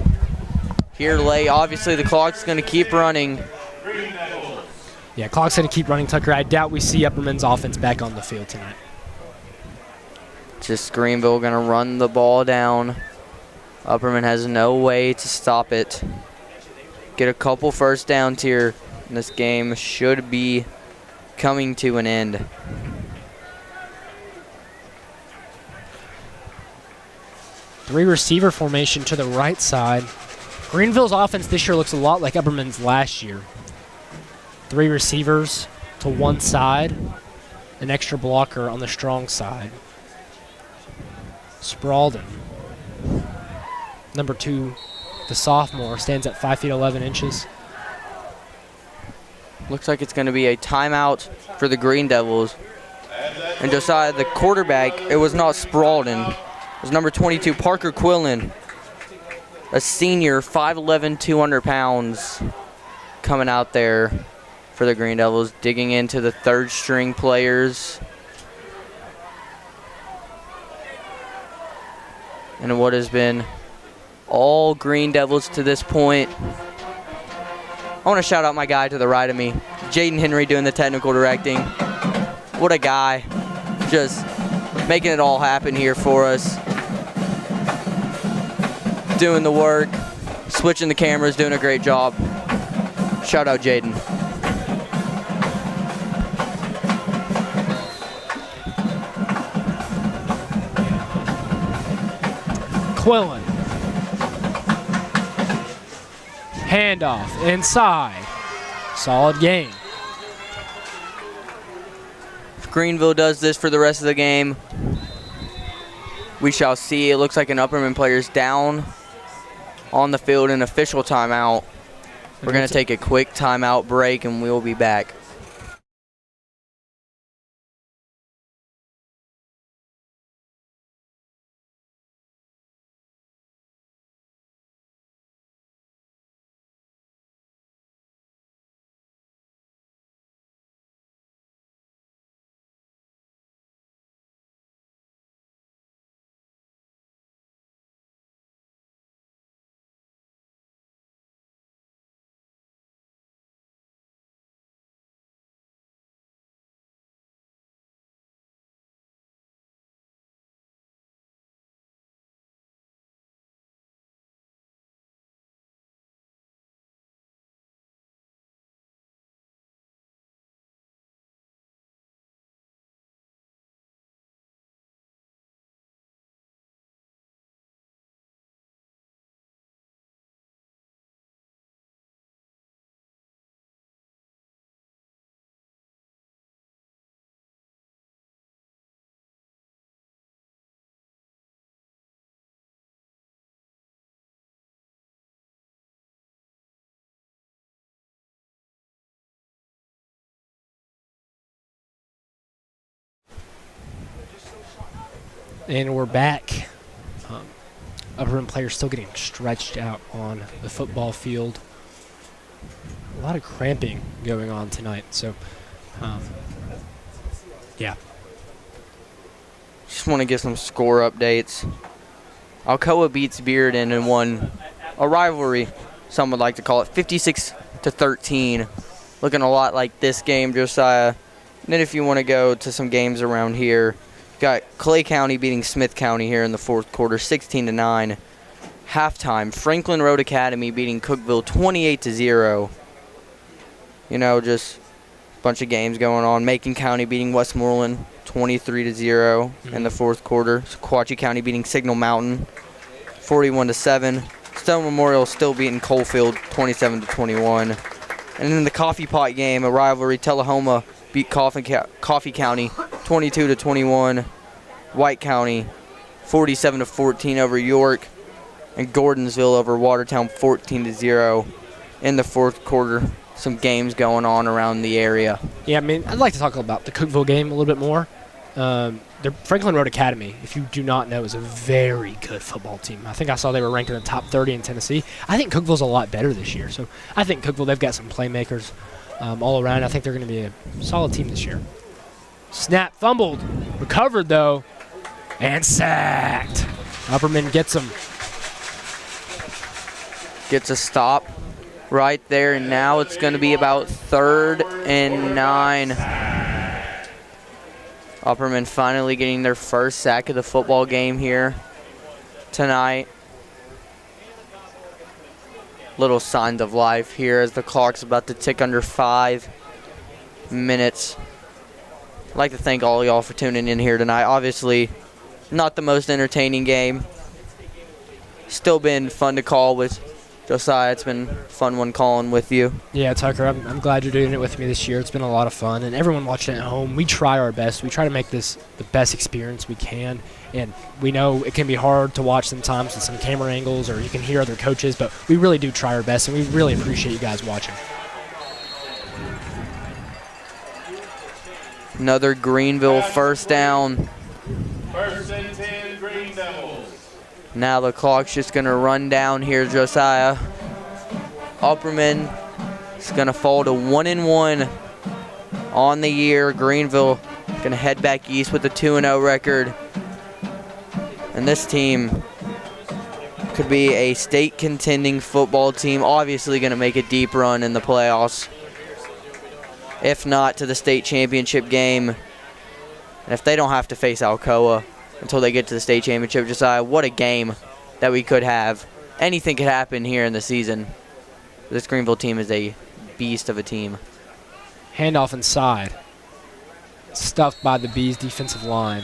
here late. Obviously, the clock's going to keep running. Yeah, clock's going to keep running, Tucker. I doubt we see Upperman's offense back on the field tonight. Just Greenville going to run the ball down. Upperman has no way to stop it. Get a couple first downs here. And this game should be coming to an end. Three receiver formation to the right side. Greenville's offense this year looks a lot like Upperman's last year. 3 receivers to one side, an extra blocker on the strong side. Sprawlden, number 2, the sophomore, stands at 5 feet 11 inches. Looks like it's going to be a timeout for the Green Devils. And Josiah, the quarterback, it was not Sprawlden. It was number 22, Parker Quillen, a senior, 5'11", 200 pounds, coming out there for the Green Devils, digging into the third-string players. And what has been all Green Devils to this point. I want to shout out my guy to the right of me, Jaden Henry, doing the technical directing. What a guy. Just making it all happen here for us. Doing the work, switching the cameras, doing a great job. Shout out Jaden. Quillen. Handoff inside. Solid game. If Greenville does this for the rest of the game, we shall see. It looks like an Upperman player's down on the field in official timeout. We're going to take a quick timeout break and we will be back. And we're back. Upperman players still getting stretched out on the football field. A lot of cramping going on tonight. So, yeah. Just want to give some score updates. Alcoa beats Bearden and won a rivalry, some would like to call it, 56-13. Looking a lot like this game, Josiah. And then if you want to go to some games around here, got Clay County beating Smith County here in the fourth quarter, 16-9. Halftime, Franklin Road Academy beating Cookeville 28-0. You know, just a bunch of games going on. Macon County beating Westmoreland 23-0 in the fourth quarter. Sequatchie County beating Signal Mountain 41-7. Stone Memorial still beating Coalfield 27-21. And in the Coffee Pot game, a rivalry, Tullahoma beat Coffee County 22-21. White County 47-14 over York, and Gordonsville over Watertown 14-0 in the fourth quarter. Some games going on around the area. Yeah, I mean, I'd like to talk about the Cookeville game a little bit more. The Franklin Road Academy, if you do not know, is a very good football team. I think I saw they were ranked in the top 30 in Tennessee. I think Cookeville's a lot better this year. So I think Cookeville, they've got some playmakers all around. I think they're going to be a solid team this year. Snap, fumbled, recovered though, and sacked. Upperman gets him. Gets a stop right there, and now it's going to be about 3rd and 9. Upperman finally getting their first sack of the football game here tonight. Little signs of life here as the clock's about to tick under 5 minutes. I'd like to thank all y'all for tuning in here tonight. Obviously, not the most entertaining game. Still been fun to call with Josiah. It's been a fun one calling with you. Yeah, Tucker, I'm glad you're doing it with me this year. It's been a lot of fun. And everyone watching at home, we try our best. We try to make this the best experience we can. And we know it can be hard to watch sometimes with some camera angles or you can hear other coaches, but we really do try our best, and we really appreciate you guys watching. Another Greenville first down. 1st and 10, Green Devils. Now the clock's just going to run down here, Josiah. Upperman is going to fall to 1-1 on the year. Greenville going to head back east with a 2-0 record. And this team could be a state contending football team. Obviously going to make a deep run in the playoffs. If not to the state championship game And if they don't have to face Alcoa until they get to the state championship, Josiah, what a game that we could have. Anything could happen here in the season. This Greenville team is a beast of a team. Handoff inside. Stuffed by the Bees defensive line.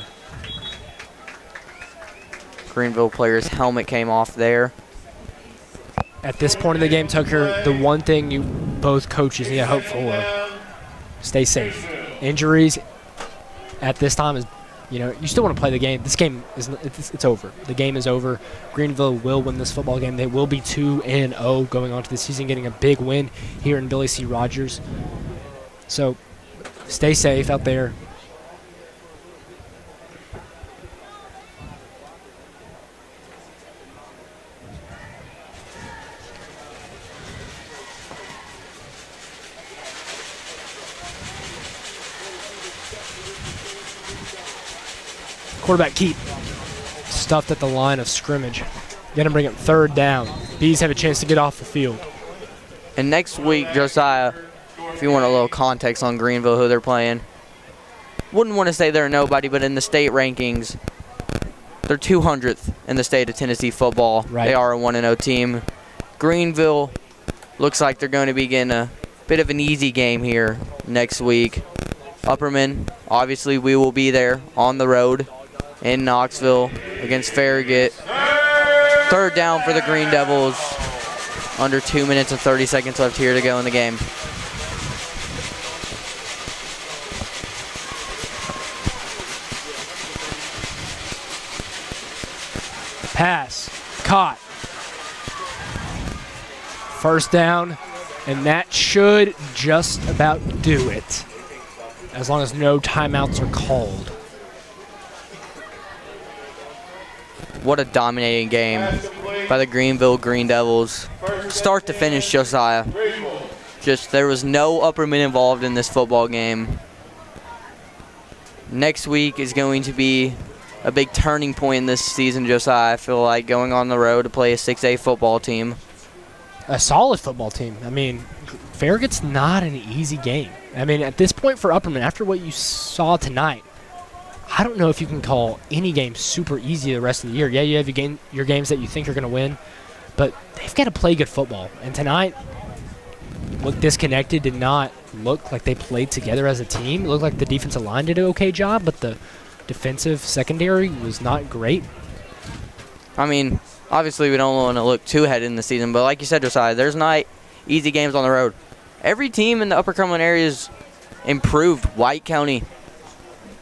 Greenville player's helmet came off there. At this point in the game, Tucker, the one thing you both coaches need to hope for, stay safe. Injuries at this time is, you still want to play the game. This game it's over. The game is over. Greenville will win this football game. They will be 2-0 going on to the season, getting a big win here in Billy C. Rogers. So stay safe out there. Quarterback keep. Stuffed at the line of scrimmage. Going to bring it 3rd down. Bees have a chance to get off the field. And next week, Josiah, if you want a little context on Greenville, who they're playing, wouldn't want to say they're nobody, but in the state rankings, they're 200th in the state of Tennessee football. Right. They are a 1-0 team. Greenville looks like they're going to be getting a bit of an easy game here next week. Upperman, obviously we will be there on the road in Knoxville against Farragut. 3rd down for the Green Devils. Under 2 minutes and 30 seconds left here to go in the game. Pass. Caught. 1st down, and that should just about do it, as long as no timeouts are called. What a dominating game by the Greenville Green Devils. Start to finish, Josiah. There was no Upperman involved in this football game. Next week is going to be a big turning point in this season, Josiah. I feel like going on the road to play a 6A football team. A solid football team. I mean, Farragut's not an easy game. I mean, at this point for Upperman, after what you saw tonight, I don't know if you can call any game super easy the rest of the year. Yeah, you have your games that you think you're going to win, but they've got to play good football. And tonight looked disconnected, did not look like they played together as a team. It looked like the defensive line did an okay job, but the defensive secondary was not great. I mean, obviously we don't want to look too ahead in the season, but like you said, Josiah, there's not easy games on the road. Every team in the Upper Cumberland area is improved. White County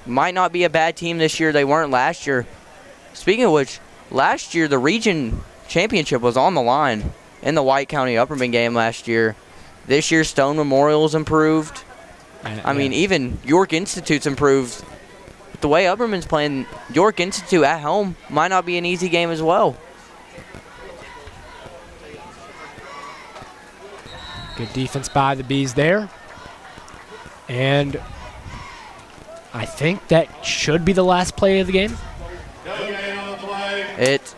might not be a bad team this year. They weren't last year. Speaking of which, last year the region championship was on the line in the White County Upperman game last year. This year Stone Memorial's improved. I mean, even York Institute's improved. But the way Upperman's playing, York Institute at home might not be an easy game as well. Good defense by the Bees there. And I think that should be the last play of the game. It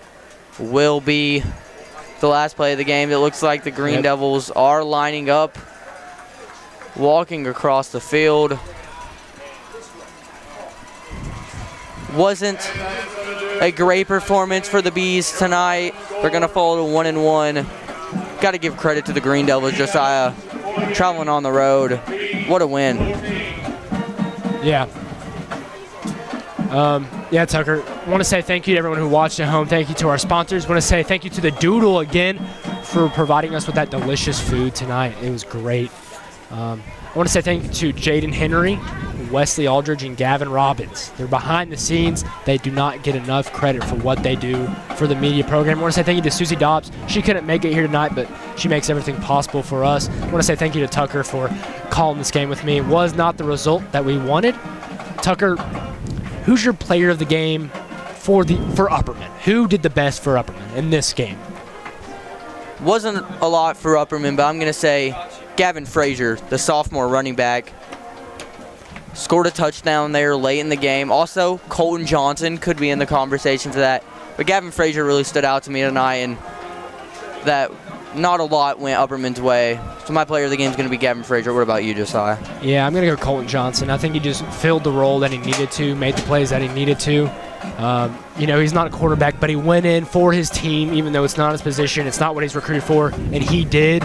will be the last play of the game. It looks like the Green Devils are lining up, walking across the field. Wasn't a great performance for the Bees tonight. They're going to fall to 1-1. Got to give credit to the Green Devils, Josiah, traveling on the road. What a win. Yeah. Yeah, Tucker, I want to say thank you to everyone who watched at home. Thank you to our sponsors. I want to say thank you to the Doodle again for providing us with that delicious food tonight. It was great. I want to say thank you to Jaden Henry, Wesley Aldridge, and Gavin Robbins. They're behind the scenes. They do not get enough credit for what they do for the media program. I want to say thank you to Susie Dobbs. She couldn't make it here tonight, but she makes everything possible for us. I want to say thank you to Tucker for calling this game with me. It was not the result that we wanted. Tucker, who's your player of the game for Upperman? Who did the best for Upperman in this game? Wasn't a lot for Upperman, but I'm going to say Gavin Frazier, the sophomore running back, scored a touchdown there late in the game. Also, Colton Johnson could be in the conversation for that. But Gavin Frazier really stood out to me tonight, and that not a lot went Upperman's way. So my player of the game is going to be Gavin Frazier. What about you, Josiah? Yeah, I'm going to go Colton Johnson. I think he just filled the role that he needed to, made the plays that he needed to. He's not a quarterback, but he went in for his team, even though it's not his position, it's not what he's recruited for, and he did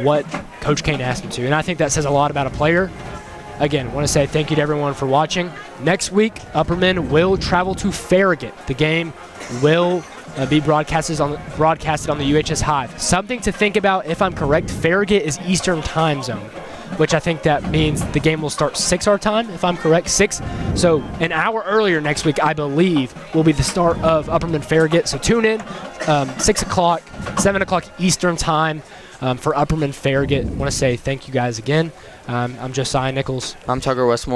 what Coach Kane asked him to. And I think that says a lot about a player. Again, I want to say thank you to everyone for watching. Next week, Upperman will travel to Farragut. The game will be broadcasted on the UHS Hive. Something to think about, if I'm correct, Farragut is Eastern time zone, which I think that means the game will start 6 our time, if I'm correct, 6. So an hour earlier next week, I believe, will be the start of Upperman Farragut. So tune in, 6 o'clock, 7 o'clock Eastern time for Upperman Farragut. I want to say thank you guys again. I'm Josiah Nichols. I'm Tucker Westmoreland.